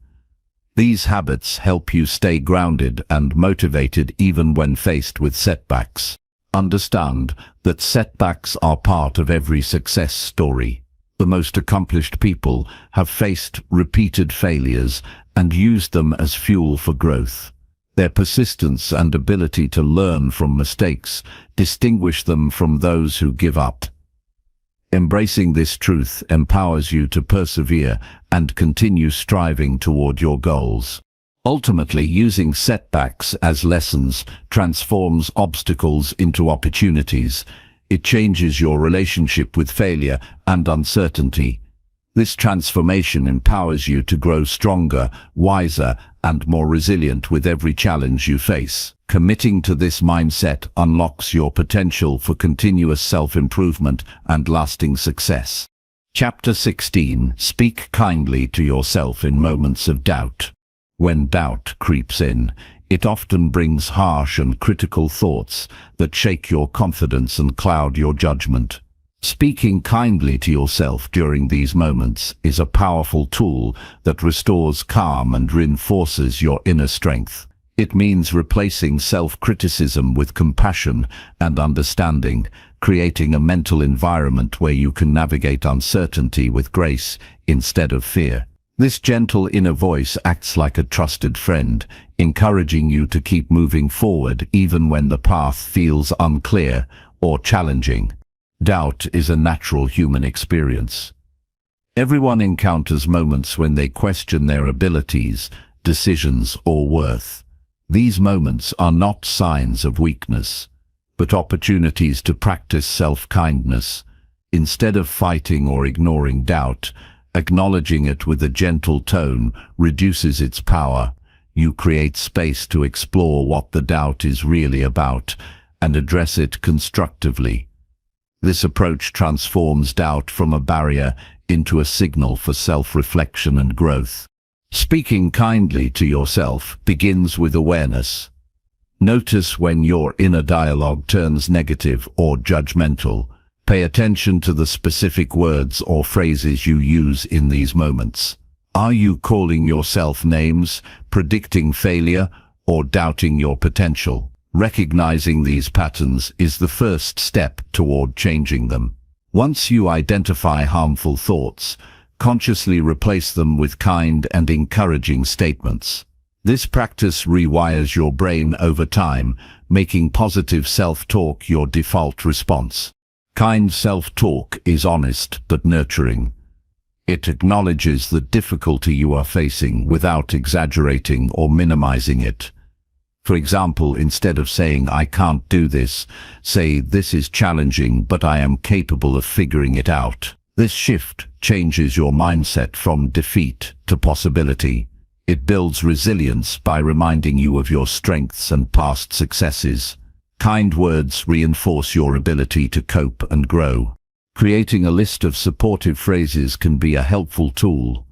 These habits help you stay grounded and motivated even when faced with setbacks. Understand that setbacks are part of every success story. The most accomplished people have faced repeated failures and used them as fuel for growth. Their persistence and ability to learn from mistakes distinguish them from those who give up. Embracing this truth empowers you to persevere and continue striving toward your goals. Ultimately, using setbacks as lessons transforms obstacles into opportunities. It changes your relationship with failure and uncertainty. This transformation empowers you to grow stronger, wiser, and more resilient with every challenge you face. Committing to this mindset unlocks your potential for continuous self-improvement and lasting success. Chapter 16. Speak kindly to yourself in moments of doubt. When doubt creeps in, it often brings harsh and critical thoughts that shake your confidence and cloud your judgment. Speaking kindly to yourself during these moments is a powerful tool that restores calm and reinforces your inner strength. It means replacing self-criticism with compassion and understanding, creating a mental environment where you can navigate uncertainty with grace instead of fear. This gentle inner voice acts like a trusted friend, encouraging you to keep moving forward even when the path feels unclear or challenging. Doubt is a natural human experience. Everyone encounters moments when they question their abilities, decisions, or worth. These moments are not signs of weakness, but opportunities to practice self-kindness. Instead of fighting or ignoring doubt, acknowledging it with a gentle tone reduces its power. You create space to explore what the doubt is really about and address it constructively. This approach transforms doubt from a barrier into a signal for self-reflection and growth. Speaking kindly to yourself begins with awareness. Notice when your inner dialogue turns negative or judgmental. Pay attention to the specific words or phrases you use in these moments. Are you calling yourself names, predicting failure, or doubting your potential? Recognizing these patterns is the first step toward changing them. Once you identify harmful thoughts, consciously replace them with kind and encouraging statements. This practice rewires your brain over time, making positive self-talk your default response. Kind self-talk is honest but nurturing. It acknowledges the difficulty you are facing without exaggerating or minimizing it. For example, instead of saying, "I can't do this," say, "This is challenging, but I am capable of figuring it out." This shift changes your mindset from defeat to possibility. It builds resilience by reminding you of your strengths and past successes. Kind words reinforce your ability to cope and grow. Creating a list of supportive phrases can be a helpful tool.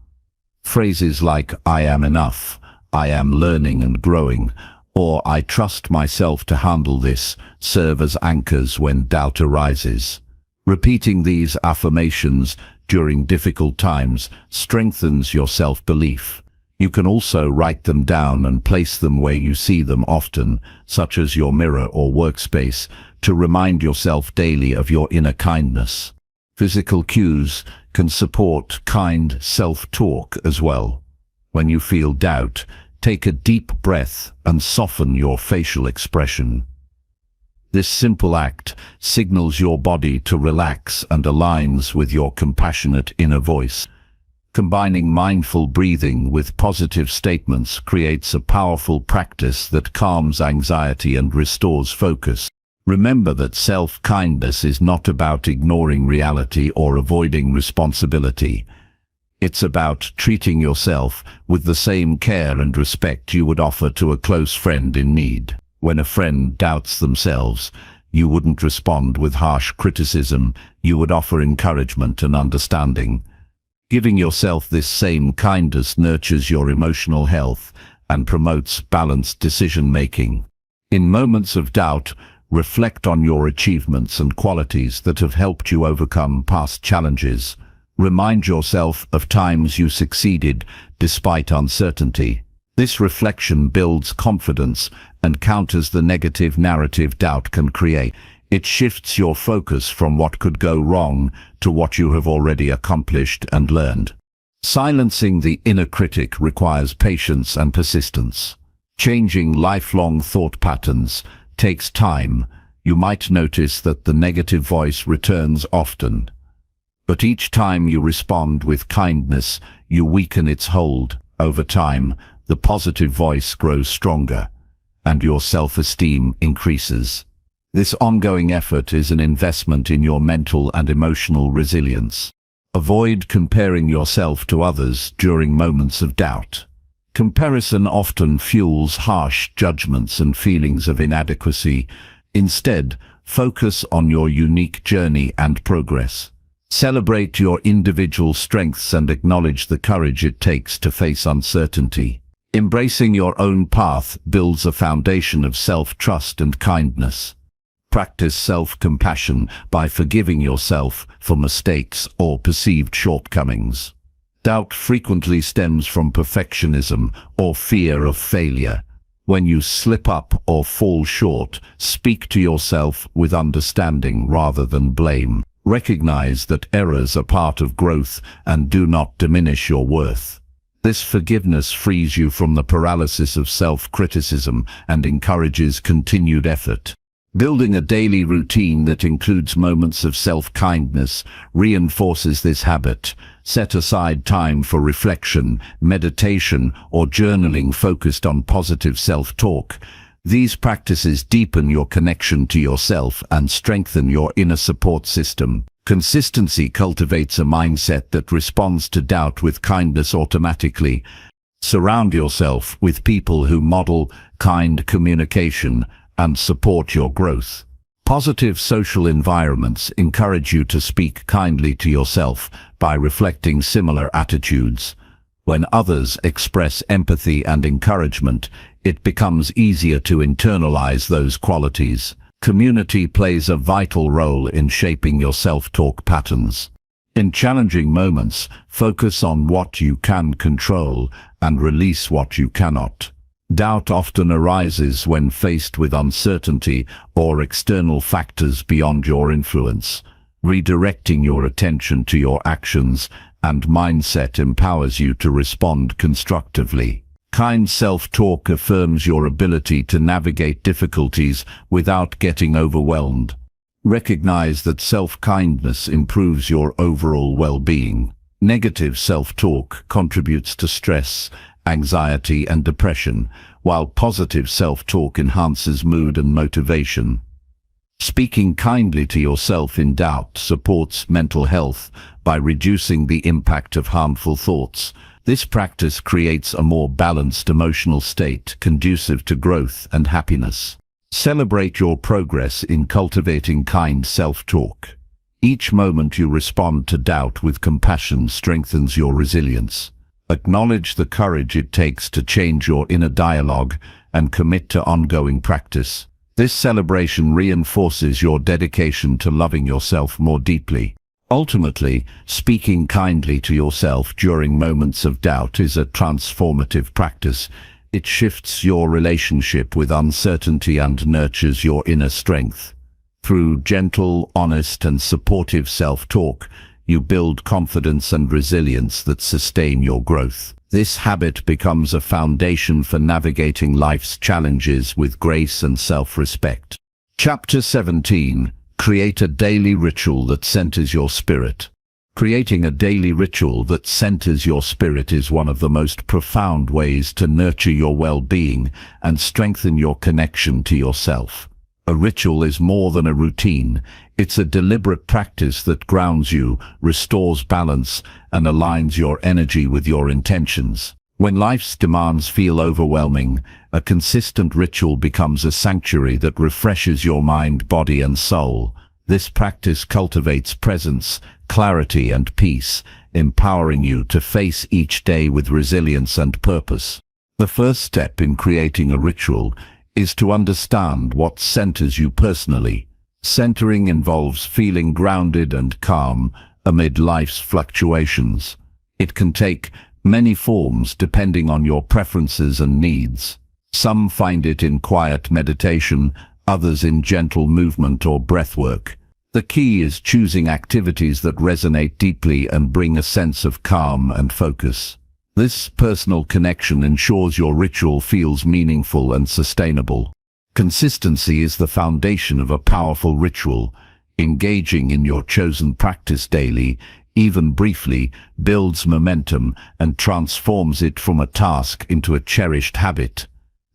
Phrases like, "I am enough," "I am learning and growing," or "I trust myself to handle this," serve as anchors when doubt arises. Repeating these affirmations during difficult times strengthens your self-belief. You can also write them down and place them where you see them often, such as your mirror or workspace, to remind yourself daily of your inner kindness. Physical cues can support kind self-talk as well. When you feel doubt, take a deep breath and soften your facial expression. This simple act signals your body to relax and aligns with your compassionate inner voice. Combining mindful breathing with positive statements creates a powerful practice that calms anxiety and restores focus. Remember that self-kindness is not about ignoring reality or avoiding responsibility. It's about treating yourself with the same care and respect you would offer to a close friend in need. When a friend doubts themselves, you wouldn't respond with harsh criticism, you would offer encouragement and understanding. Giving yourself this same kindness nurtures your emotional health and promotes balanced decision-making. In moments of doubt, reflect on your achievements and qualities that have helped you overcome past challenges. Remind yourself of times you succeeded despite uncertainty. This reflection builds confidence and counters the negative narrative doubt can create. It shifts your focus from what could go wrong to what you have already accomplished and learned. Silencing the inner critic requires patience and persistence. Changing lifelong thought patterns takes time. You might notice that the negative voice returns often. But each time you respond with kindness, you weaken its hold. Over time, the positive voice grows stronger, and your self-esteem increases. This ongoing effort is an investment in your mental and emotional resilience. Avoid comparing yourself to others during moments of doubt. Comparison often fuels harsh judgments and feelings of inadequacy. Instead, focus on your unique journey and progress. Celebrate your individual strengths and acknowledge the courage it takes to face uncertainty. Embracing your own path builds a foundation of self-trust and kindness. Practice self-compassion by forgiving yourself for mistakes or perceived shortcomings. Doubt frequently stems from perfectionism or fear of failure. When you slip up or fall short, speak to yourself with understanding rather than blame. Recognize that errors are part of growth and do not diminish your worth. This forgiveness frees you from the paralysis of self-criticism and encourages continued effort. Building a daily routine that includes moments of self-kindness reinforces this habit. Set aside time for reflection, meditation, or journaling focused on positive self-talk. These practices deepen your connection to yourself and strengthen your inner support system. Consistency cultivates a mindset that responds to doubt with kindness automatically. Surround yourself with people who model kind communication and support your growth. Positive social environments encourage you to speak kindly to yourself by reflecting similar attitudes. When others express empathy and encouragement, it becomes easier to internalize those qualities. Community plays a vital role in shaping your self-talk patterns. In challenging moments, focus on what you can control and release what you cannot. Doubt often arises when faced with uncertainty or external factors beyond your influence. Redirecting your attention to your actions and mindset empowers you to respond constructively. Kind self-talk affirms your ability to navigate difficulties without getting overwhelmed. Recognize that self-kindness improves your overall well-being. Negative self-talk contributes to stress, anxiety, and depression, while positive self-talk enhances mood and motivation. Speaking kindly to yourself in doubt supports mental health by reducing the impact of harmful thoughts. This practice creates a more balanced emotional state conducive to growth and happiness. Celebrate your progress in cultivating kind self-talk. Each moment you respond to doubt with compassion strengthens your resilience. Acknowledge the courage it takes to change your inner dialogue and commit to ongoing practice. This celebration reinforces your dedication to loving yourself more deeply. Ultimately, speaking kindly to yourself during moments of doubt is a transformative practice. It shifts your relationship with uncertainty and nurtures your inner strength. Through gentle, honest, and supportive self-talk, you build confidence and resilience that sustain your growth. This habit becomes a foundation for navigating life's challenges with grace and self-respect. Chapter 17. Create a daily ritual that centers your spirit. Creating a daily ritual that centers your spirit is one of the most profound ways to nurture your well-being and strengthen your connection to yourself. A ritual is more than a routine. It's a deliberate practice that grounds you, restores balance, and aligns your energy with your intentions. When life's demands feel overwhelming, a consistent ritual becomes a sanctuary that refreshes your mind, body, and soul. This practice cultivates presence, clarity, and peace, empowering you to face each day with resilience and purpose. The first step in creating a ritual is to understand what centers you personally. Centering involves feeling grounded and calm amid life's fluctuations. It can take many forms depending on your preferences and needs. Some find it in quiet meditation, others in gentle movement or breathwork. The key is choosing activities that resonate deeply and bring a sense of calm and focus. This personal connection ensures your ritual feels meaningful and sustainable. Consistency is the foundation of a powerful ritual. Engaging in your chosen practice daily, even briefly, builds momentum and transforms it from a task into a cherished habit.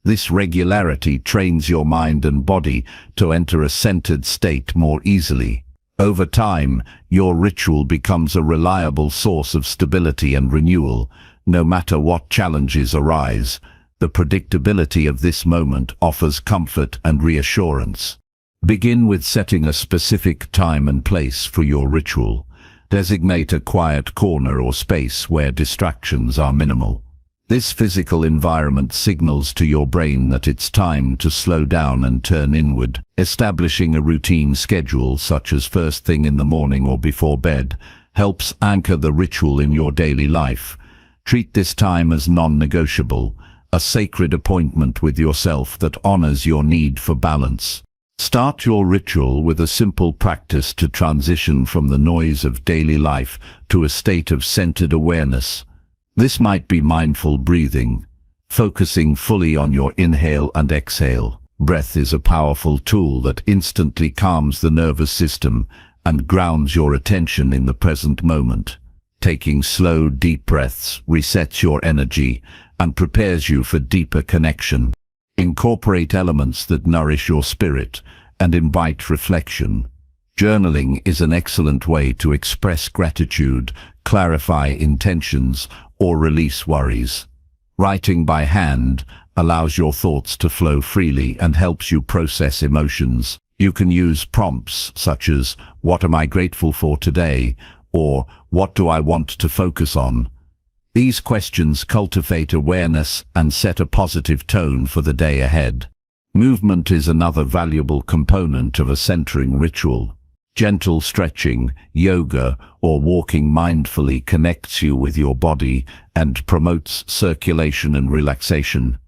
This regularity trains your mind and body to enter a centered state more easily. Over time, your ritual becomes a reliable source of stability and renewal. No matter what challenges arise, the predictability of this moment offers comfort and reassurance. Begin with setting a specific time and place for your ritual. Designate a quiet corner or space where distractions are minimal. This physical environment signals to your brain that it's time to slow down and turn inward. Establishing a routine schedule, such as first thing in the morning or before bed, helps anchor the ritual in your daily life. Treat this time as non-negotiable, a sacred appointment with yourself that honors your need for balance. Start your ritual with a simple practice to transition from the noise of daily life to a state of centered awareness. This might be mindful breathing, focusing fully on your inhale and exhale. Breath is a powerful tool that instantly calms the nervous system and grounds your attention in the present moment. Taking slow, deep breaths resets your energy and prepares you for deeper connection. Incorporate elements that nourish your spirit and invite reflection. Journaling is an excellent way to express gratitude, clarify intentions, or release worries. Writing by hand allows your thoughts to flow freely and helps you process emotions. You can use prompts such as, "What am I grateful for today?" or "What do I want to focus on?" These questions cultivate awareness and set a positive tone for the day ahead. Movement is another valuable component of a centering ritual. Gentle stretching, yoga, or walking mindfully connects you with your body and promotes circulation and relaxation.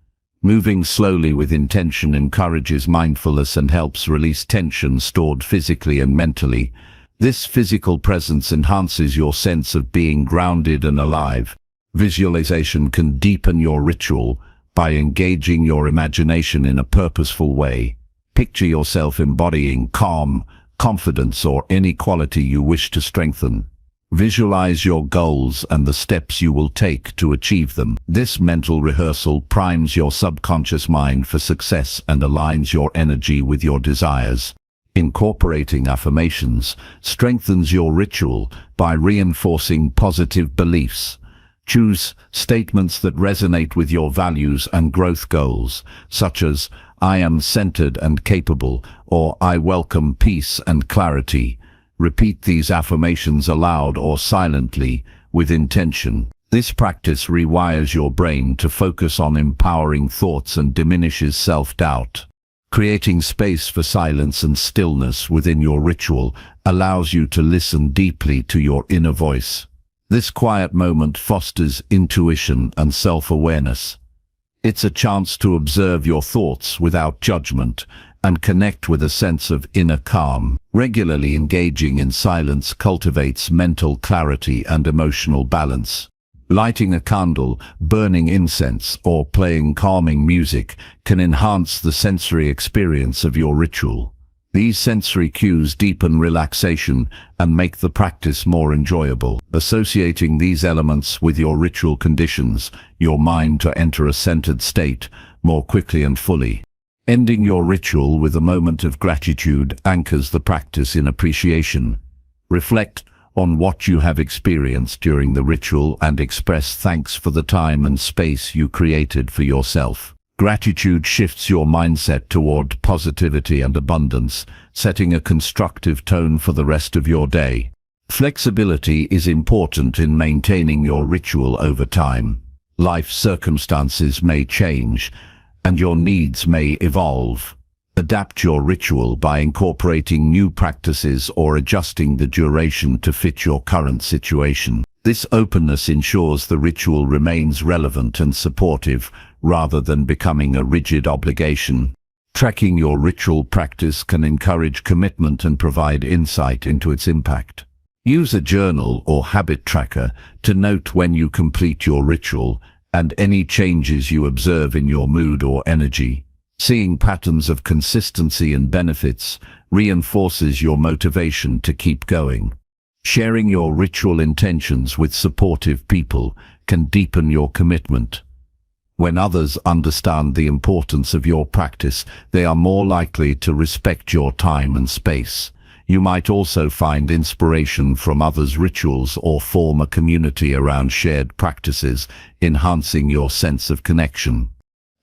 Moving slowly with intention encourages mindfulness and helps release tension stored physically and mentally. This physical presence enhances your sense of being grounded and alive. Visualization can deepen your ritual by engaging your imagination in a purposeful way. Picture yourself embodying calm, confidence, or any quality you wish to strengthen. Visualize your goals and the steps you will take to achieve them. This mental rehearsal primes your subconscious mind for success and aligns your energy with your desires. Incorporating affirmations strengthens your ritual by reinforcing positive beliefs. Choose statements that resonate with your values and growth goals, such as, "I am centered and capable," or "I welcome peace and clarity." Repeat these affirmations aloud or silently with intention. This practice rewires your brain to focus on empowering thoughts and diminishes self-doubt. Creating space for silence and stillness within your ritual allows you to listen deeply to your inner voice. This quiet moment fosters intuition and self-awareness. It's a chance to observe your thoughts without judgment and connect with a sense of inner calm. Regularly engaging in silence cultivates mental clarity and emotional balance. Lighting a candle, burning incense, or playing calming music can enhance the sensory experience of your ritual. These sensory cues deepen relaxation and make the practice more enjoyable. Associating these elements with your ritual conditions your mind to enter a centered state more quickly and fully. Ending your ritual with a moment of gratitude anchors the practice in appreciation. Reflect on what you have experienced during the ritual and express thanks for the time and space you created for yourself. Gratitude shifts your mindset toward positivity and abundance, setting a constructive tone for the rest of your day. Flexibility is important in maintaining your ritual over time. Life circumstances may change, and your needs may evolve. Adapt your ritual by incorporating new practices or adjusting the duration to fit your current situation. This openness ensures the ritual remains relevant and supportive, rather than becoming a rigid obligation. Tracking your ritual practice can encourage commitment and provide insight into its impact. Use a journal or habit tracker to note when you complete your ritual and any changes you observe in your mood or energy. Seeing patterns of consistency and benefits reinforces your motivation to keep going. Sharing your ritual intentions with supportive people can deepen your commitment. When others understand the importance of your practice, they are more likely to respect your time and space. You might also find inspiration from others' rituals or form a community around shared practices, enhancing your sense of connection.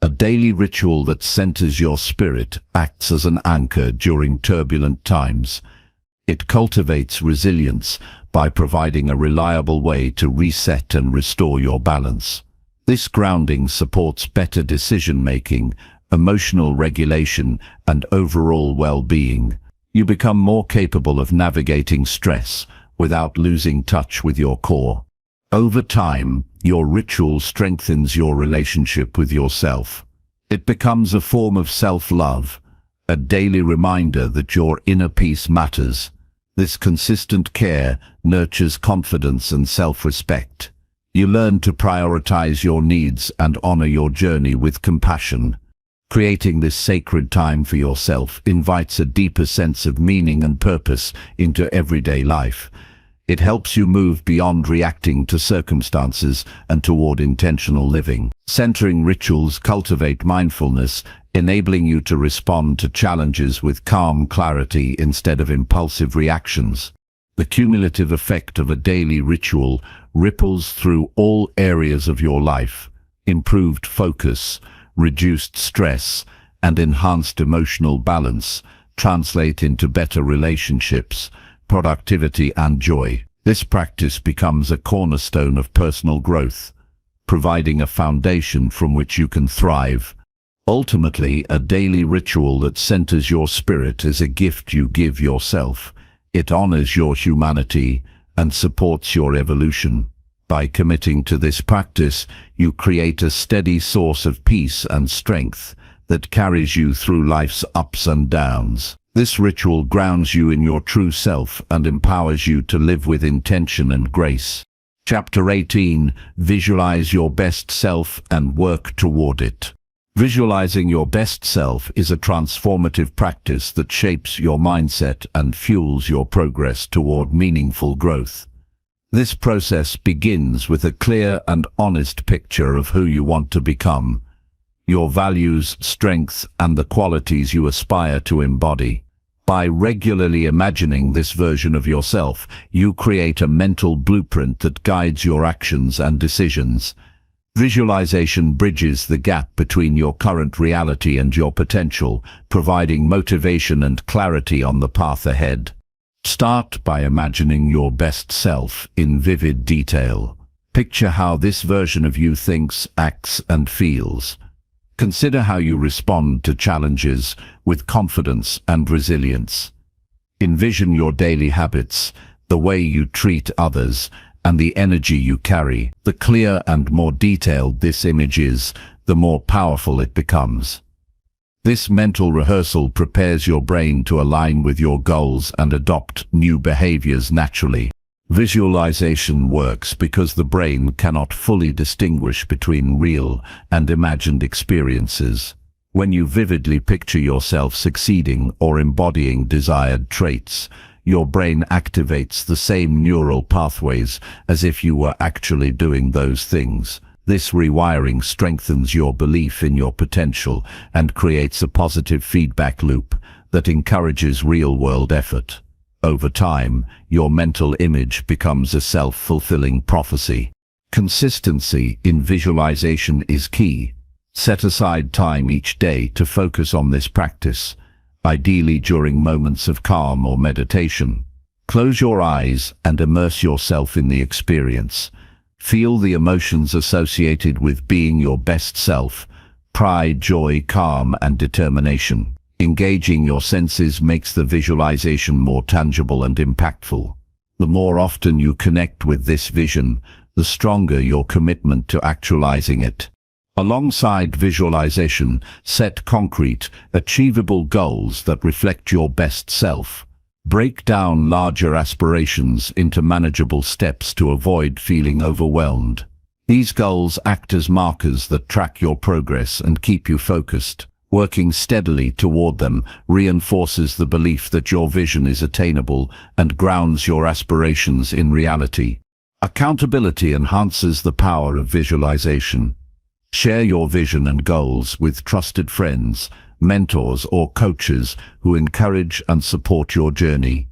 A daily ritual that centers your spirit acts as an anchor during turbulent times. It cultivates resilience by providing a reliable way to reset and restore your balance. This grounding supports better decision-making, emotional regulation, and overall well-being. You become more capable of navigating stress without losing touch with your core. Over time, your ritual strengthens your relationship with yourself. It becomes a form of self-love, a daily reminder that your inner peace matters. This consistent care nurtures confidence and self-respect. You learn to prioritize your needs and honor your journey with compassion. Creating this sacred time for yourself invites a deeper sense of meaning and purpose into everyday life. It helps you move beyond reacting to circumstances and toward intentional living. Centering rituals cultivate mindfulness, enabling you to respond to challenges with calm clarity instead of impulsive reactions. The cumulative effect of a daily ritual ripples through all areas of your life. Improved focus, reduced stress, and enhanced emotional balance translate into better relationships, productivity, and joy. This practice becomes a cornerstone of personal growth, providing a foundation from which you can thrive. Ultimately, a daily ritual that centers your spirit is a gift you give yourself. It honors your humanity and supports your evolution. By committing to this practice, you create a steady source of peace and strength that carries you through life's ups and downs. This ritual grounds you in your true self and empowers you to live with intention and grace. Chapter 18. Visualize your best self and work toward it. Visualizing your best self is a transformative practice that shapes your mindset and fuels your progress toward meaningful growth. This process begins with a clear and honest picture of who you want to become, your values, strengths, and the qualities you aspire to embody. By regularly imagining this version of yourself, you create a mental blueprint that guides your actions and decisions. Visualization bridges the gap between your current reality and your potential, providing motivation and clarity on the path ahead. Start by imagining your best self in vivid detail. Picture how this version of you thinks, acts, and feels. Consider how you respond to challenges with confidence and resilience. Envision your daily habits, the way you treat others, and the energy you carry. The clearer and more detailed this image is, the more powerful it becomes. This mental rehearsal prepares your brain to align with your goals and adopt new behaviors naturally. Visualization works because the brain cannot fully distinguish between real and imagined experiences. When you vividly picture yourself succeeding or embodying desired traits, your brain activates the same neural pathways as if you were actually doing those things. This rewiring strengthens your belief in your potential and creates a positive feedback loop that encourages real-world effort. Over time, your mental image becomes a self-fulfilling prophecy. Consistency in visualization is key. Set aside time each day to focus on this practice, ideally during moments of calm or meditation. Close your eyes and immerse yourself in the experience. Feel the emotions associated with being your best self: pride, joy, calm, and determination. Engaging your senses makes the visualization more tangible and impactful. The more often you connect with this vision, the stronger your commitment to actualizing it. Alongside visualization, set concrete, achievable goals that reflect your best self. Break down larger aspirations into manageable steps to avoid feeling overwhelmed. These goals act as markers that track your progress and keep you focused. Working steadily toward them reinforces the belief that your vision is attainable and grounds your aspirations in reality. Accountability enhances the power of visualization. Share your vision and goals with trusted friends, mentors, or coaches who encourage and support your journey.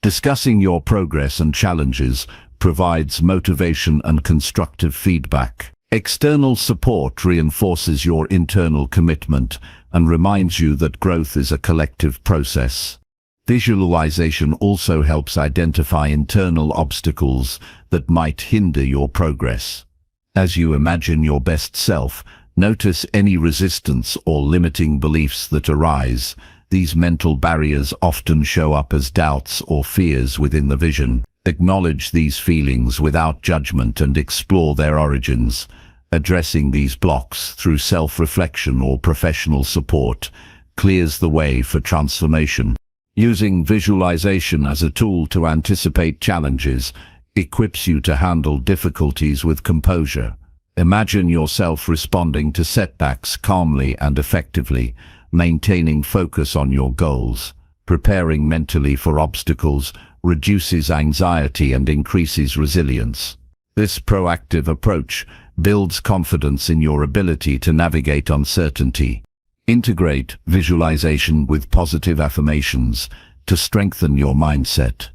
Discussing your progress and challenges provides motivation and constructive feedback. External support reinforces your internal commitment and reminds you that growth is a collective process. Visualization also helps identify internal obstacles that might hinder your progress. As you imagine your best self, notice any resistance or limiting beliefs that arise. These mental barriers often show up as doubts or fears within the vision. Acknowledge these feelings without judgment and explore their origins. Addressing these blocks through self-reflection or professional support clears the way for transformation. Using visualization as a tool to anticipate challenges equips you to handle difficulties with composure. Imagine yourself responding to setbacks calmly and effectively, maintaining focus on your goals. Preparing mentally for obstacles reduces anxiety and increases resilience. This proactive approach builds confidence in your ability to navigate uncertainty. Integrate visualization with positive affirmations to strengthen your mindset.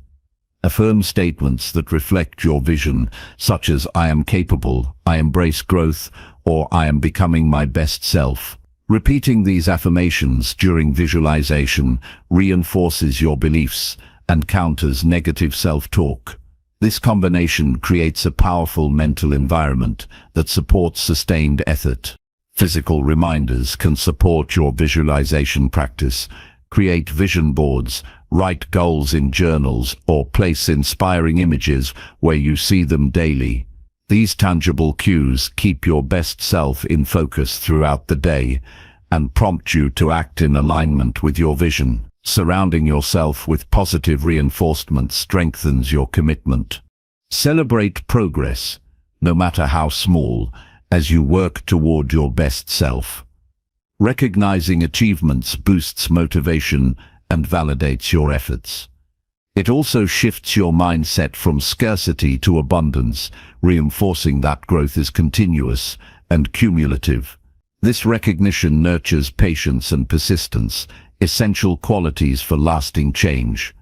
Affirm statements that reflect your vision, such as "I am capable," "I embrace growth," or "I am becoming my best self." Repeating these affirmations during visualization reinforces your beliefs and counters negative self-talk. This combination creates a powerful mental environment that supports sustained effort. Physical reminders can support your visualization practice. Create vision boards, write goals in journals, or place inspiring images where you see them daily. These tangible cues keep your best self in focus throughout the day and prompt you to act in alignment with your vision. Surrounding yourself with positive reinforcement strengthens your commitment. Celebrate progress, no matter how small, as you work toward your best self. Recognizing achievements boosts motivation and validates your efforts. It also shifts your mindset from scarcity to abundance, reinforcing that growth is continuous and cumulative. This recognition nurtures patience and persistence, essential qualities for lasting change.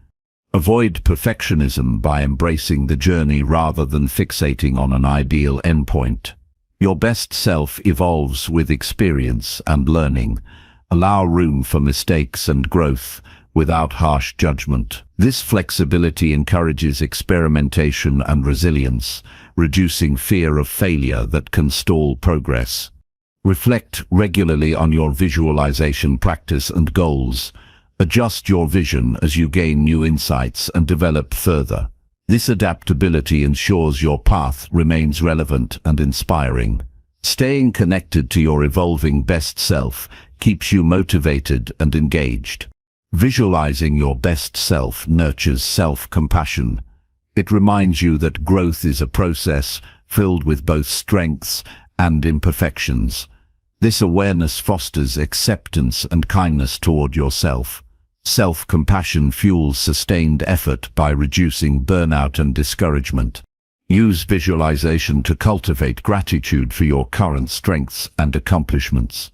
Avoid perfectionism by embracing the journey rather than fixating on an ideal endpoint. Your best self evolves with experience and learning. Allow room for mistakes and growth without harsh judgment. This flexibility encourages experimentation and resilience, reducing fear of failure that can stall progress. Reflect regularly on your visualization practice and goals. Adjust your vision as you gain new insights and develop further. This adaptability ensures your path remains relevant and inspiring. Staying connected to your evolving best self keeps you motivated and engaged. Visualizing your best self nurtures self-compassion. It reminds you that growth is a process filled with both strengths and imperfections. This awareness fosters acceptance and kindness toward yourself. Self-compassion fuels sustained effort by reducing burnout and discouragement. Use visualization to cultivate gratitude for your current strengths and accomplishments.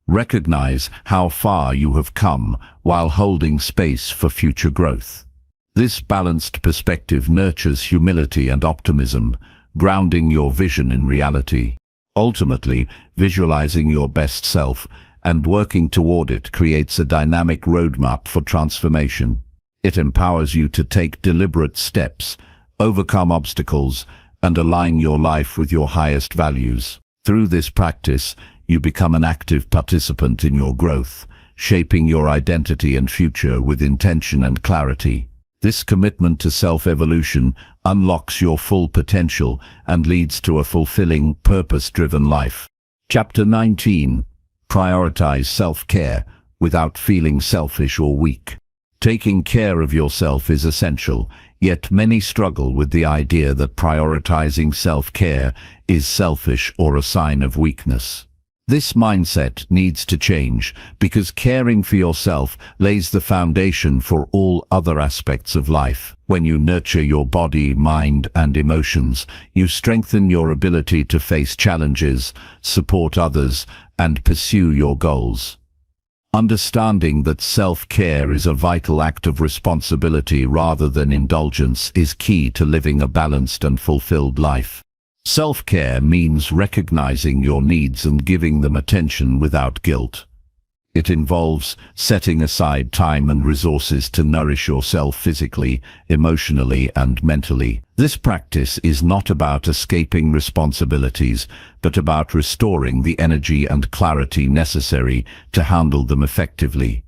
Recognize how far you have come while holding space for future growth. This balanced perspective nurtures humility and optimism, grounding your vision in reality. Ultimately, visualizing your best self and working toward it creates a dynamic roadmap for transformation. It empowers you to take deliberate steps, overcome obstacles, and align your life with your highest values. Through this practice, you become an active participant in your growth, shaping your identity and future with intention and clarity. This commitment to self-evolution unlocks your full potential and leads to a fulfilling, purpose-driven life. Chapter 19. Prioritize self-care without feeling selfish or weak. Taking care of yourself is essential, yet many struggle with the idea that prioritizing self-care is selfish or a sign of weakness. This mindset needs to change because caring for yourself lays the foundation for all other aspects of life. When you nurture your body, mind, and emotions, you strengthen your ability to face challenges, support others, and pursue your goals. Understanding that self-care is a vital act of responsibility rather than indulgence is key to living a balanced and fulfilled life. Self-care means recognizing your needs and giving them attention without guilt. It involves setting aside time and resources to nourish yourself physically, emotionally, and mentally. This practice is not about escaping responsibilities, but about restoring the energy and clarity necessary to handle them effectively.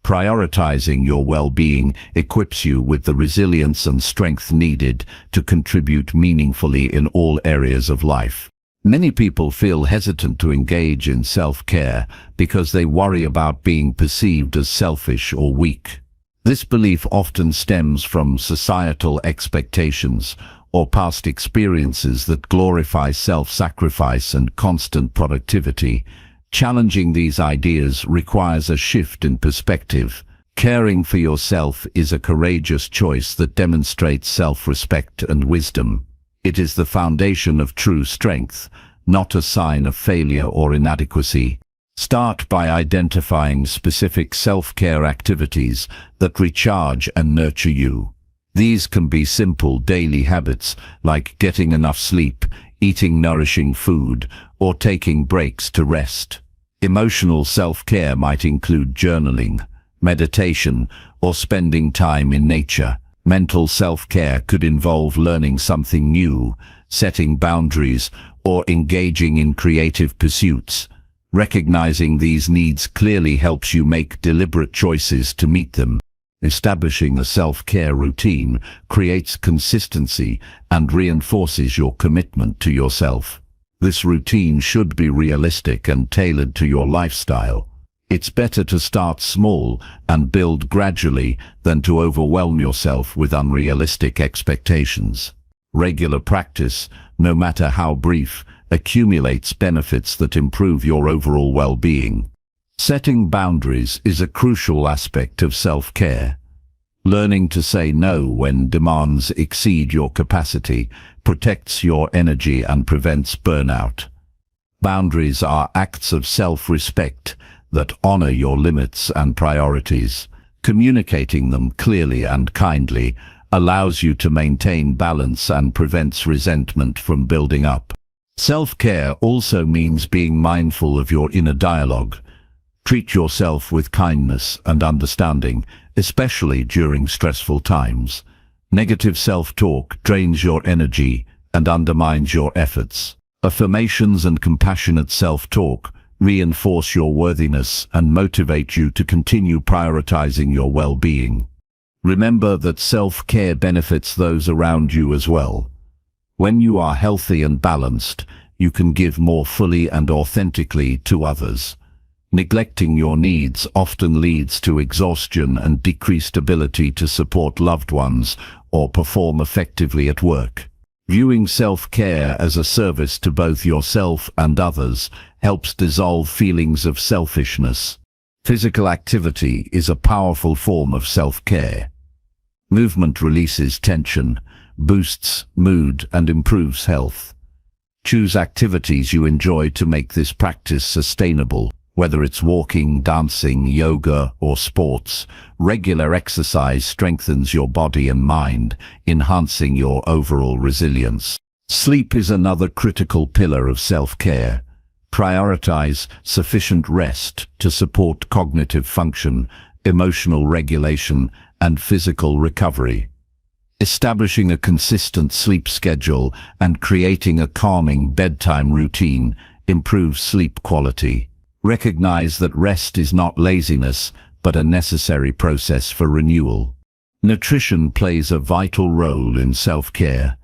Prioritizing your well-being equips you with the resilience and strength needed to contribute meaningfully in all areas of life. Many people feel hesitant to engage in self-care because they worry about being perceived as selfish or weak. This belief often stems from societal expectations or past experiences that glorify self-sacrifice and constant productivity. Challenging these ideas requires a shift in perspective. Caring for yourself is a courageous choice that demonstrates self-respect and wisdom. It is the foundation of true strength, not a sign of failure or inadequacy. Start by identifying specific self-care activities that recharge and nurture you. These can be simple daily habits like getting enough sleep, eating nourishing food, or taking breaks to rest. Emotional self-care might include journaling, meditation, or spending time in nature. Mental self-care could involve learning something new, setting boundaries, or engaging in creative pursuits. Recognizing these needs clearly helps you make deliberate choices to meet them. Establishing a self-care routine creates consistency and reinforces your commitment to yourself. This routine should be realistic and tailored to your lifestyle. It's better to start small and build gradually than to overwhelm yourself with unrealistic expectations. Regular practice, no matter how brief, accumulates benefits that improve your overall well-being. Setting boundaries is a crucial aspect of self-care. Learning to say no when demands exceed your capacity protects your energy and prevents burnout. Boundaries are acts of self-respect that honor your limits and priorities. Communicating them clearly and kindly allows you to maintain balance and prevents resentment from building up. Self-care also means being mindful of your inner dialogue. Treat yourself with kindness and understanding, especially during stressful times. Negative self-talk drains your energy and undermines your efforts. Affirmations and compassionate self-talk reinforce your worthiness and motivate you to continue prioritizing your well-being. Remember that self-care benefits those around you as well. When you are healthy and balanced, you can give more fully and authentically to others. Neglecting your needs often leads to exhaustion and decreased ability to support loved ones or perform effectively at work. Viewing self-care as a service to both yourself and others helps dissolve feelings of selfishness. Physical activity is a powerful form of self-care. Movement releases tension, boosts mood, and improves health. Choose activities you enjoy to make this practice sustainable. Whether it's walking, dancing, yoga, or sports, regular exercise strengthens your body and mind, enhancing your overall resilience. Sleep is another critical pillar of self-care. Prioritize sufficient rest to support cognitive function, emotional regulation, and physical recovery. Establishing a consistent sleep schedule and creating a calming bedtime routine improves sleep quality. Recognize that rest is not laziness, but a necessary process for renewal. Nutrition plays a vital role in self-care.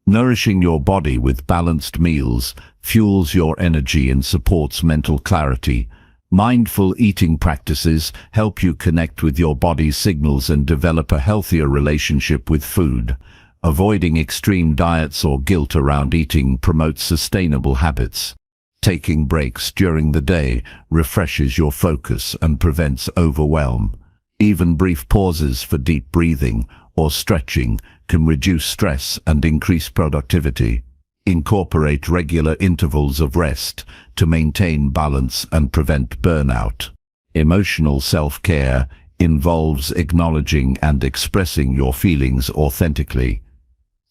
Nourishing your body with balanced meals fuels your energy and supports mental clarity. Mindful eating practices help you connect with your body's signals and develop a healthier relationship with food. Avoiding extreme diets or guilt around eating promotes sustainable habits. Taking breaks during the day refreshes your focus and prevents overwhelm. Even brief pauses for deep breathing or stretching can reduce stress and increase productivity. Incorporate regular intervals of rest to maintain balance and prevent burnout. Emotional self-care involves acknowledging and expressing your feelings authentically.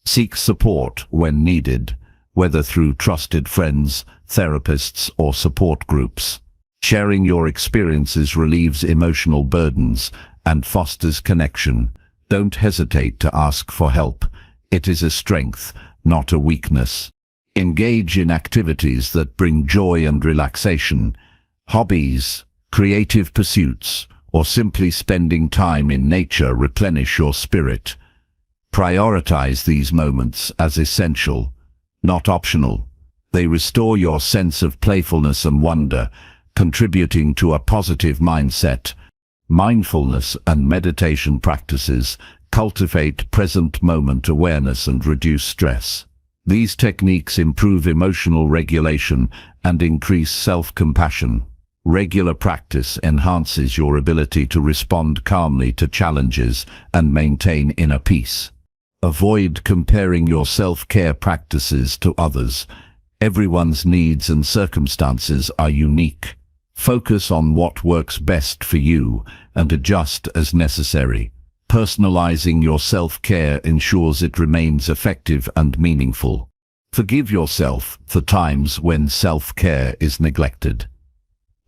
Seek support when needed, whether through trusted friends, therapists, or support groups. Sharing your experiences relieves emotional burdens and fosters connection. Don't hesitate to ask for help. It is a strength, not a weakness. Engage in activities that bring joy and relaxation. Hobbies, creative pursuits, or simply spending time in nature replenish your spirit. Prioritize these moments as essential, not optional. They restore your sense of playfulness and wonder, contributing to a positive mindset. Mindfulness and meditation practices cultivate present moment awareness and reduce stress. These techniques improve emotional regulation and increase self-compassion. Regular practice enhances your ability to respond calmly to challenges and maintain inner peace. Avoid comparing your self-care practices to others. Everyone's needs and circumstances are unique. Focus on what works best for you and adjust as necessary. Personalizing your self-care ensures it remains effective and meaningful. Forgive yourself for times when self-care is neglected.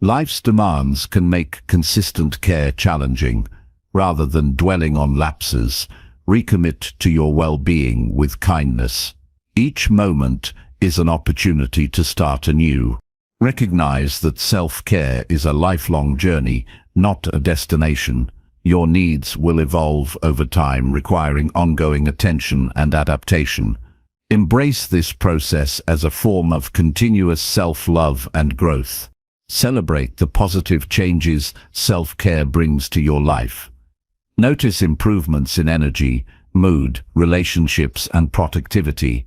Life's demands can make consistent care challenging. Rather than dwelling on lapses, recommit to your well-being with kindness. Each moment is an opportunity to start anew. Recognize that self-care is a lifelong journey, not a destination. Your needs will evolve over time, requiring ongoing attention and adaptation. Embrace this process as a form of continuous self-love and growth. Celebrate the positive changes self-care brings to your life. Notice improvements in energy, mood, relationships, and productivity.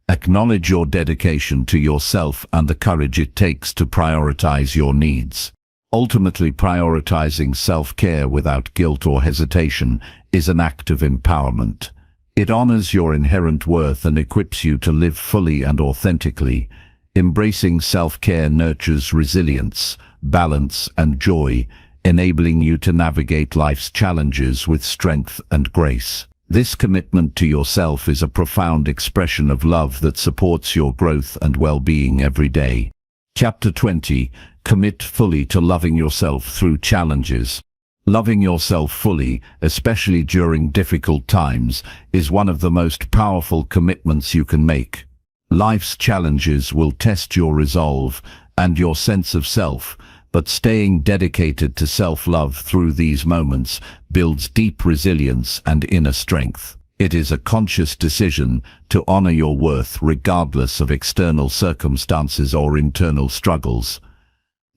Acknowledge your dedication to yourself and the courage it takes to prioritize your needs. Ultimately, prioritizing self-care without guilt or hesitation is an act of empowerment. It honors your inherent worth and equips you to live fully and authentically. Embracing self-care nurtures resilience, balance, and joy, enabling you to navigate life's challenges with strength and grace. This commitment to yourself is a profound expression of love that supports your growth and well-being every day. Chapter 20. Commit fully to loving yourself through challenges. Loving yourself fully, especially during difficult times, is one of the most powerful commitments you can make. Life's challenges will test your resolve and your sense of self, but staying dedicated to self-love through these moments builds deep resilience and inner strength. It is a conscious decision to honor your worth regardless of external circumstances or internal struggles.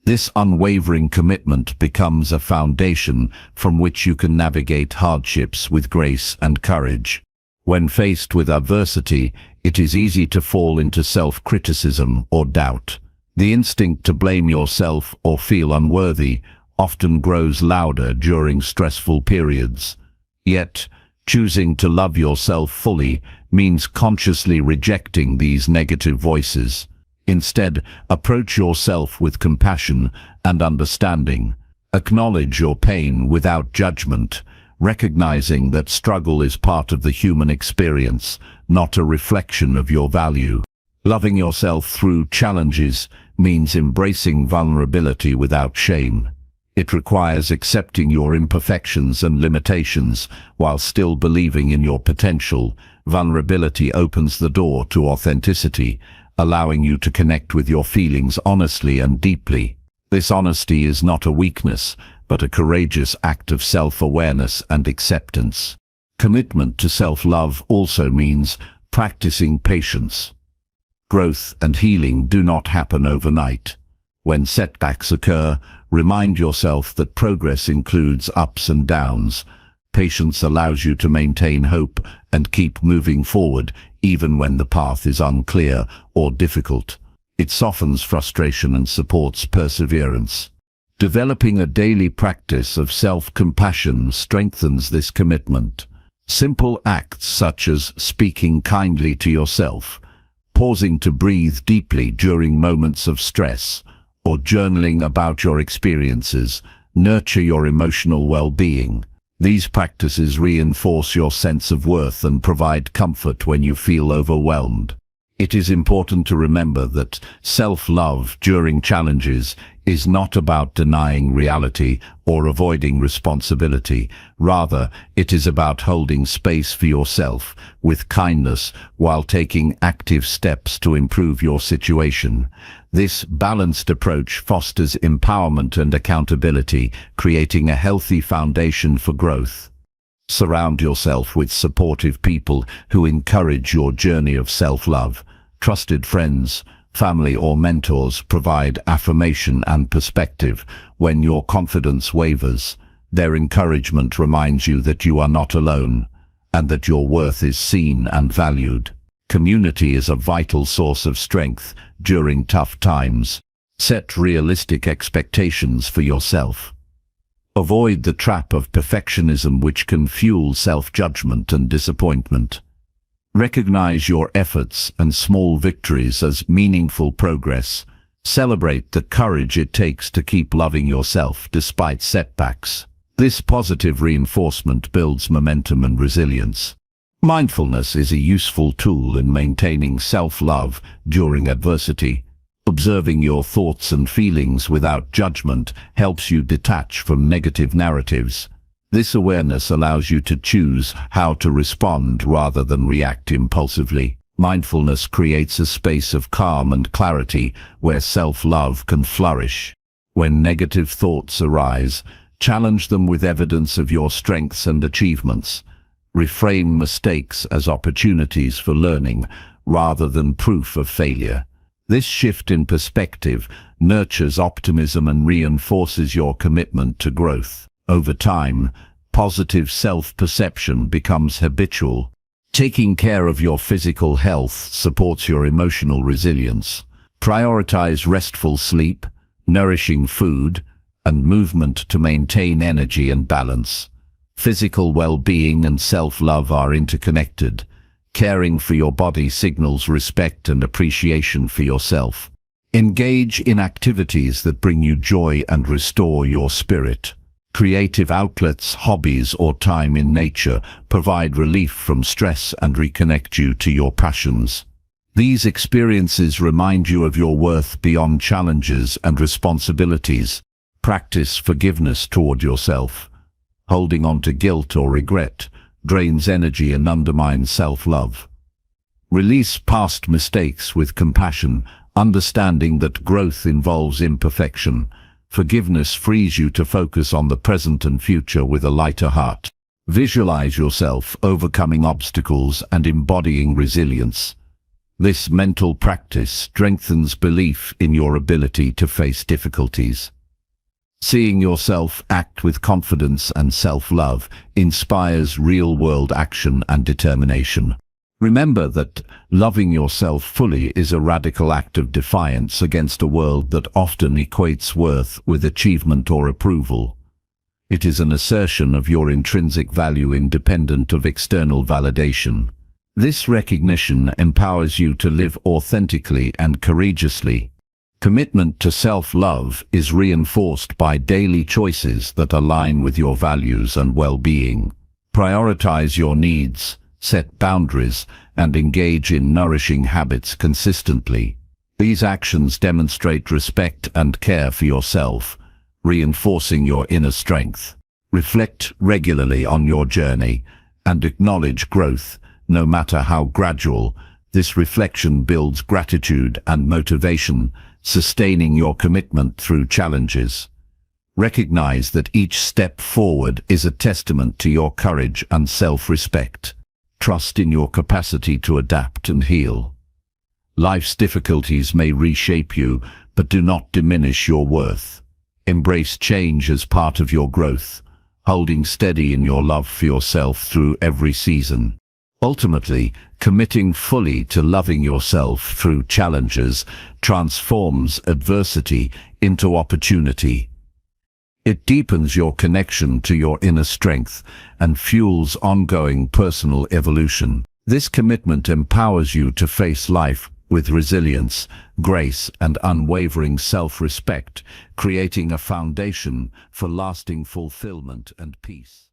This unwavering commitment becomes a foundation from which you can navigate hardships with grace and courage. When faced with adversity, it is easy to fall into self-criticism or doubt. The instinct to blame yourself or feel unworthy often grows louder during stressful periods. Yet, choosing to love yourself fully means consciously rejecting these negative voices. Instead, approach yourself with compassion and understanding. Acknowledge your pain without judgment, recognizing that struggle is part of the human experience, not a reflection of your value. Loving yourself through challenges means embracing vulnerability without shame. It requires accepting your imperfections and limitations while still believing in your potential. Vulnerability opens the door to authenticity, allowing you to connect with your feelings honestly and deeply. This honesty is not a weakness, but a courageous act of self-awareness and acceptance. Commitment to self-love also means practicing patience. Growth and healing do not happen overnight. When setbacks occur, remind yourself that progress includes ups and downs. Patience allows you to maintain hope and keep moving forward even when the path is unclear or difficult. It softens frustration and supports perseverance. Developing a daily practice of self-compassion strengthens this commitment. Simple acts such as speaking kindly to yourself, pausing to breathe deeply during moments of stress, or journaling about your experiences nurture your emotional well-being. These practices reinforce your sense of worth and provide comfort when you feel overwhelmed. It is important to remember that self-love during challenges is not about denying reality or avoiding responsibility. Rather, it is about holding space for yourself with kindness while taking active steps to improve your situation. This balanced approach fosters empowerment and accountability, creating a healthy foundation for growth. Surround yourself with supportive people who encourage your journey of self-love. Trusted friends, family or mentors provide affirmation and perspective when your confidence wavers. Their encouragement reminds you that you are not alone and that your worth is seen and valued. Community is a vital source of strength during tough times. Set realistic expectations for yourself. Avoid the trap of perfectionism, which can fuel self-judgment and disappointment. Recognize your efforts and small victories as meaningful progress. Celebrate the courage it takes to keep loving yourself despite setbacks. This positive reinforcement builds momentum and resilience. Mindfulness is a useful tool in maintaining self-love during adversity. Observing your thoughts and feelings without judgment helps you detach from negative narratives. This awareness allows you to choose how to respond rather than react impulsively. Mindfulness creates a space of calm and clarity where self-love can flourish. When negative thoughts arise, challenge them with evidence of your strengths and achievements. Reframe mistakes as opportunities for learning rather than proof of failure. This shift in perspective nurtures optimism and reinforces your commitment to growth. Over time, positive self-perception becomes habitual. Taking care of your physical health supports your emotional resilience. Prioritize restful sleep, nourishing food, and movement to maintain energy and balance. Physical well-being and self-love are interconnected. Caring for your body signals respect and appreciation for yourself. Engage in activities that bring you joy and restore your spirit. Creative outlets, hobbies, or time in nature provide relief from stress and reconnect you to your passions. These experiences remind you of your worth beyond challenges and responsibilities. Practice forgiveness toward yourself. Holding on to guilt or regret drains energy and undermines self-love. Release past mistakes with compassion, understanding that growth involves imperfection. Forgiveness frees you to focus on the present and future with a lighter heart. Visualize yourself overcoming obstacles and embodying resilience. This mental practice strengthens belief in your ability to face difficulties. Seeing yourself act with confidence and self-love inspires real-world action and determination. Remember that loving yourself fully is a radical act of defiance against a world that often equates worth with achievement or approval. It is an assertion of your intrinsic value independent of external validation. This recognition empowers you to live authentically and courageously. Commitment to self-love is reinforced by daily choices that align with your values and well-being. Prioritize your needs, set boundaries, and engage in nourishing habits consistently. These actions demonstrate respect and care for yourself, reinforcing your inner strength. Reflect regularly on your journey and acknowledge growth, no matter how gradual. This reflection builds gratitude and motivation, sustaining your commitment through challenges. Recognize that each step forward is a testament to your courage and self-respect. Trust in your capacity to adapt and heal. Life's difficulties may reshape you, but do not diminish your worth. Embrace change as part of your growth, holding steady in your love for yourself through every season. Ultimately, committing fully to loving yourself through challenges transforms adversity into opportunity. It deepens your connection to your inner strength and fuels ongoing personal evolution. This commitment empowers you to face life with resilience, grace, and unwavering self-respect, creating a foundation for lasting fulfillment and peace.